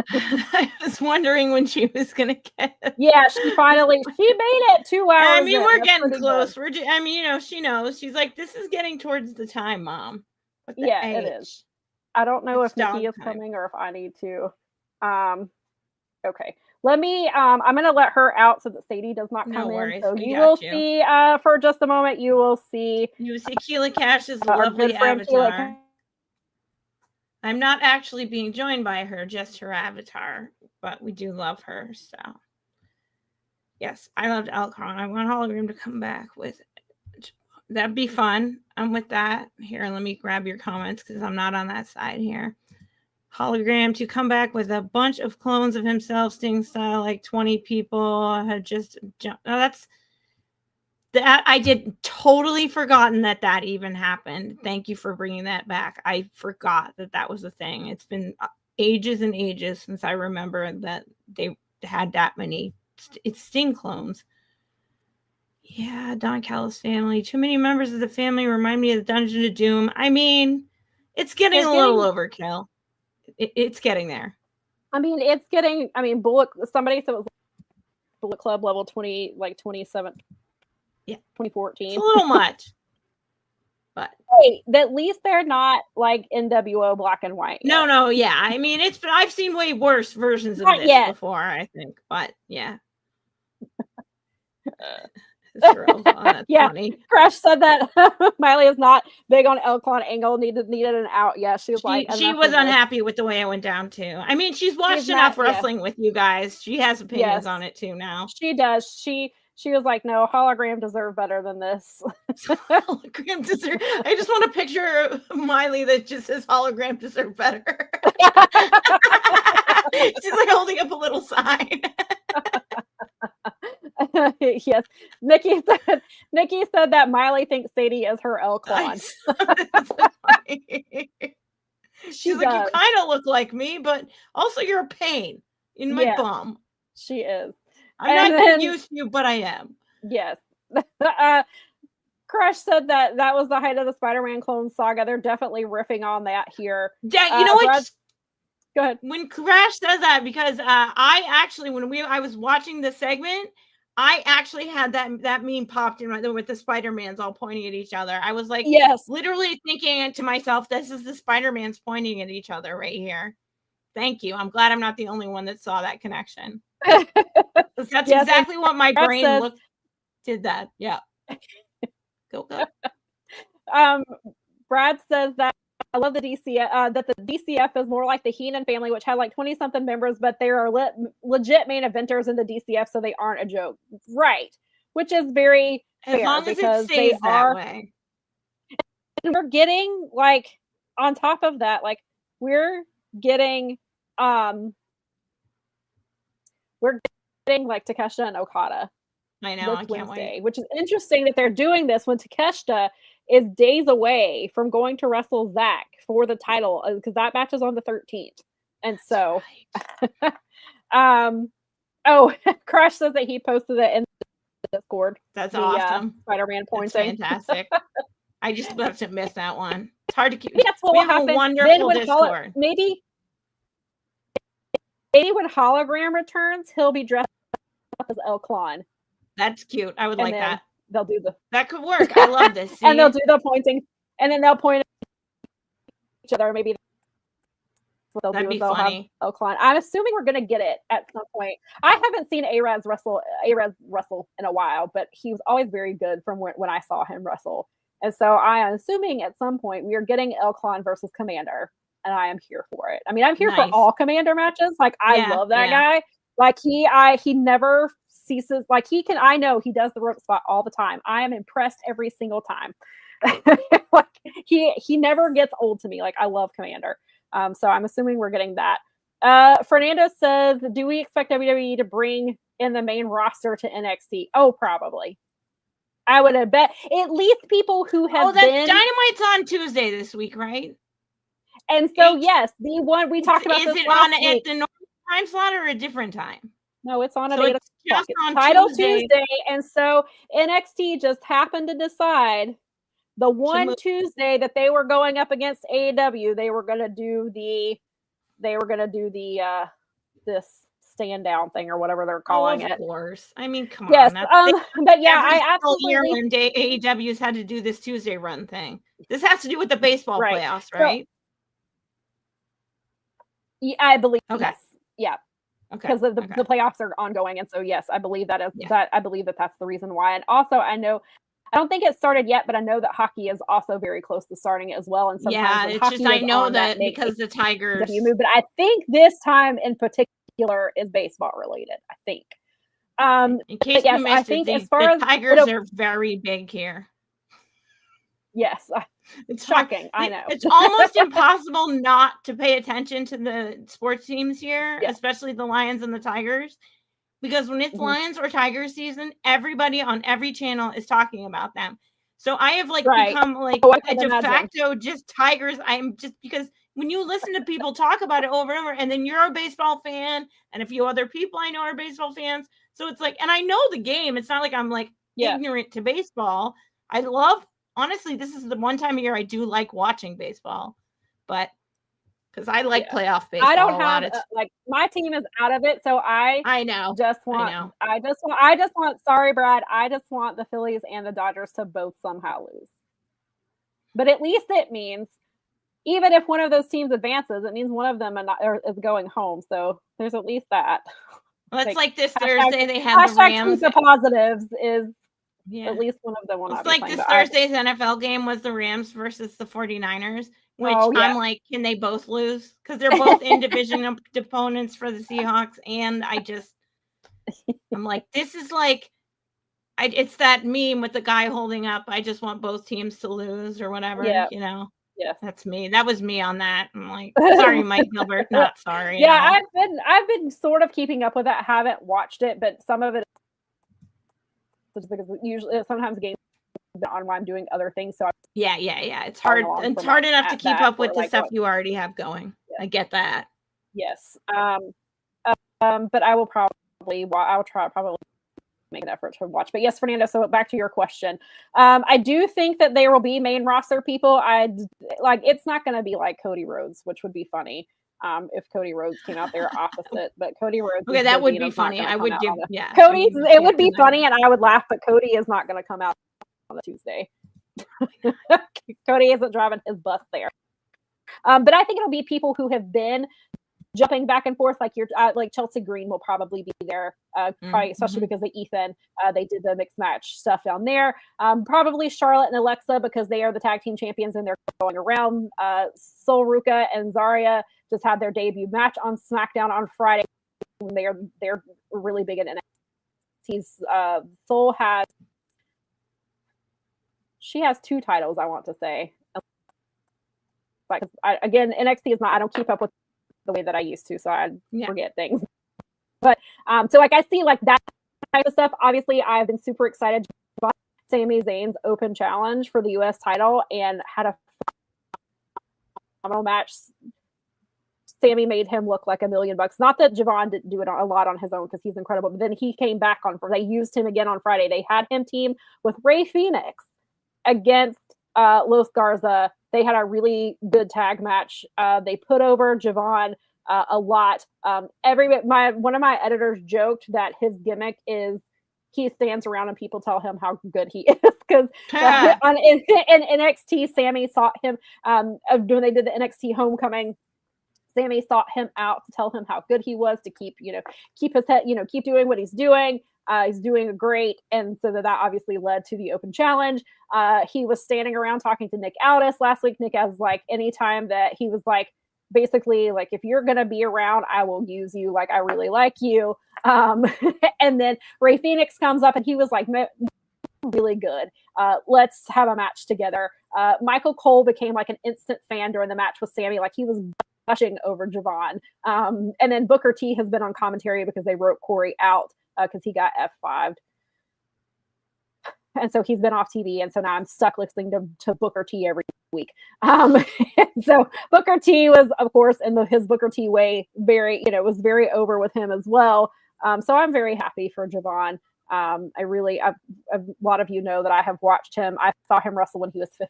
I was wondering when she was going to get. Yeah, she made it 2 hours. I mean, we're getting close. She knows. She's like, this is getting towards the time, Mom. Yeah, it is. I don't know if Nikki is coming or if I need to. Okay. Let me, I'm going to let her out so that Sadie does not come in. So you will see, for just a moment, you will see Keela Cash's lovely avatar. I'm not actually being joined by her, just her avatar, but we do love her. So, yes, I loved Clon. I want Hologram to come back with it. That'd be fun. I'm with that. Here, let me grab your comments because I'm not on that side here. hologram to come back with a bunch of clones of himself, Sting style, like 20 people had just jumped. Oh, that's that. I did totally forgotten that even happened. Thank you for bringing that back. I forgot that was a thing. It's been ages and ages since I remember that they had that many. It's Sting clones. Yeah, Don Callis family. Too many members of the family remind me of the Dungeon of Doom. I mean, it's getting a little overkill. It's getting there. I mean, it's getting. I mean, Bullet. Somebody said it was Bullet Club level 20, like 27. Yeah, 2014. It's a little much, but hey, at least they're not like NWO black and white. Yet. No, yeah. I mean, I've seen way worse versions of this before. I think, but yeah. Yeah, funny. Crush said that Miley is not big on Clon angle, needed an out. Yeah, she was she was unhappy with the way it went down too. I mean, she's watched enough wrestling with you guys. She has opinions on it too now. She does. She was like, no, hologram deserve better than this. Hologram deserve. I just want a picture of Miley that just says hologram deserve better. She's like holding up a little sign. Yes, Nikki said that Miley thinks Sadie is her Clon. She's like, you kind of look like me, but also you're a pain in my bum. She is. I'm not used to you, but I am. Yes. Crush said that was the height of the Spider-Man clone saga. They're definitely riffing on that here. Yeah, you know what? Go ahead. When Crash does that, because I actually, I was watching the segment, I actually had that meme popped in my with the Spider-Mans all pointing at each other. I was like, yes, literally thinking to myself, this is the Spider-Mans pointing at each other right here. Thank you. I'm glad I'm not the only one that saw that connection. That's exactly what my brain did that. Yeah. Go. Brad says that I love the DCF, that the DCF is more like the Heenan family, which had like 20-something members, but they are legit main eventers in the DCF, so they aren't a joke. Right. Which is very fair. As long as it stays that way. And we're getting, like, on top of that, like, we're getting like Takeshita and Okada. I know, I can't wait. Which is interesting that they're doing this when Takeshita is days away from going to wrestle Zach for the title, because that match is on the 13th. And so, Crush says that he posted it in the Discord. That's awesome. Spider-Man pointing. That's fantastic. I just have to miss that one. It's hard to keep. That's what will happen. Wonderful Discord. Maybe when Hologram returns, he'll be dressed up as Clon. That's cute. I would like that. They'll do that could work. I love this. And they'll do the pointing, and then they'll point at each other. Maybe what they'll do is they'll funny. have Clon. I'm assuming we're gonna get it at some point. I haven't seen Arez wrestle in a while, but he was always very good from when I saw him wrestle. And so I am assuming at some point we are getting Clon versus Commander, and I am here for it. I mean, I'm here for all Commander matches. Like, I love that guy. Like, he never ceases. Like, I know he does the rope spot all the time. I am impressed every single time. Like, he never gets old to me. Like, I love Commander. So I'm assuming we're getting that. Fernando says, do we expect WWE to bring in the main roster to NXT? Oh, probably. I would have bet at least people who have been. Dynamite's on Tuesday this week, right? And so, yes, the one we talked about. Is it on at the normal time slot or a different time? No, it's on at 8 o'clock. It's Title Tuesday. And so NXT just happened to decide the one Tuesday that they were going up against AEW, they were going to do this stand down thing or whatever they're calling it. Of course. I mean, come on. But yeah, I absolutely. When AEW's had to do this Tuesday run thing. This has to do with the baseball playoffs, right? Yeah, I believe. Okay. Yes. Yeah. Okay. Because the playoffs are ongoing, and so yes, I believe that is that. I believe that's the reason why. And also, I don't think it started yet, but I know that hockey is also very close to starting as well. And sometimes it's just I know that because the Tigers move, but I think this time in particular is baseball related. I think. In case you missed I think it, as far as Tigers are very big here. Yes. It's shocking. I know. It's almost impossible not to pay attention to the sports teams here, especially the Lions and the Tigers. Because when it's Lions or Tigers season, everybody on every channel is talking about them. So I have become a de facto just Tigers. I'm just because when you listen to people talk about it over and over, and then you're a baseball fan, and a few other people I know are baseball fans. So it's and I know the game. It's not like I'm ignorant to baseball. I love, honestly, this is the one time of year I do like watching baseball, but because I like playoff baseball. I don't have my team is out of it, so I just want sorry, Brad, I just want the Phillies and the Dodgers to both somehow lose. But at least it means even if one of those teams advances, it means one of them is going home. So there's at least that. Well, it's like this Thursday they have the Rams. The positives is at least one of them will not be playing. It's like this Thursday's NFL game was the Rams versus the 49ers. Which I'm like, can they both lose? Because they're both in division opponents for the Seahawks. And I'm like, this is it's that meme with the guy holding up, I just want both teams to lose or whatever, you know? Yeah. That's me. That was me on that. I'm like, sorry, Mike Gilbert, not sorry. Yeah, I've been sort of keeping up with it. Haven't watched it, but some of it is because usually sometimes games on while I'm doing other things. So it's hard. It's hard enough to keep up with the stuff you already have going. I get that. Yes. But I will probably make an effort to watch. But yes, Fernando, so back to your question. I do think that there will be main roster people. It's not going to be like Cody Rhodes, which would be funny. If Cody Rhodes came out there opposite, but Cody Rhodes. Okay, that would be funny. I would give, Cody, it would be funny and I would laugh, but Cody is not going to come out on a Tuesday. Cody isn't driving his bus there. But I think it'll be people who have been jumping back and forth, like Chelsea Green will probably be there, probably especially because of Ethan. They did the mixed match stuff down there. Probably Charlotte and Alexa because they are the tag team champions and they're going around. Sol Ruka and Zarya just had their debut match on SmackDown on Friday. They're really big in NXT. Sol she has 2 titles, I want to say. Again, NXT is not, I don't keep up with the way that I used to, so I forget things. But so I see that type of stuff. Obviously, I've been super excited about Sami Zayn's open challenge for the US title and had a phenomenal match. Sami made him look like $1 million. Not that Javon didn't do it a lot on his own because he's incredible, but then he came back they used him again on Friday. They had him team with Rey Fénix against Los Garza. They had a really good tag match. They put over Javon a lot. One of my editors joked that his gimmick is he stands around and people tell him how good he is because in NXT, Sami sought him when they did the NXT Homecoming. Sami sought him out to tell him how good he was to keep his head, keep doing what he's doing. He's doing great. And so that obviously led to the open challenge. He was standing around talking to Nick Aldis last week. Nick was anytime that he was basically if you're going to be around, I will use you. I really like you. And then Rey Fénix comes up and he was really good. Let's have a match together. Michael Cole became an instant fan during the match with Sami. He was gushing over Javon. And then Booker T has been on commentary because they wrote Corey out because he got F5'd. And so he's been off TV. And so now I'm stuck listening to Booker T every week. So Booker T was, of course, in his Booker T way, was very over with him as well. So I'm very happy for Javon. A lot of you know that I have watched him. I saw him wrestle when he was 15.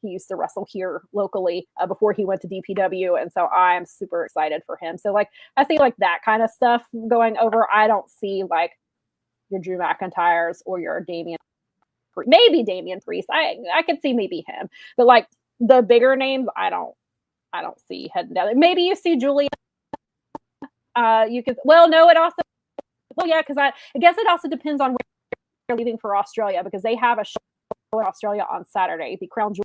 He used to wrestle here locally before he went to DPW. And so I'm super excited for him. So I see that kind of stuff going over. I don't see your Drew McIntyres or your maybe Damian Priest. I could see maybe him, but the bigger names, I don't see heading down. Maybe you see Julia. You could, because I guess it also depends on where you're leaving for Australia because they have a show in Australia on Saturday. The Crown Jewel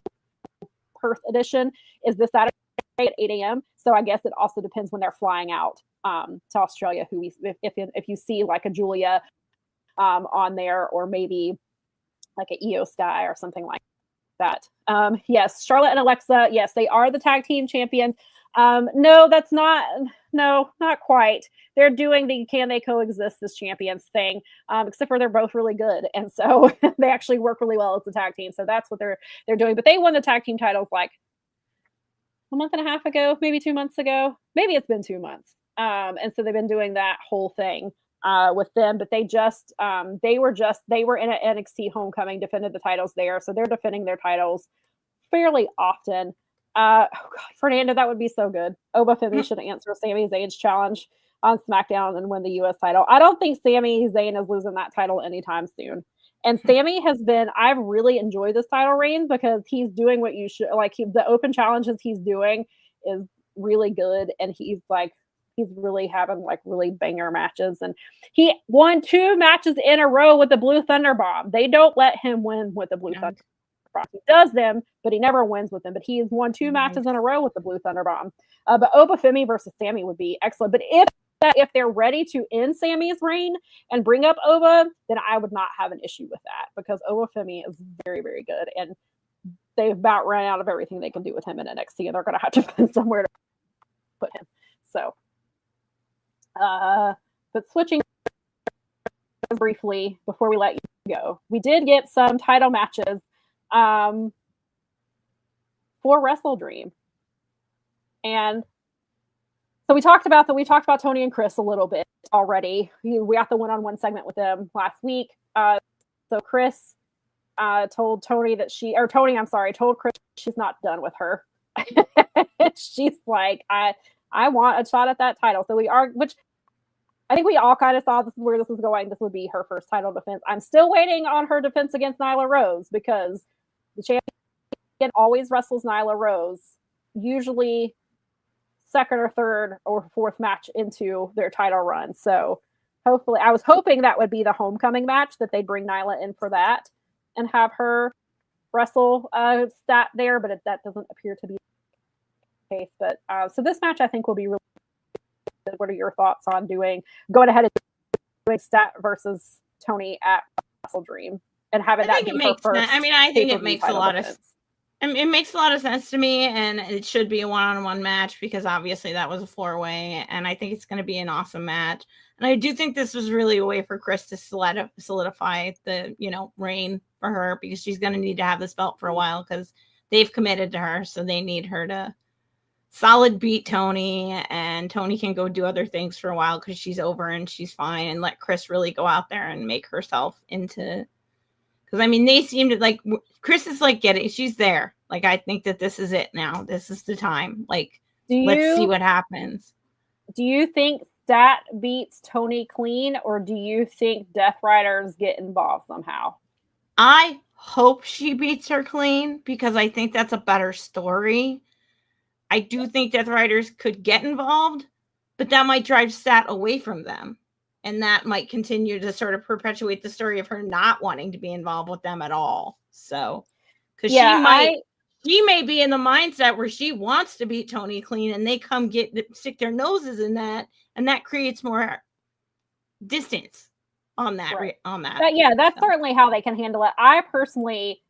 Perth edition is this Saturday at 8 a.m. So I guess it also depends when they're flying out to Australia. If you see a Julia on there, or maybe an Io Sky or something like that. Yes, Charlotte and Alexa, yes, they are the tag team champions. No, that's not quite. They're doing the can they coexist as champions thing, except for they're both really good. And so they actually work really well as a tag team. So that's what they're doing. But they won the tag team titles like a month and a half ago, maybe 2 months ago. Maybe it's been 2 months. And so they've been doing that whole thing with them. But they were in an NXT Homecoming, defended the titles there. So they're defending their titles fairly often. Oh God, Fernando, that would be so good. Oba Femi should answer Sami Zayn's challenge on SmackDown and win the U.S. title. I don't think Sami Zayn is losing that title anytime soon. And Sami I've really enjoyed this title reign because he's doing what you should, like the open challenges he's doing is really good. And he's really having like really banger matches. And he won 2 matches in a row with the Blue Thunder Bomb. They don't let him win with the Blue Thunder Bomb. He does them, but he never wins with them. But he has won 2 matches in a row with the Blue Thunder Bomb. But Oba Femi versus Sami would be excellent. But if they're ready to end Sami's reign and bring up Oba, then I would not have an issue with that because Oba Femi is very, very good. And they've about run out of everything they can do with him in NXT, and they're going to have to find somewhere to put him. So, but switching briefly before we let you go, we did get some title matches for WrestleDream. And so we talked about Tony and Chris a little bit already. We got the one-on-one segment with them last week. So Chris told Tony told Chris she's not done with her. She's like, I want a shot at that title. So which I think we all kind of saw where this was going. This would be her first title defense. I'm still waiting on her defense against Nyla Rose because the champion always wrestles Nyla Rose, usually second or third or fourth match into their title run. So hopefully, I was hoping that would be the homecoming match, that they'd bring Nyla in for that and have her wrestle Stat there, but that doesn't appear to be the case. But so this match I think will be really good. What are your thoughts on going ahead and doing Stat versus Tony at WrestleDream? And having that be her first. I mean, I think it makes a lot of sense. I mean, it makes a lot of sense to me, and it should be a one-on-one match because obviously that was a 4-way, and I think it's going to be an awesome match. And I do think this was really a way for Chris to solidify the reign for her because she's going to need to have this belt for a while because they've committed to her, so they need her to solid beat Tony, and Tony can go do other things for a while because she's over and she's fine, and let Chris really go out there and make herself into. Because, I mean, they seem to, like, Chris is, like, she's there. Like, I think that this is it now. This is the time. Like, let's see what happens. Do you think Stat beats Tony clean, or do you think Death Riders get involved somehow? I hope she beats her clean, because I think that's a better story. I do think Death Riders could get involved, but that might drive Stat away from them. And that might continue to sort of perpetuate the story of her not wanting to be involved with them at all. So, because she may be in the mindset where she wants to beat Tony clean, and they come stick their noses in that, and that creates more distance on that. Right. On that. But yeah, that's certainly how they can handle it. I personally,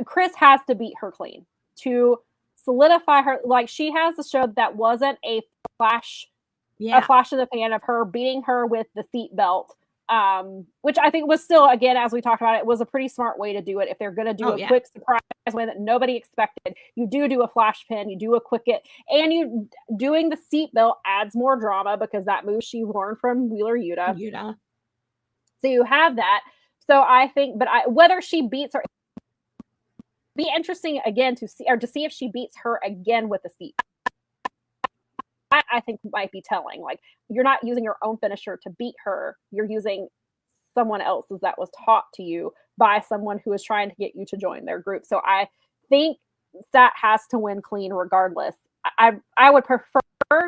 Chris has to beat her clean to solidify her. Like, she has to show that wasn't a flash. Yeah. A flash in the pan of her beating her with the seat belt, which I think was still, again, as we talked about, it was a pretty smart way to do it. If they're going to do a quick surprise win that nobody expected, you do a flash pin, you do a quick it, and you doing the seat belt adds more drama because that move she learned from Wheeler Yuta. So you have that. So I think, but whether she beats her, be interesting again to see if she beats her again with the seat. I think might be telling. Like, you're not using your own finisher to beat her. You're using someone else's that was taught to you by someone who is trying to get you to join their group. So I think Stat has to win clean regardless. I would prefer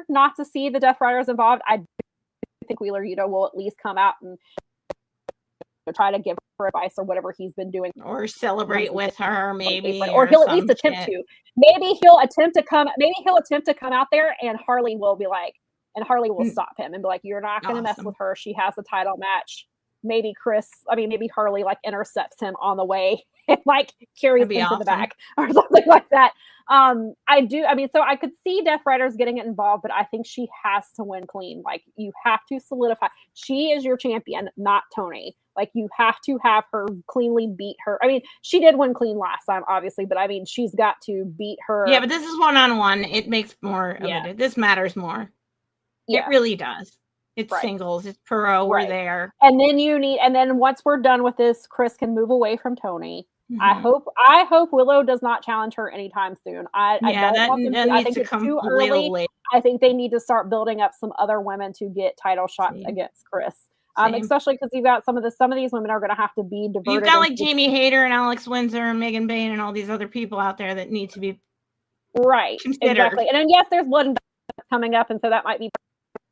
not to see the Death Riders involved. I think Wheeler Yuta will at least come out and try to give her advice or whatever he's been doing, or celebrate with her, maybe, or he'll at least attempt to. Maybe he'll attempt to come out there, and Harley will be like, and Harley will stop him and be like, "You're not going to mess with her. She has a title match. maybe maybe Harley like intercepts him on the way and like carries him to the back or something like that. So I could see Death Riders getting involved, but I think she has to win clean. Like, you have to solidify. She is your champion, not Tony. Like, you have to have her cleanly beat her. I mean, she did win clean last time, obviously, but I mean, she's got to beat her. Yeah, but this is one-on-one. It makes more of it. This matters more. Yeah. It really does. It's singles. It's pro. We're there. And then once we're done with this, Chris can move away from Tony. Mm-hmm. I hope Willow does not challenge her anytime soon. I don't want them to. I think it's too early. Late. I think they need to start building up some other women to get title shots against Chris. Especially because you've got some of these women are going to have to be diverted. You've got like Jamie Hayter and Alex Windsor and Megan Bain and all these other people out there that need to be considered. Exactly. And then yes, there's Blood and Guts coming up, and so that might be.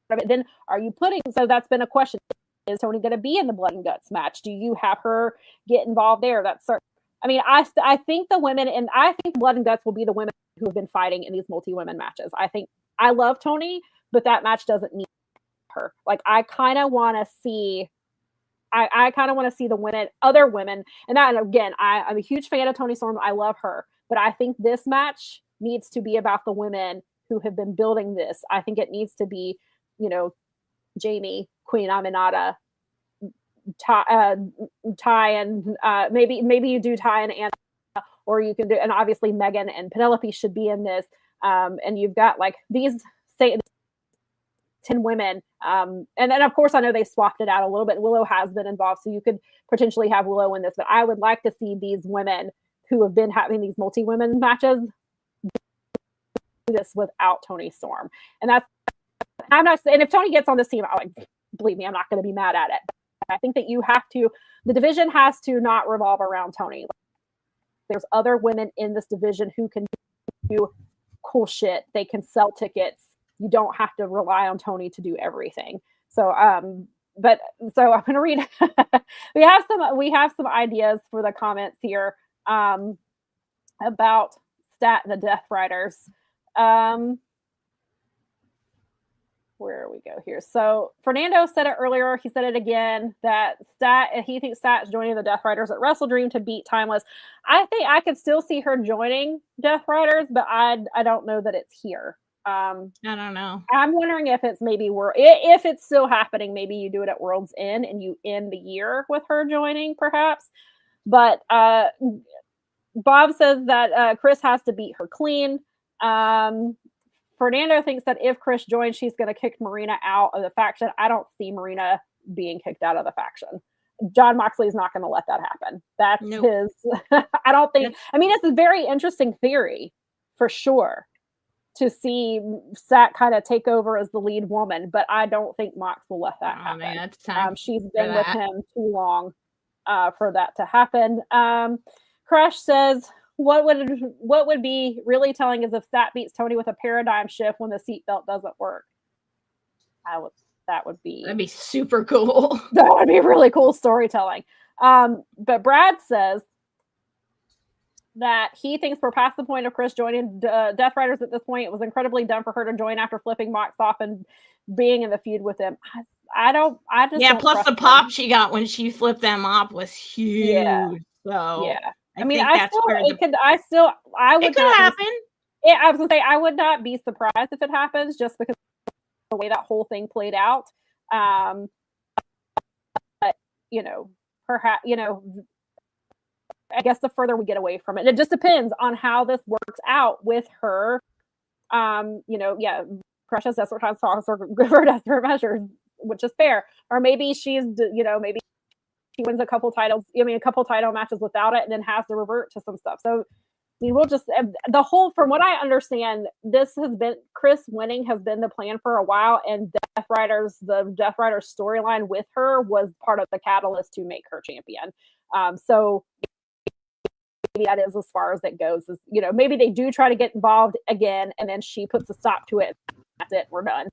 But then are you putting? So that's been a question. Is Tony going to be in the Blood and Guts match? Do you have her get involved there? That's certain. I mean, I think the women, and I think Blood and Guts will be the women who have been fighting in these multi-women matches. I love Tony, but that match doesn't need her. Like, I kind of want to see the women, other women, and again, I'm a huge fan of Toni Storm. I love her, but I think this match needs to be about the women who have been building this. I think it needs to be, Jamie, Queen Aminata, Ty and maybe you do Ty and Anna, or you can do, and obviously Megan and Penelope should be in this. And you've got like these 10 women. And then of course I know they swapped it out a little bit. Willow has been involved, so you could potentially have Willow in this, but I would like to see these women who have been having these multi-women matches do this without Toni Storm. And I'm not saying if Tony gets on this team, believe me, I'm not going to be mad at it. I think that the division has to not revolve around Tony. There's other women in this division who can do cool shit. They can sell tickets. You don't have to rely on Tony to do everything. So, I'm going to read. we have some ideas for the comments here about the Death Riders. Where we go here. So Fernando said it earlier. He said it again that he thinks Stat's joining the Death Riders at WrestleDream to beat Timeless. I think I could still see her joining Death Riders, but I don't know that it's here. I don't know. I'm wondering if it's maybe if it's still happening, maybe you do it at World's End and you end the year with her joining, perhaps. But Bob says that Chris has to beat her clean. Fernando thinks that if Chris joins, she's going to kick Marina out of the faction. I don't see Marina being kicked out of the faction. John Moxley is not going to let that happen. That's his. I don't think. I mean, it's a very interesting theory, for sure, to see Sat kind of take over as the lead woman. But I don't think Mox will let that happen. Man, it's time she's been with him too long for that to happen. Crush says, What would be really telling is if Sat beats Tony with a paradigm shift when the seatbelt doesn't work. That'd be super cool. That would be really cool storytelling. But Brad says that he thinks we're past the point of Chris joining Death Riders at this point. It was incredibly dumb for her to join after flipping Mox off and being in the feud with him. Plus the pop she got when she flipped them off was huge. Yeah. So yeah. I mean, it could happen. I was gonna say I would not be surprised if it happens, just because of the way that whole thing played out. But perhaps I guess the further we get away from it, it just depends on how this works out with her. Precious desperate times talks or give her desperate measures, which is fair. Or maybe she's maybe she wins a couple title matches without it and then has to revert to some stuff. So, I mean, we'll just, from what I understand, Chris winning has been the plan for a while, and the Death Riders storyline with her was part of the catalyst to make her champion. So maybe that is as far as it goes. Maybe they do try to get involved again, and then she puts a stop to it. That's it. We're done.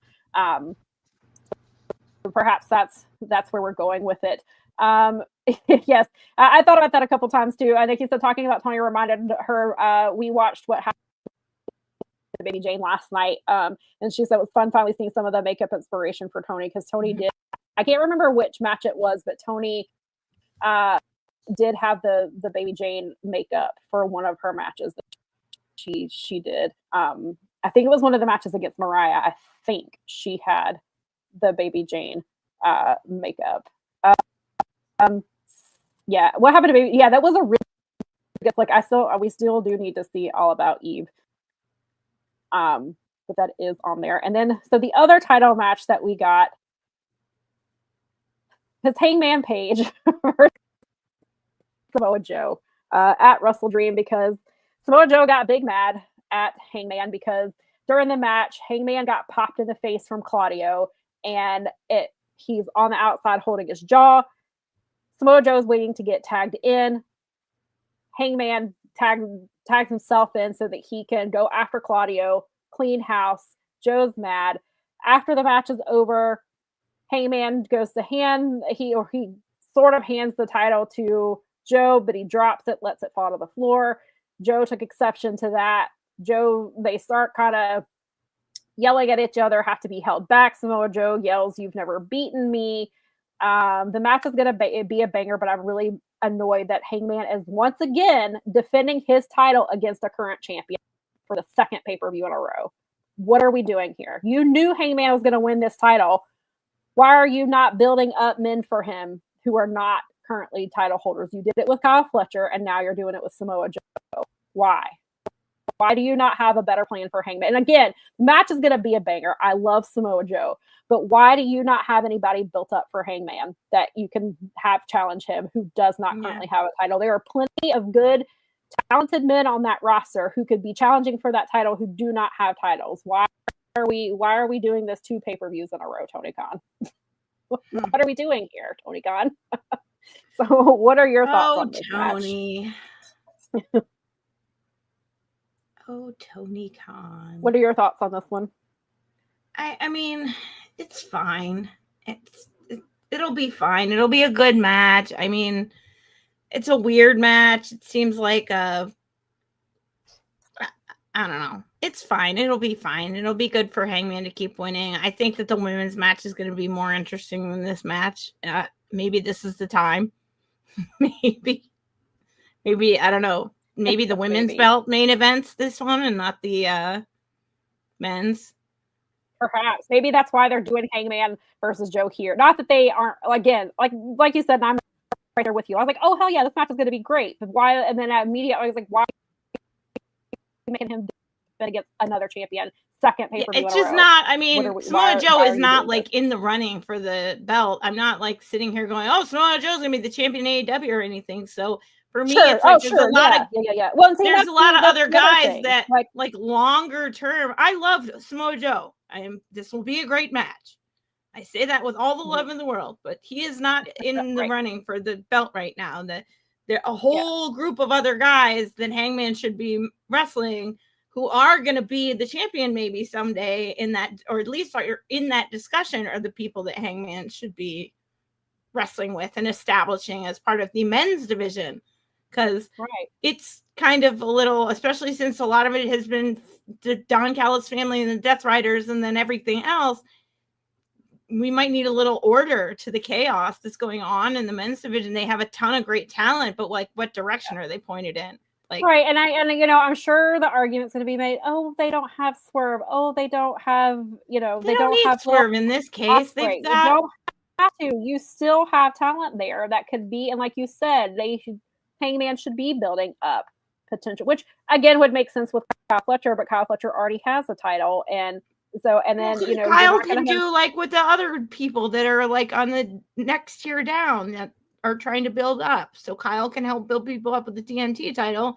Perhaps that's where we're going with it. Yes, I thought about that a couple times too. I think he's talking about Tony reminded her. We watched what happened to Baby Jane last night, and she said it was fun finally seeing some of the makeup inspiration for Tony, because Tony did I can't remember which match it was, but Tony did have the Baby Jane makeup for one of her matches that she did. I think it was one of the matches against Mariah. I think she had the Baby Jane makeup. Yeah, what happened to Baby? Yeah, that was a really good. Like we still do need to see All About Eve. But that is on there. And then so the other title match that we got is Hangman Page versus Samoa Joe at WrestleDream, because Samoa Joe got big mad at Hangman because during the match, Hangman got popped in the face from Claudio, and he's on the outside holding his jaw. Samoa Joe is waiting to get tagged in. Hangman tags himself in so that he can go after Claudio, clean house. Joe's mad. After the match is over, Hangman goes to he sort of hands the title to Joe, but he drops it, lets it fall to the floor. Joe took exception to that. They start kind of yelling at each other, have to be held back. Samoa Joe yells, "You've never beaten me." The match is going to be a banger, but I'm really annoyed that Hangman is once again defending his title against a current champion for the second pay-per-view in a row. What are we doing here? You knew Hangman was going to win this title. Why are you not building up men for him who are not currently title holders? You did it with Kyle Fletcher, and now you're doing it with Samoa Joe. Why? Why do you not have a better plan for Hangman? And again, the match is going to be a banger. I love Samoa Joe. But why do you not have anybody built up for Hangman that you can have challenge him who does not currently have a title? There are plenty of good, talented men on that roster who could be challenging for that title who do not have titles. Why are we doing this 2 pay-per-views in a row, Tony Khan? What are we doing here, Tony Khan? So what are your thoughts on this Tony? match? Oh, Tony Khan. What are your thoughts on this one? I mean, it's fine. It'll be fine. It'll be a good match. I mean, it's a weird match. It seems like I don't know. It's fine. It'll be fine. It'll be good for Hangman to keep winning. I think that the women's match is going to be more interesting than this match. Maybe this is the time. maybe I don't know. Maybe the women's belt main events this one and not the men's. Perhaps. Maybe that's why they're doing Hangman versus Joe here. Not that they aren't, again, like you said, and I'm right there with you. I was like, oh, hell yeah, this match is going to be great. But why? And then immediately I was like, why are you making him against another champion? Second pay-per-view. It's just not, I mean, Samoa Joe is not like in the running for the belt. I'm not like sitting here going, oh, Samoa Joe's going to be the champion in AEW or anything. So for me, it's like there's a lot of Well, see, there's a lot of other guys that like longer term. I love Samoa Joe. This will be a great match. I say that with all the love in the world, but he is not in the running for the belt right now. That there a whole group of other guys that Hangman should be wrestling who are going to be the champion maybe someday in that, or at least are in that discussion, are the people that Hangman should be wrestling with and establishing as part of the men's division. Because it's kind of a little, especially since a lot of it has been the Don Callis family and the Death Riders and then everything else, we might need a little order to the chaos that's going on in the men's division. They have a ton of great talent, but like, what direction are they pointed in? Like, right, and I'm sure the argument's going to be made. Oh, they don't have Swerve. Oh, they don't have, they don't have Swerve in this case. You don't have to. You still have talent there that could be, and like you said, Hangman should be building up potential, which again would make sense with Kyle Fletcher, but Kyle Fletcher already has a title, and so Kyle can do like with the other people that are like on the next tier down that are trying to build up. So Kyle can help build people up with the TNT title,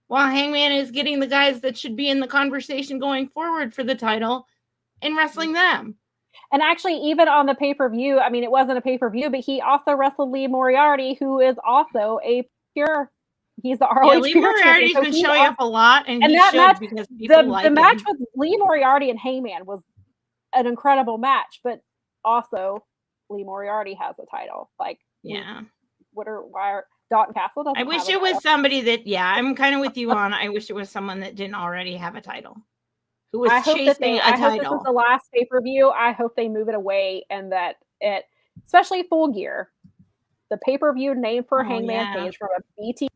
while Hangman is getting the guys that should be in the conversation going forward for the title and wrestling them. And actually, even on the pay-per-view, I mean, it wasn't a pay-per-view, but he also wrestled Lee Moriarty, who is also he's the ROH Lee Moriarty's been showing up a lot, and he that should match, because people like him. The match with Lee Moriarty and Hangman was an incredible match, but also Lee Moriarty has a title. Like, why are Dalton Castle doesn't? I wish it was somebody that. Yeah, I'm kind of with you on. I wish it was someone that didn't already have a title, who was chasing a title. I hope this is the last pay-per-view. I hope they move it away and that especially Full Gear, the pay-per-view name for Hangman Page from a BT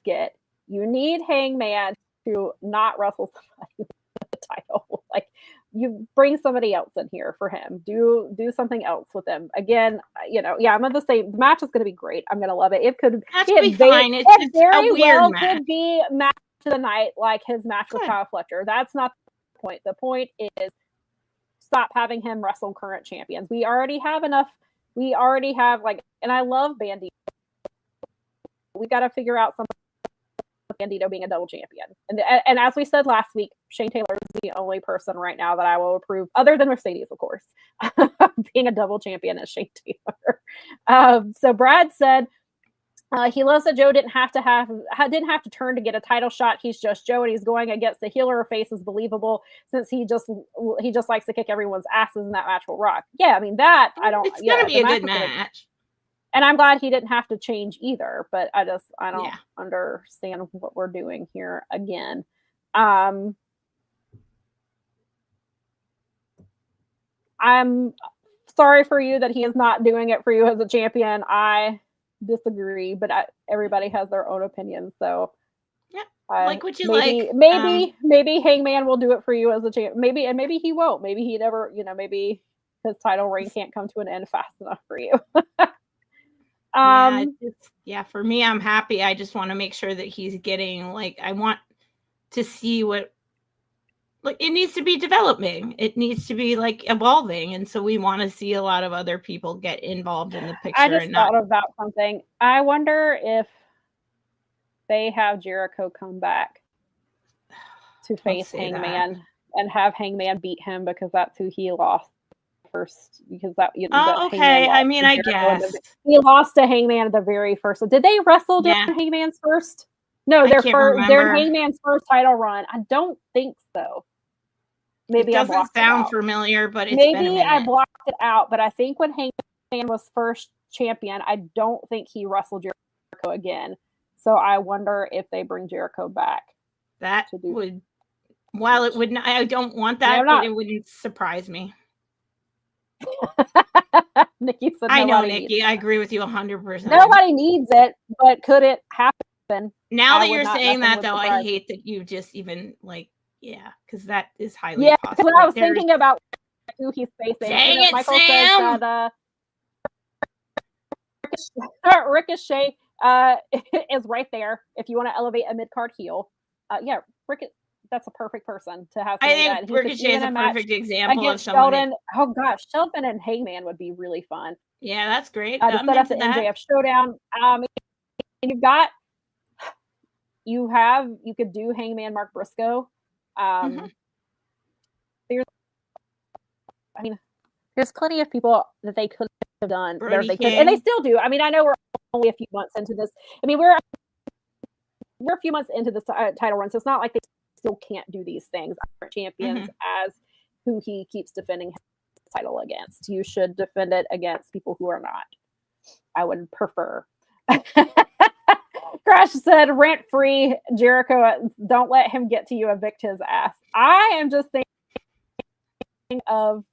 skit. You need Hangman to not wrestle somebody with the title. Like, you bring somebody else in here for him. Do something else with him. Again, I'm going to say the match is going to be great. I'm going to love it. It could be fine. It very well could be match of the night, like his match with Kyle Fletcher. That's not the point. The point is stop having him wrestle current champions. We already have enough. We already have and I love Bandito. We got to figure out something. Bandito being a double champion, and as we said last week, Shane Taylor is the only person right now that I will approve, other than Mercedes, of course, being a double champion is Shane Taylor. So Brad said he loves that Joe didn't have to turn to get a title shot. He's just Joe, and he's going against the healer face is believable since he just likes to kick everyone's asses, and that match will rock. Yeah, I mean that I don't. It's gonna be a good match. And I'm glad he didn't have to change either, but I don't understand what we're doing here again. I'm sorry for you that he is not doing it for you as a champion. I disagree, but everybody has their own opinion. So yeah, like what you maybe Hangman will do it for you as a champ. Maybe he won't. Maybe he never. Maybe his title reign can't come to an end fast enough for you. For me, I'm happy. I just want to make sure that he's getting I want to see what it needs to be developing. It needs to be evolving. And so we want to see a lot of other people get involved in the picture. I just thought about something. I wonder if they have Jericho come back to face Hangman and have Hangman beat him because that's who he lost first, because okay. I mean, I guess he lost to Hangman at the very first. Did they wrestle during Hangman's first? No, their Hangman's first title run. I don't think so. Maybe it doesn't sound familiar, but it's maybe I blocked it out. But I think when Hangman was first champion, I don't think he wrestled Jericho again. So I wonder if they bring Jericho back. That would, while it would not, I don't want that, but it wouldn't surprise me. Nikki said, I know, Nikki. I agree with you 100%. Nobody needs it, but could it happen? Now that you're saying that, though, I hate that you just even because that is highly possible. When I was thinking about who he's facing, dang it, Michael Sam! Says that Ricochet is right there. If you want to elevate a mid card heel, that's a perfect person to have. I think Ricochet is a perfect example of someone. Sheldon. Oh gosh, Sheldon and Hangman would be really fun. Yeah, that's great. To set up the MJF showdown. You could do Hangman Mark Briscoe. There's plenty of people that they could have done, and they still do. I mean, I know we're only a few months into this. I mean, we're a few months into this title run, so it's not like they still can't do these things. Champions as who he keeps defending his title against. You should defend it against people who are not. I would prefer. Crash said, rent free Jericho. Don't let him get to you. Evict his ass. I am just thinking of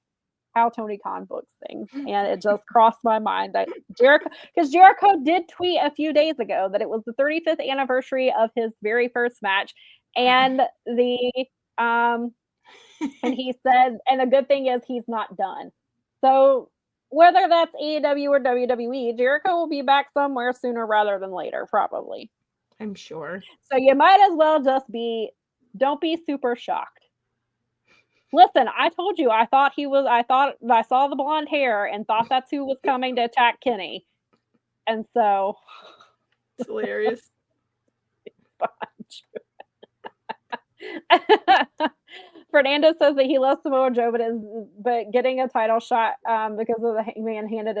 how Tony Khan books things, and it just crossed my mind that Jericho did tweet a few days ago that it was the 35th anniversary of his very first match. And and he said, and the good thing is he's not done. So whether that's AEW or WWE, Jericho will be back somewhere sooner rather than later, probably. I'm sure. So you might as well don't be super shocked. Listen, I told you, I thought I saw the blonde hair and thought that's who was coming to attack Kenny. And so. It's hilarious. Fernando says that he loves Samoa Joe, but getting a title shot because of the Hangman handed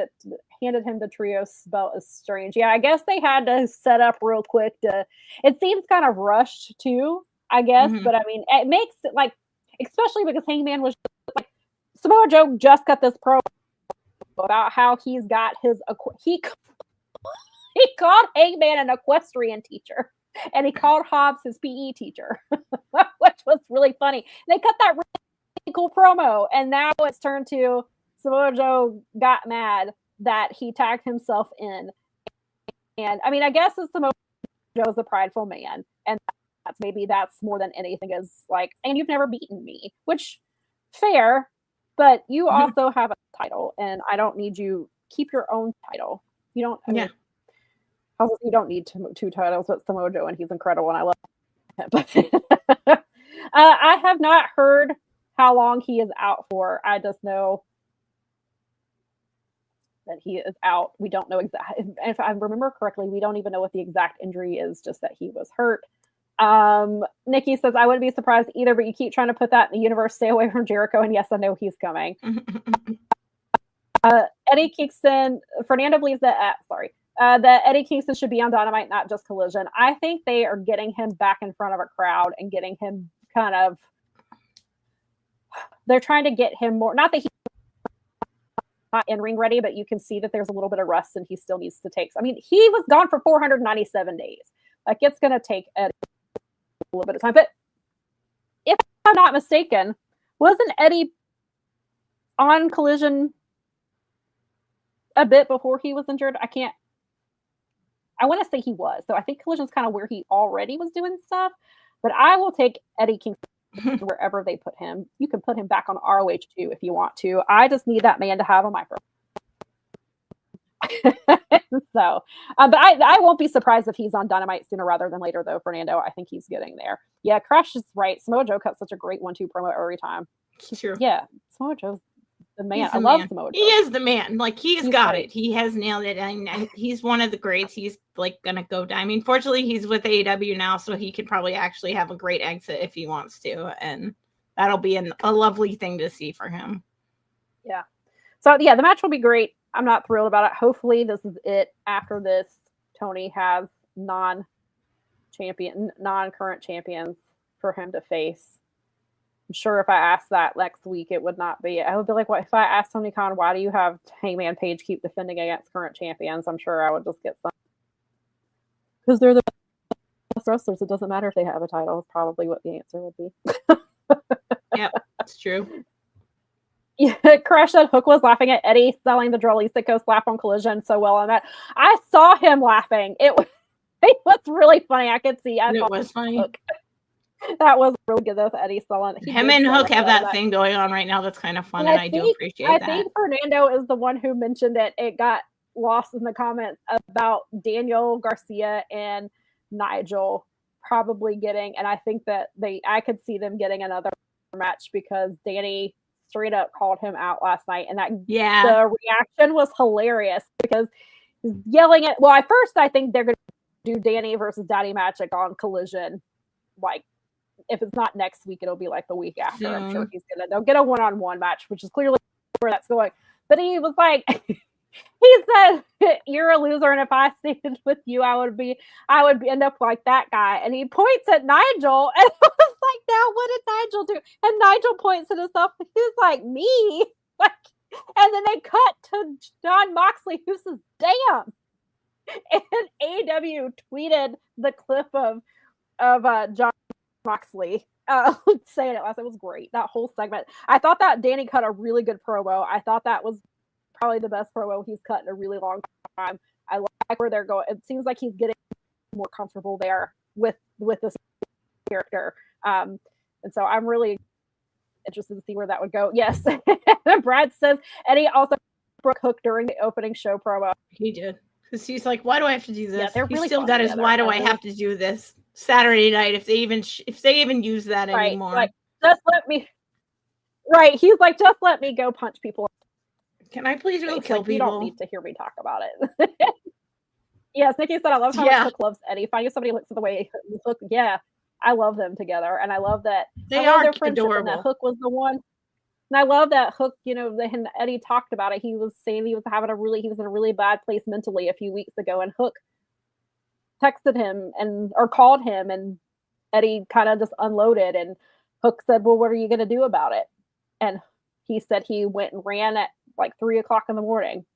him the trios belt is strange. Yeah, I guess they had to set up real quick it seems kind of rushed too, I guess, but I mean it makes it especially because Hangman was Samoa Joe just got this promo about how he's got he called Hangman an equestrian teacher. And he called Hobbs his PE teacher, which was really funny. They cut that really cool promo, and now it's turned to Samoa Joe got mad that he tagged himself in. And I mean, I guess it's Joe's a prideful man, and that's more than anything is like, and you've never beaten me, which fair, but you also have a title, and I don't need you. Keep your own title. You don't. I mean, you don't need two titles. But Samoa Joe, and he's incredible, and I love him. But I have not heard how long he is out for. I just know that he is out. We don't know exactly. If I remember correctly, we don't even know what the exact injury is, just that he was hurt. Nikki says, I wouldn't be surprised either, but you keep trying to put that in the universe. Stay away from Jericho. And yes, I know he's coming. Eddie Kingston, Fernando believes that, that Eddie Kingston should be on Dynamite, not just Collision. I think they are getting him back in front of a crowd and getting him they're trying to get him more, not that he's not in ring ready, but you can see that there's a little bit of rest and he still needs to take. I mean, he was gone for 497 days. Like, it's going to take Eddie a little bit of time. But if I'm not mistaken, wasn't Eddie on Collision a bit before he was injured? I want to say he was. So I think Collision's kind of where he already was doing stuff. But I will take Eddie Kingston wherever they put him. You can put him back on ROH too if you want to. I just need that man to have a microphone. So, but I won't be surprised if he's on Dynamite sooner rather than later, though. Fernando, I think he's getting there. Yeah, Crash is right. Samoa Joe cuts such a great 1-2 promo every time. True. Yeah, Samoa Joe's the man. I love Samoa Joe. He is the man. Like, he's got it. He has nailed it, and he's one of the greats. He's like gonna go down. I mean, fortunately, he's with AEW now, so he could probably actually have a great exit if he wants to, and that'll be a lovely thing to see for him. Yeah. So yeah, the match will be great. I'm not thrilled about it. Hopefully, this is it. After this, Tony has non-current champions for him to face. I'm sure if I asked that next week, it would not be. I would be like, "What if I asked Tony Khan, why do you have Hangman Page keep defending against current champions?" I'm sure I would just get some, because they're the best wrestlers. It doesn't matter if they have a title. Is probably what the answer would be. Yeah, that's true. Yeah, Crash said Hook was laughing at Eddie selling the Drolly Sicko slap on Collision so well on that. I saw him laughing. It was really funny. I could see. It was funny. Hook. That was really good with Eddie selling. Him and Hook have that thing going on right now that's kind of fun, and I do appreciate that. I think Fernando is the one who mentioned it. It got lost in the comments about Daniel Garcia and Nigel probably getting, and I think that I could see them getting another match because Danny straight up called him out last night, and the reaction was hilarious because he's yelling at. Well, at first I think they're going to do Danny versus Daddy Magic on Collision. Like, if it's not next week, it'll be like the week after. Yeah. I'm sure they'll get a one-on-one match, which is clearly where that's going. But he was like, he said, "You're a loser, and if I stayed with you, I would end up like that guy." And he points at Nigel, and I was like, "Now what did Nigel do?" And Nigel points at himself. He's like, "Me?" Like, and then they cut to John Moxley, who says, "Damn." And AEW tweeted the clip of John Moxley saying it last. It was great. That whole segment. I thought that Danny cut a really good promo. I thought that was probably the best promo he's cut in a really long time. I like where they're going. It seems like he's getting more comfortable there with this character. And so I'm really interested to see where that would go. Yes. Brad says Eddie also broke Hook during the opening show promo. He did. Because he's like, why do I have to do this? Yeah, he's still got his why do I have to do this Saturday night if they even use that anymore. Like, just let me. Right. He's like, just let me go punch people. Can I please go kill people? You don't need to hear me talk about it. Yes, Nikki said, I love how much Hook loves Eddie. Finding somebody who looks at the way Hook, I love them together. And I love that they are adorable. And that Hook was the one. And I love that Hook, and Eddie talked about it. He was saying he was in a really bad place mentally a few weeks ago. And Hook texted him or called him, and Eddie kind of just unloaded. And Hook said, well, what are you going to do about it? And he said he went and ran at like 3:00 in the morning.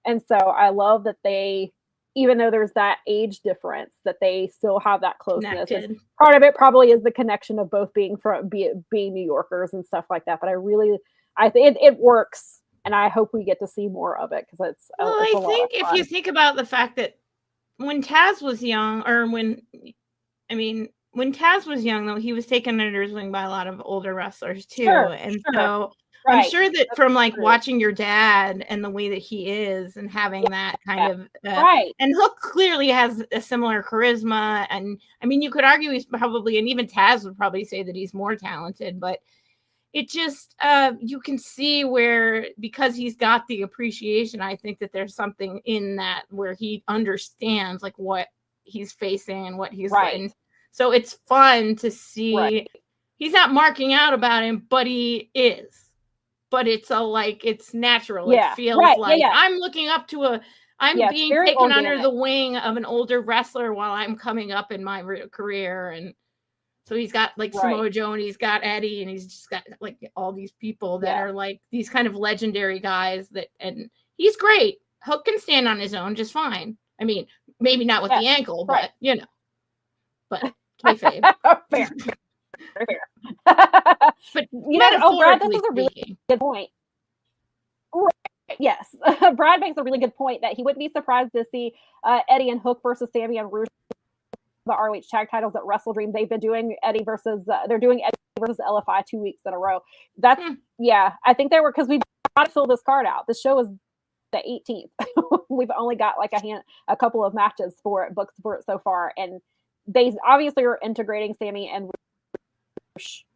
And so I love that they, even though there's that age difference, that they still have that closeness. Part of it probably is the connection of both being New Yorkers and stuff like that. But I think it works. and I hope we get to see more of it because it's. Well, it's a I lot think of if fun. you think about the fact that when Taz was young, when Taz was young, though, he was taken under his wing by a lot of older wrestlers too, and so I'm sure that from watching your dad and the way that he is, and having that kind of and Hook clearly has a similar charisma, and I mean, you could argue he's probably, and even Taz would probably say that he's more talented, but it just you can see where, because he's got the appreciation, I think that there's something in that where he understands like what he's facing and what he's written. So it's fun to see. He's not marking out about him, but he is. But it's it's natural. It feels like I'm looking up to I'm being taken under the wing of an older wrestler while I'm coming up in my career. And so he's got Samoa Joe, and he's got Eddie, and he's just got all these people that are these kind of legendary guys and he's great. Hook can stand on his own just fine. I mean, maybe not with the ankle, but but kayfabe. Fair. But Brad, this is a really good point. Yes, Brad makes a really good point that he wouldn't be surprised to see Eddie and Hook versus Sammy and Rush, the ROH tag titles at WrestleDream. They've been doing Eddie versus they're doing Eddie versus LFI 2 weeks in a row. That's I think they were, because we got to fill this card out. This show is the 18th. We've only got a couple of matches for it, booked for it so far, and they obviously are integrating Sammy and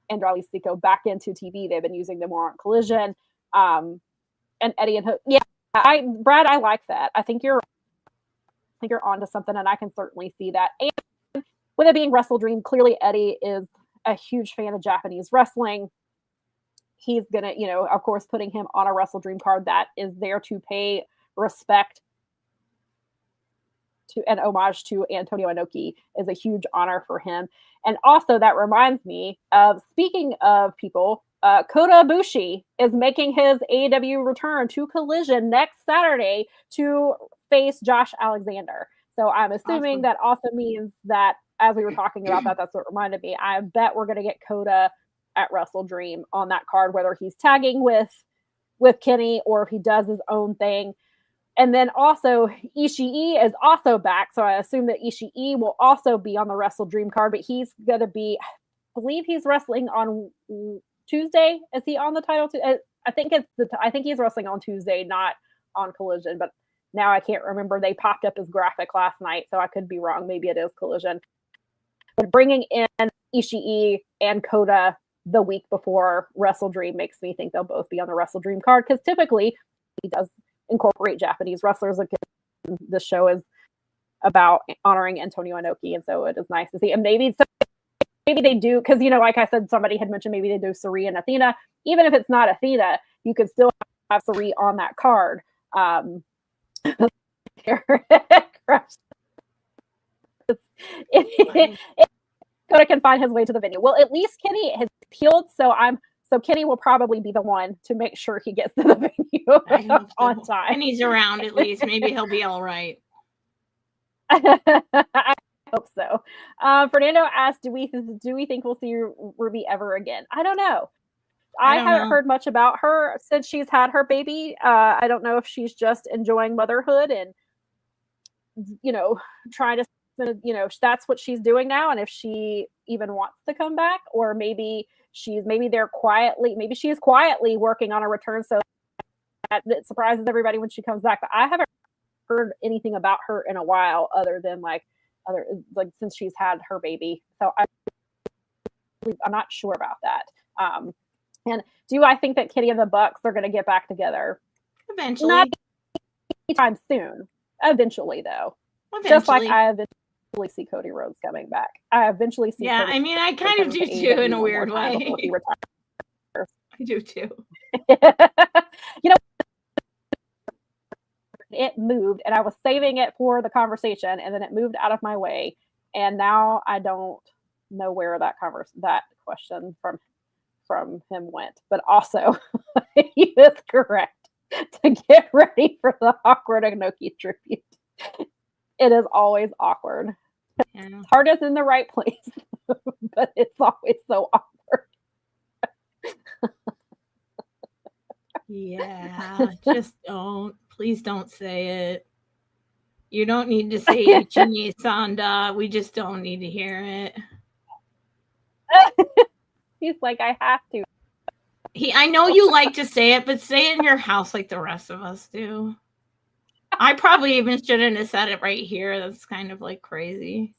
Andrade back into TV. They've been using them more on Collision, and Eddie and Hook. Yeah, Brad, I like that. I think you're onto something, and I can certainly see that. And with it being WrestleDream, clearly Eddie is a huge fan of Japanese wrestling. He's gonna, of course, putting him on a WrestleDream card that is there to pay respect to and homage to Antonio Inoki is a huge honor for him. And also, that reminds me of, speaking of people, Kota Ibushi is making his AEW return to Collision next Saturday to face Josh Alexander. So I'm assuming that also means that, as we were talking about that, that's what reminded me. I bet we're going to get Kota at WrestleDream on that card, whether he's tagging with Kenny or if he does his own thing. And then also Ishii is also back, so I assume that Ishii will also be on the WrestleDream card, but he's going to be, I believe he's wrestling on Tuesday. Is he on the title? I think he's wrestling on Tuesday, not on Collision, but now I can't remember. They popped up as graphic last night, so I could be wrong. Maybe it is Collision. But bringing in Ishii and Kota the week before WrestleDream makes me think they'll both be on the WrestleDream card, because typically he does incorporate Japanese wrestlers. This show is about honoring Antonio Inoki, and so it is nice to see. And maybe they do, because like I said, somebody had mentioned maybe they do Sari and Athena. Even if it's not Athena, you could still have Sari on that card. Kota can find his way to the venue. Well, at least Kenny has healed, so Kenny will probably be the one to make sure he gets to the venue on time. And he's around at least. Maybe he'll be all right. I hope so. Fernando asked, do we think we'll see Ruby ever again? I don't know. I haven't heard much about her since she's had her baby. I don't know if she's just enjoying motherhood and, trying to, that's what she's doing now. And if she even wants to come back, or maybe she is quietly working on a return so that it surprises everybody when she comes back. But I haven't heard anything about her in a while, other than since she's had her baby. So I'm not sure about that. And do I think that Kitty and the Bucks are going to get back together? Eventually. Not anytime soon. Eventually, though. Just like I eventually see Cody Rhodes coming back. I eventually see Cody I kind of do too, in a weird way. I do too. It moved, and I was saving it for the conversation, and then it moved out of my way, and now I don't know where that question from him went. But also, he is correct to get ready for the awkward Inoki tribute. It is always awkward. Yeah. Heart is in the right place, but it's always so awkward. Yeah, just don't. Please don't say it. You don't need to say Ichini Sanda. We just don't need to hear it. He's like, I have to. I know you like to say it, but say it in your house like the rest of us do. I probably even shouldn't have said it right here. That's kind of like crazy.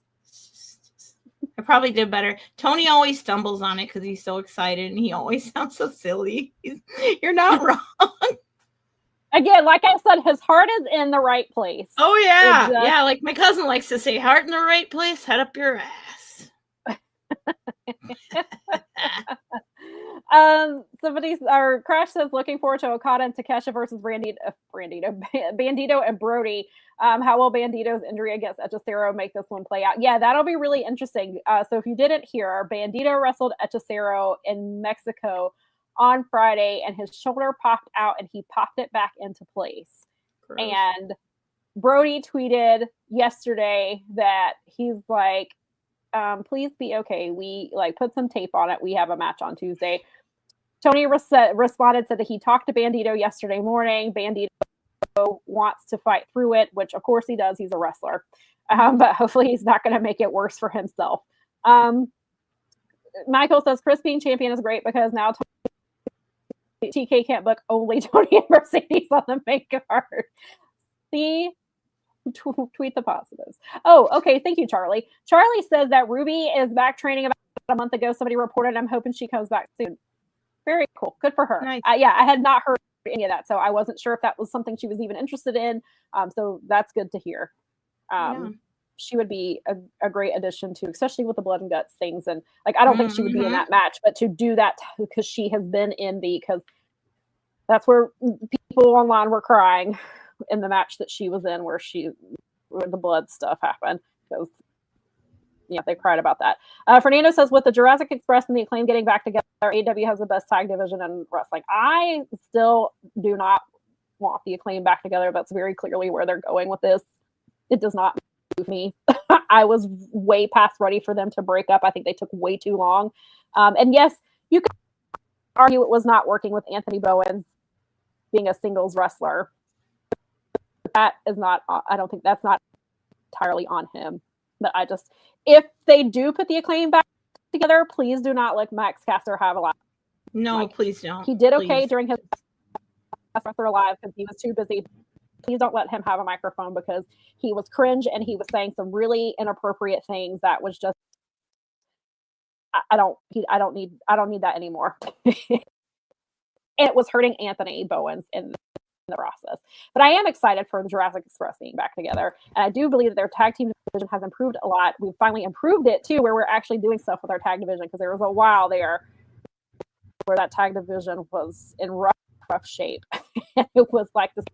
I probably did better. Tony always stumbles on it because he's so excited and he always sounds so silly. You're not wrong. Again, like I said, his heart is in the right place. Oh, yeah. Yeah, like my cousin likes to say, heart in the right place, head up your ass. Crash says looking forward to Okada and Takeshita versus Bandito and Brody. How will Bandito's injury against Hechicero make this one play out? Yeah, that'll be really interesting. So if you didn't hear, Bandito wrestled Hechicero in Mexico on Friday, and his shoulder popped out, and he popped it back into place. Gross. And Brody tweeted yesterday that he's like, please be okay. We like put some tape on it. We have a match on Tuesday. Tony responded, said that he talked to Bandito yesterday morning. Bandito wants to fight through it, which of course he does. He's a wrestler. But hopefully he's not going to make it worse for himself. Michael says Chris being champion is great because now TK can't book only Tony and Mercedes on the main card. See? Tweet the positives. Oh, okay. Thank you, Charlie. Charlie says that Ruby is back training about a month ago. Somebody reported. I'm hoping she comes back soon. Very cool. Good for her. Nice. Yeah, I had not heard any of that, so I wasn't sure if that was something she was even interested in. So that's good to hear. She would be a great addition to, especially with the blood and guts things. And like, I don't think she would be in that match, but to do that because she has been in because that's where people online were crying in the match that she was in where the blood stuff happened. Because they cried about that. Fernando says, with the Jurassic Express and the Acclaim getting back together, AEW has the best tag division in wrestling. I still do not want the Acclaim back together. That's very clearly where they're going with this. It does not move me. I was way past ready for them to break up. I think they took way too long. And yes, you could argue it was not working with Anthony Bowen being a singles wrestler. That is not, I don't think that's not entirely on him. But if they do put the Acclaim back together, please do not let Max Caster have a lot. No, please don't. He did okay during his Wrestler Alive because he was too busy. Please don't let him have a microphone because he was cringe and he was saying some really inappropriate things that was just, I don't need that anymore. And it was hurting Anthony Bowens in the process. But I am excited for the Jurassic Express being back together. And I do believe that their tag team division has improved a lot. We've finally improved it too, where we're actually doing stuff with our tag division because there was a while there where that tag division was in rough shape. It was like the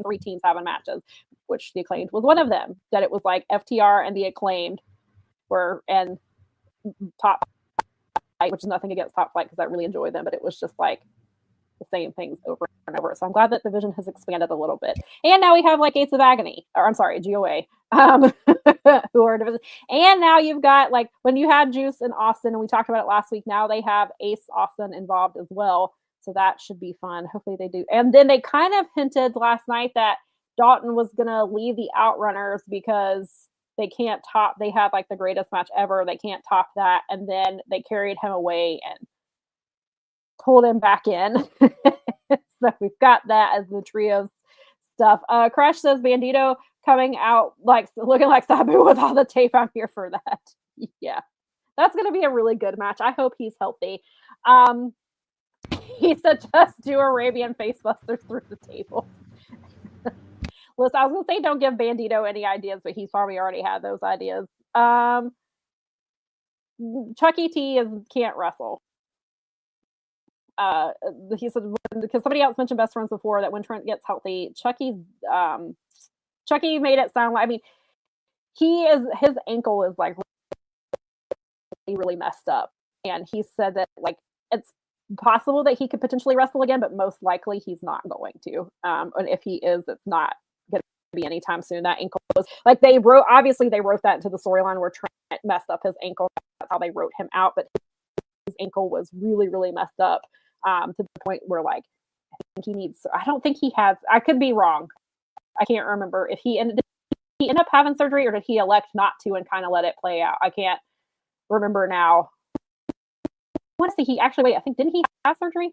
3 teams having matches, which the Acclaimed was one of them. That it was like FTR and the Acclaimed and Top Flight, which is nothing against Top Flight because I really enjoy them, but it was just like the same things over and over. So I'm glad that the division has expanded a little bit. And now we have like Gates of Agony, or I'm sorry, GOA, who are division. And now you've got like when you had Juice in Austin, and we talked about it last week, now they have Ace Austin involved as well. So that should be fun. Hopefully they do. And then they kind of hinted last night that Dalton was going to leave the Outrunners because they had like the greatest match ever. They can't top that. And then they carried him away and pulled him back in. So we've got that as the trio stuff. Crash says Bandito coming out like looking like Sabu with all the tape. I'm here for that. Yeah, that's going to be a really good match. I hope he's healthy. He said just do Arabian Facebusters through the table. Listen, I was going to say don't give Bandito any ideas, but he's probably already had those ideas. Chucky T can't wrestle. He said because somebody else mentioned best friends before that when Trent gets healthy, Chucky made it sound like, I mean, his ankle is like really messed up, and he said that like it's possible that he could potentially wrestle again, but most likely he's not going to. And if he is, it's not going to be anytime soon. That ankle was like they wrote that into the storyline where Trent messed up his ankle. That's how they wrote him out, but his ankle was really, really messed up to the point where like I don't think he has. I could be wrong. I can't remember if he ended up having surgery or did he elect not to and kind of let it play out. I can't remember now. I want to say he actually, I think, didn't he have surgery?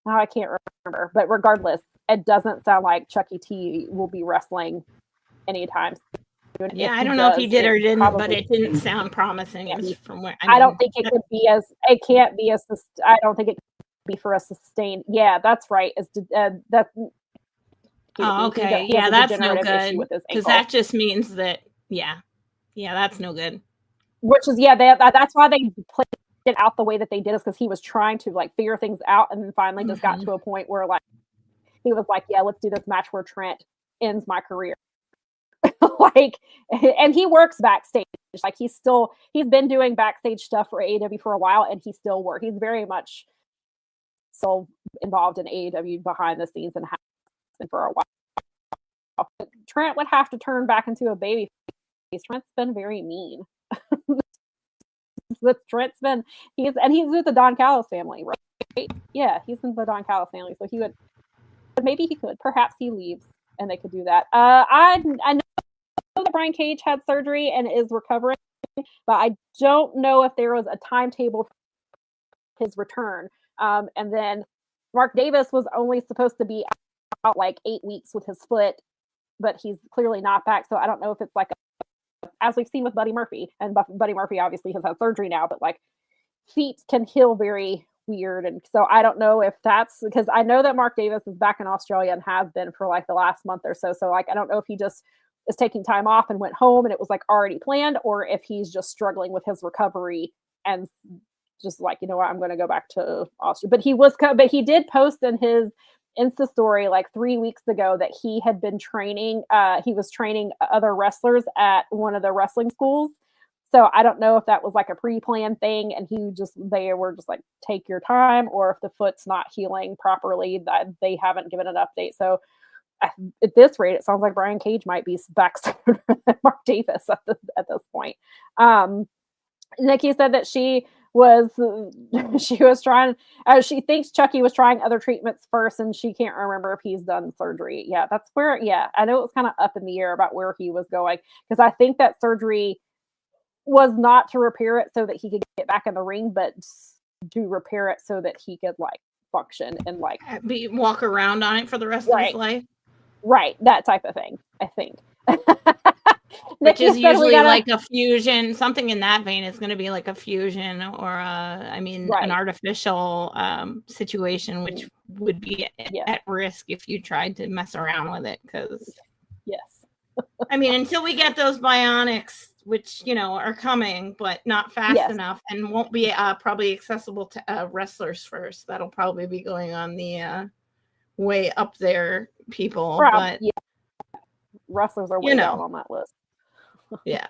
No, I can't remember. But regardless, it doesn't sound like Chucky T will be wrestling anytime soon. Yeah, I don't know if he did or didn't, but it didn't sound promising. From where I don't think it could be as, it can't be as, I don't think it could be for a sustained. Yeah, that's right. That's okay. Yeah, that's no good. Because that just means that, yeah, that's no good. Which is, that's why they played it out the way that they did, is because he was trying to like figure things out, and then finally just got to a point where like he was like, yeah, let's do this match where Trent ends my career. Like, and he works backstage. Like he's been doing backstage stuff for AEW for a while, and he's very much still involved in AEW behind the scenes and has been for a while. Trent would have to turn back into a baby face. Trent's been very mean. Trent's been he's with the Don Callis family, right? Yeah, he's in the Don Callis family, so perhaps he leaves and they could do that. I know that Brian Cage had surgery and is recovering, but I don't know if there was a timetable for his return. And then Mark Davis was only supposed to be out like 8 weeks with his foot, but he's clearly not back. So I don't know if it's like as we've seen with Buddy Murphy, and Buddy Murphy obviously has had surgery now, but like feet can heal very weird. And so I don't know if that's because I know that Mark Davis is back in Australia and has been for like the last month or so. So like, I don't know if he just is taking time off and went home and it was like already planned, or if he's just struggling with his recovery and just like, you know what, I'm going to go back to Australia. But he did post in his Insta story like 3 weeks ago that he had been training. He was training other wrestlers at one of the wrestling schools. So I don't know if that was like a pre-planned thing and they were just like, take your time, or if the foot's not healing properly, that they haven't given an update. So at this rate, it sounds like Brian Cage might be back sooner than Mark Davis at this point. Nikki said that she was trying, she thinks Chucky was trying other treatments first, and she can't remember if he's done surgery. Yeah, that's where, I know it was kind of up in the air about where he was going, because I think that surgery was not to repair it so that he could get back in the ring, but to repair it so that he could like function and like walk around on it for the rest of his life. Right, that type of thing, I think. Which is usually like a fusion, something in that vein is going to be like a fusion or an artificial situation, which would be at risk if you tried to mess around with it. Because until we get those bionics, which are coming, but not fast enough, and won't be probably accessible to wrestlers first. That'll probably be going on the way up there, people. But wrestlers are way down on that list. Yeah.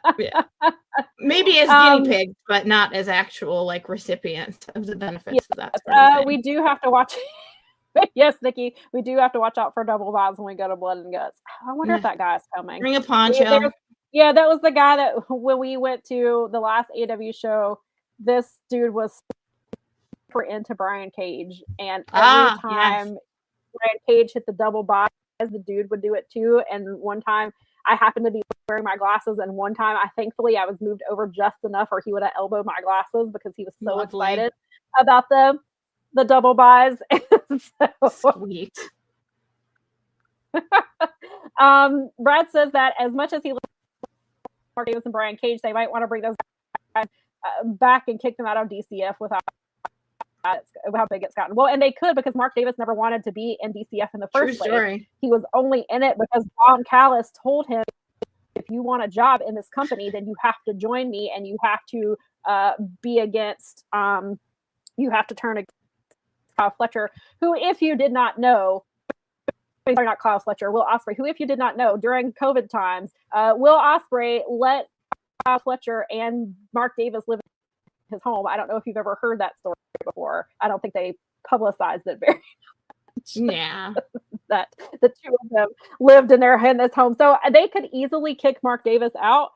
Maybe as guinea pigs, but not as actual like recipients of the benefits of that. We do have to watch. Yes, Nikki, we do have to watch out for double buys when we go to Blood and Guts. I wonder if that guy's coming. Bring a poncho. That was the guy that when we went to the last AEW show, this dude was super into Brian Cage, and every time Brian Cage hit the double buy, the dude would do it too. And one time I happened to be wearing my glasses, and one time thankfully I was moved over just enough or he would have elbowed my glasses because he was so excited about the double buys. Sweet. Brad says that as much as he loves Mark Davis and Brian Cage, they might want to bring those guys back and kick them out of DCF without how big it's gotten. Well, and they could, because Mark Davis never wanted to be in DCF in the first place. He was only in it because Don Callis told him, if you want a job in this company, then you have to join me, and you have to be against, you have to turn against Kyle Fletcher, who, if you did not know, sorry, not Kyle Fletcher, Will Ospreay, who, if you did not know, during COVID times, Will Ospreay let Kyle Fletcher and Mark Davis live in his home. I don't know if you've ever heard that story before. I don't think they publicized it very much. Yeah. That the two of them lived in this home. So they could easily kick Mark Davis out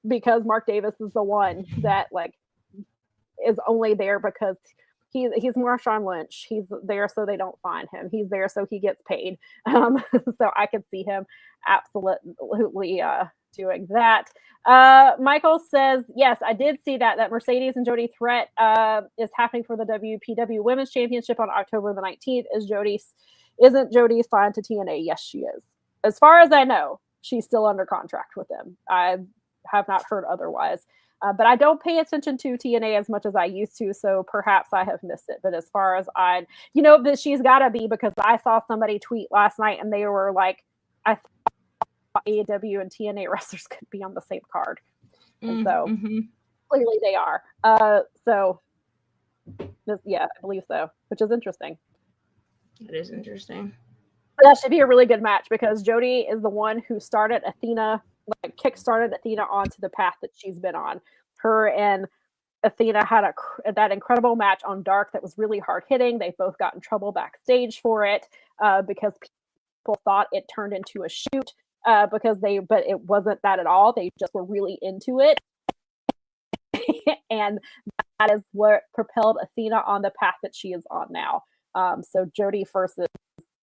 because Mark Davis is the one that like is only there because He's Marshawn Lynch. He's there so they don't find him. He's there so he gets paid. So I could see him absolutely doing that. Michael says, yes, I did see that Mercedes and Jody threat is happening for the WPW Women's Championship on October the 19th. Isn't Jody signed to TNA? Yes, she is. As far as I know, she's still under contract with them. I have not heard otherwise. But I don't pay attention to TNA as much as I used to, so perhaps I have missed it. But as far as that she's got to be, because I saw somebody tweet last night and they were like, I thought AEW and TNA wrestlers could be on the same card. And so clearly they are. I believe so, which is interesting. It is interesting. That should be a really good match because Jody is the one who started Athena, kickstarted Athena onto the path that she's been on. Her and Athena had that incredible match on Dark that was really hard hitting. They both got in trouble backstage for it because people thought it turned into a shoot but it wasn't that at all. They just were really into it. And that is what propelled Athena on the path that she is on now. So Jody versus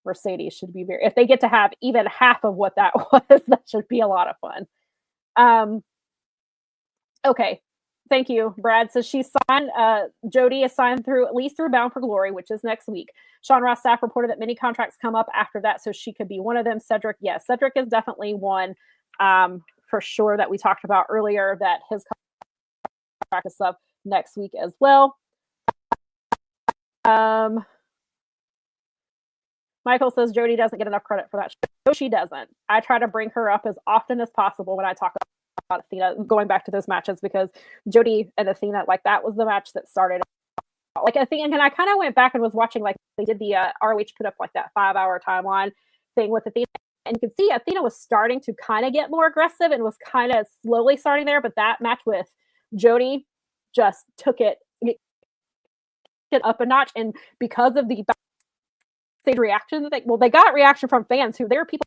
Mercedes should be if they get to have even half of what that was, that should be a lot of fun. Okay. Thank you, Brad. So she's signed, Jody is signed at least through Bound for Glory, which is next week. Sean Ross Sapp reported that many contracts come up after that, so she could be one of them. Cedric is definitely one for sure that we talked about earlier, that his contract is up next week as well. Michael says Jody doesn't get enough credit for that. No, she doesn't. I try to bring her up as often as possible when I talk about Athena, going back to those matches, because Jody and Athena, that was the match that started. Athena, and I kind of went back and was watching, they did the ROH put up that 5-hour timeline thing with Athena, and you could see Athena was starting to kind of get more aggressive and was kind of slowly starting there, but that match with Jody just took it up a notch, and because of the stage reaction, they got reaction from fans who there were people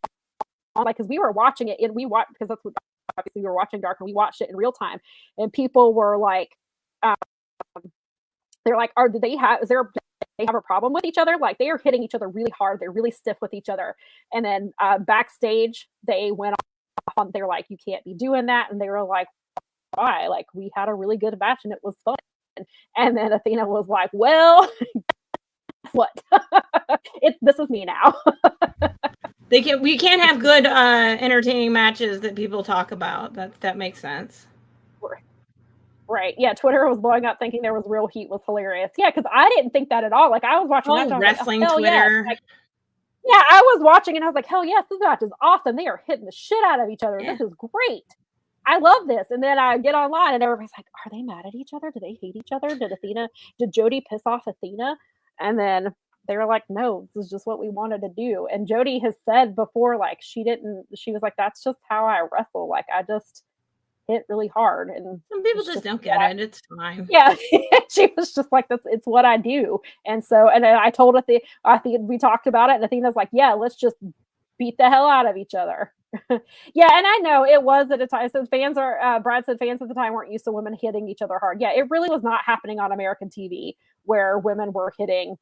on, because we were watching it and because that's what obviously we were watching Dark and we watched it in real time, and people were like, they're like, do they have a problem with each other? They are hitting each other really hard. They're really stiff with each other. And then backstage they went off on, they're like, you can't be doing that. And they were like, why? We had a really good match and it was fun. And then Athena was like, well, what? This is me now. We can't have good entertaining matches that people talk about. That makes sense. Right. Yeah, Twitter was blowing up thinking there was real heat was hilarious. Yeah, because I didn't think that at all. I was watching that wrestling Twitter. Yes. Yeah, I was watching and I was like, hell yes, this match is awesome. They are hitting the shit out of each other. Yeah. This is great. I love this. And then I get online and everybody's like, are they mad at each other? Do they hate each other? Did Jody piss off Athena? And then they were like, no, this is just what we wanted to do. And Jody has said before, she was like, that's just how I wrestle. I just hit really hard. And some people just don't get it. It's fine. Yeah. She was just like, it's what I do. And so, and I told Athena, we talked about it, and Athena's like, yeah, let's just beat the hell out of each other. Yeah, and I know it was at a time. So Brad said fans at the time weren't used to women hitting each other hard. Yeah, it really was not happening on American TV where women were hitting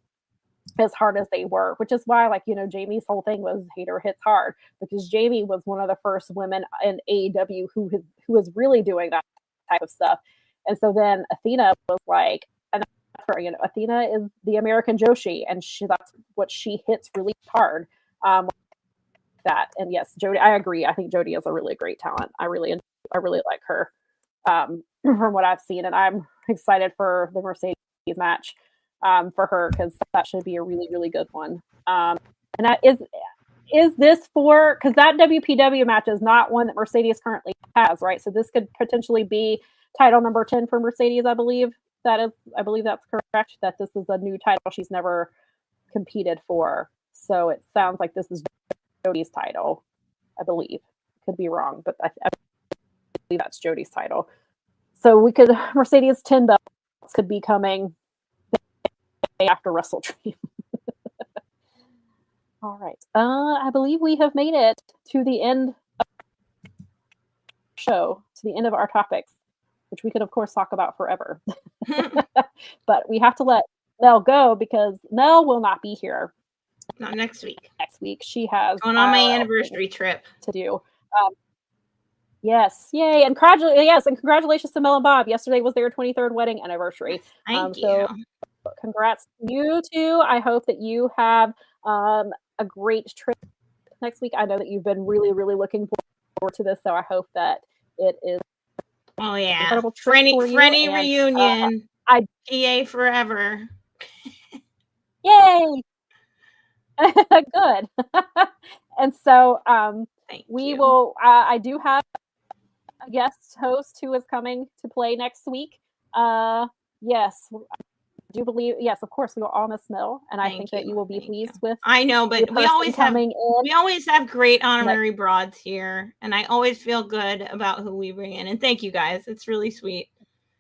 as hard as they were, which is why, Jamie's whole thing was Hayter hits hard, because Jamie was one of the first women in AEW who was really doing that type of stuff. And so then Athena was like, and Athena is the American Joshi, and that's what she hits really hard. That, and yes, Jody, I agree. I think Jody is a really great talent. I really like her from what I've seen, and I'm excited for the Mercedes match for her, because that should be a really, really good one. And that is this for, because that WPW match is not one that Mercedes currently has, right? So this could potentially be title number 10 for Mercedes. I believe that's correct. That this is a new title she's never competed for. So it sounds like this is Jody's title, I believe. Could be wrong, but I believe that's Jody's title. So Mercedes 10 belts could be coming after WrestleDream. All right. I believe we have made it to the end of the show, to the end of our topics, which we could, of course, talk about forever. But we have to let Mel go because Mel will not be here Not next week. next week. She has going on my anniversary trip to do. Yes, yay! And congratulations to Mel and Bob. Yesterday was their 23rd wedding anniversary. Thank you. So congrats to you two. I hope that you have a great trip next week. I know that you've been really, really looking forward to this, so I hope that it is. Oh yeah, incredible trip for you. Frenny reunion. PA forever. Yay! Good. And so we will. I do have a guest host who is coming to play next week. Yes, I do believe. Yes, of course, we will all miss Mel, and I think that you will be pleased with. I know, but we always have great honorary broads here, and I always feel good about who we bring in. And thank you guys; it's really sweet.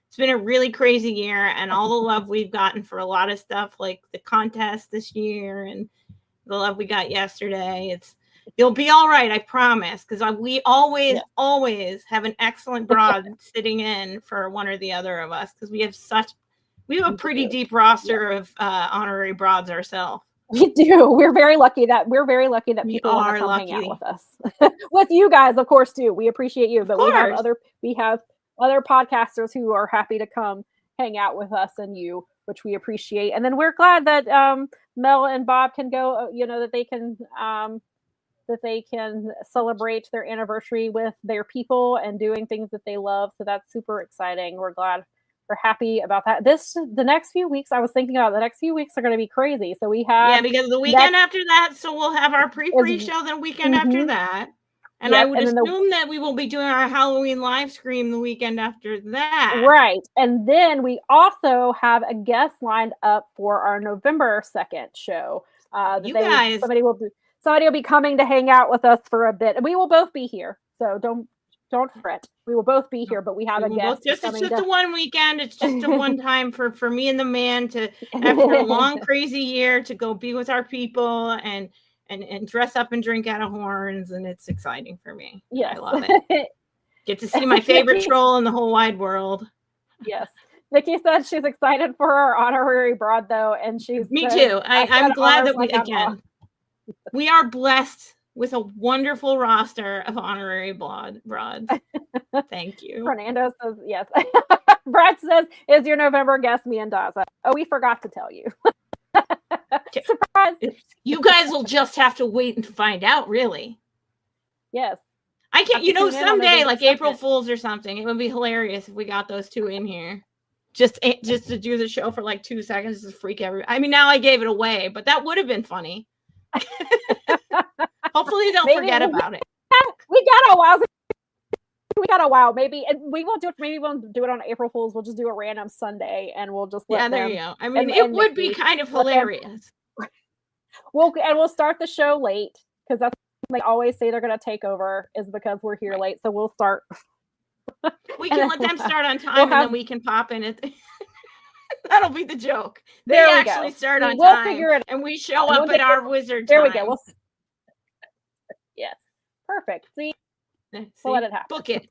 It's been a really crazy year, and all the love we've gotten for a lot of stuff, like the contest this year, and the love we got yesterday. You'll be all right, I promise, because we always have an excellent broad sitting in for one or the other of us, because we have a pretty deep roster of honorary broads ourselves. We do. We're very lucky that people want to come hang out with us. With you guys, of course, too. We appreciate you, but we have other podcasters who are happy to come hang out with us and you, which we appreciate. And then we're glad that Mel and Bob can go. That they can celebrate their anniversary with their people and doing things that they love. So that's super exciting. We're happy about that. The next few weeks, I was thinking about the next few weeks are going to be crazy. So we have because the weekend after that, so we'll have our pre-show the weekend after that. And I would assume that we will be doing our Halloween live stream the weekend after that. Right. And then we also have a guest lined up for our November 2nd show. Somebody will be coming to hang out with us for a bit. And we will both be here. So don't fret. We will both be here, but we have a guest. It's just a one weekend. It's just a one time for me and the man to, after a long, crazy year, to go be with our people and dress up and drink out of horns. And it's exciting for me. Yes. I love it. Get to see my favorite troll in the whole wide world. Yes. Nikki said she's excited for our honorary broad, though. And Me too. I'm glad that we are blessed with a wonderful roster of honorary broads. Thank you. Fernando says yes. Brett says, is your November guest me and Daza? Oh, we forgot to tell you. Surprise. You guys will just have to wait and find out, really. Yes. I can't, someday, like April Fool's or something, it would be hilarious if we got those two in here. Just to do the show for like 2 seconds to freak everybody. I mean, now I gave it away, but that would have been funny. Hopefully they'll forget about it. We got a while. Maybe, and we won't do it. Maybe we won't do it on April Fool's. We'll just do a random Sunday, and we'll just let them. There you go. I mean, it would be kind of hilarious. We'll start the show late because that's what they always say they're going to take over is because we're here late. So we'll start. We can let them start on time, and then we can pop in it. That'll be the joke. They actually start on time, figure it, and we show up at our wizard time. There we go. Yes, perfect. See, we'll let it happen. Book it.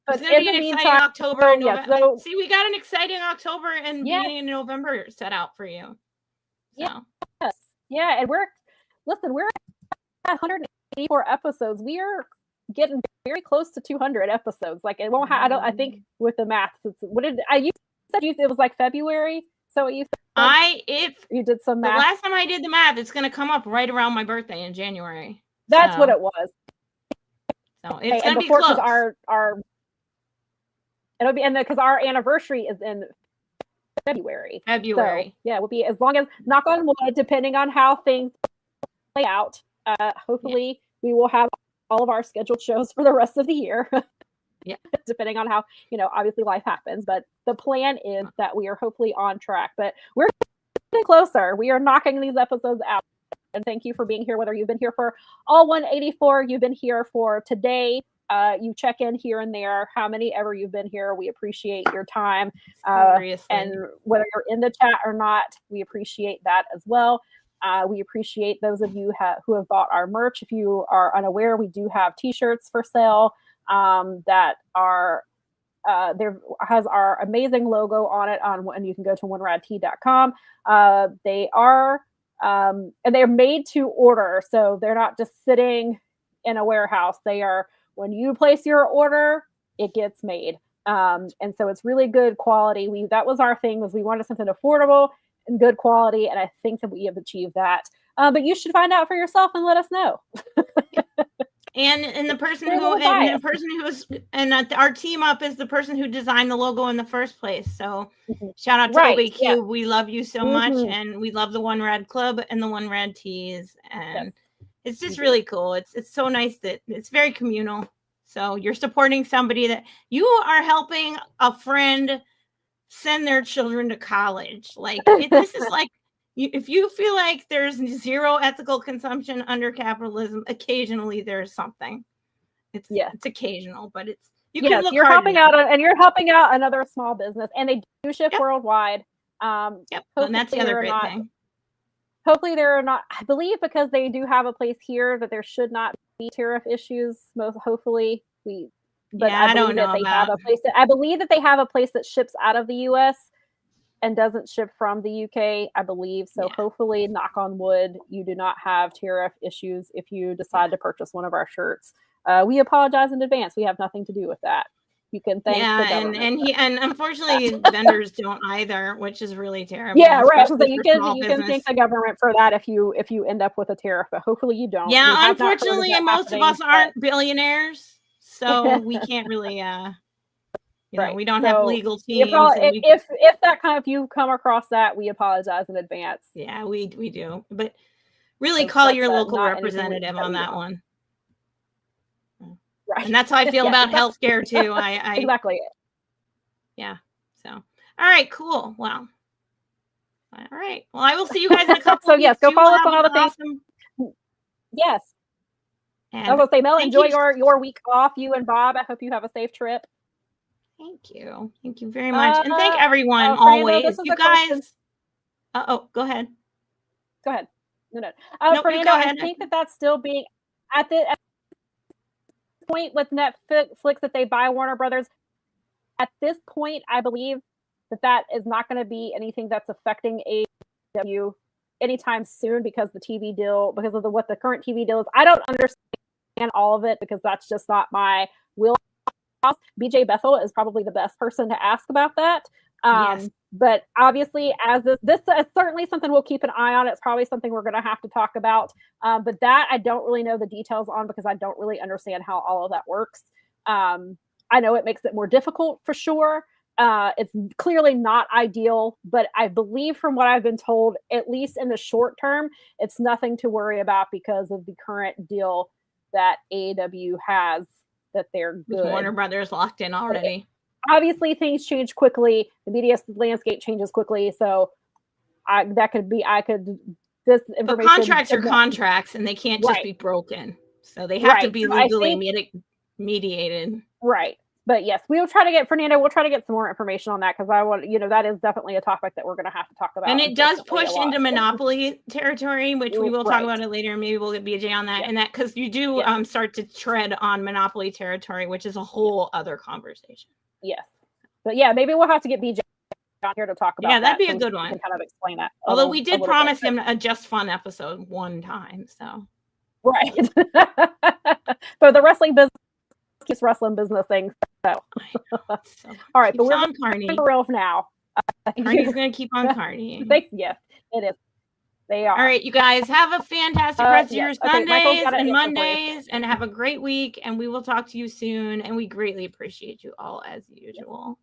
It's going to be an exciting October and November. See, we got an exciting October and beginning of November set out for you. So. Yes. Yeah, and we're at 184 episodes. We are getting very close to 200 episodes. Like it won't have. I think with the math, you said it was like February. So you said you did some math. The last time I did the math, it's going to come up right around my birthday in January. That's what it was. So it's going to be close. It'll be because our anniversary is in February. So, yeah, we'll be, as long as, knock on wood, depending on how things play out. Hopefully we will have all of our scheduled shows for the rest of the year. Yeah. Depending on how, obviously life happens. But the plan is that we are hopefully on track. But we're getting closer. We are knocking these episodes out. And thank you for being here, whether you've been here for all 184, you've been here for today. You check in here and there, how many ever you've been here. We appreciate your time. And whether you're in the chat or not, we appreciate that as well. We appreciate those of you who have bought our merch. If you are unaware, we do have t-shirts for sale that are there has our amazing logo on it and you can go to oneradtea.com. They are and they're made to order, so they're not just sitting in a warehouse. They are, when you place your order, it gets made. And so it's really good quality. That was our thing, was we wanted something affordable and good quality, and I think that we have achieved that. But you should find out for yourself and let us know. And the person our team up is the person who designed the logo in the first place. So shout out to OBQ. Yeah. We love you so much, and we love the One Rad Club and the One Rad Tees, and it's just really cool. It's so nice that it's very communal. So you're supporting somebody that you are helping a friend send their children to college. Like this is like, if you feel like there's zero ethical consumption under capitalism, occasionally there's something. It's occasional, but it's you're helping out, and you're helping out another small business, and they do ship worldwide. And that's the other great thing. Hopefully there are not. I believe because they do have a place here that there should not be tariff issues. Hopefully I don't know. I believe that they have a place that ships out of the U.S. and doesn't ship from the UK, I believe. So hopefully, knock on wood, you do not have tariff issues if you decide to purchase one of our shirts. We apologize in advance. We have nothing to do with that. You can thank the government. And unfortunately, vendors don't either, which is really terrible. Yeah, right. So you can thank the government for that if you end up with a tariff, but hopefully you don't. Yeah, unfortunately, most of us aren't billionaires, so we can't really. We don't have legal teams. If you come across that, we apologize in advance. Yeah, we do. But really call your local representative on that one. Right. And that's how I feel about healthcare too. I exactly. Yeah. So, all right, cool. Well, all right. Well, I will see you guys in a couple. So yes, go follow us on all the things. Awesome... Yes. And I was gonna say, Mel, enjoy your week off. You and Bob. I hope you have a safe trip. Thank you. Thank you very much. And thank everyone always. You guys. Go ahead. Go ahead. No. Fernando, go ahead. I think that's still being at the point with Netflix that they buy Warner Brothers. At this point, I believe that is not going to be anything that's affecting AEW anytime soon because of what the current TV deal is. I don't understand all of it because that's just not my wheelhouse. BJ Bethel is probably the best person to ask about that. Yes. But obviously, as this is certainly something we'll keep an eye on. It's probably something we're going to have to talk about. But that I don't really know the details on because I don't really understand how all of that works. I know it makes it more difficult for sure. It's clearly not ideal, but I believe from what I've been told, at least in the short term, it's nothing to worry about because of the current deal that AEW has. That they're good. With Warner Brothers locked in already. Obviously, things change quickly. The media landscape changes quickly, so this information. But contracts are contracts, and they can't just be broken. So they have to be legally mediated. Right. But yes, we'll try to get Fernando. We'll try to get some more information on that because I want, that is definitely a topic that we're going to have to talk about. And it does push into monopoly territory, which we will talk about it later. Maybe we'll get BJ on that, and that because you do start to tread on monopoly territory, which is a whole other conversation. Yes, but maybe we'll have to get BJ on here to talk about. Yeah, that'd be a good one. Kind of explain that. Although we did promise him a Just Fun episode one time, so right. So the wrestling business. Keeps wrestling business things. So. All right, but we're on Carney for real now. Carney's going to keep on Carney. Yes, it is. They are. All right, you guys have a fantastic rest of your Sundays and Mondays, and have a great week. And we will talk to you soon. And we greatly appreciate you all as usual.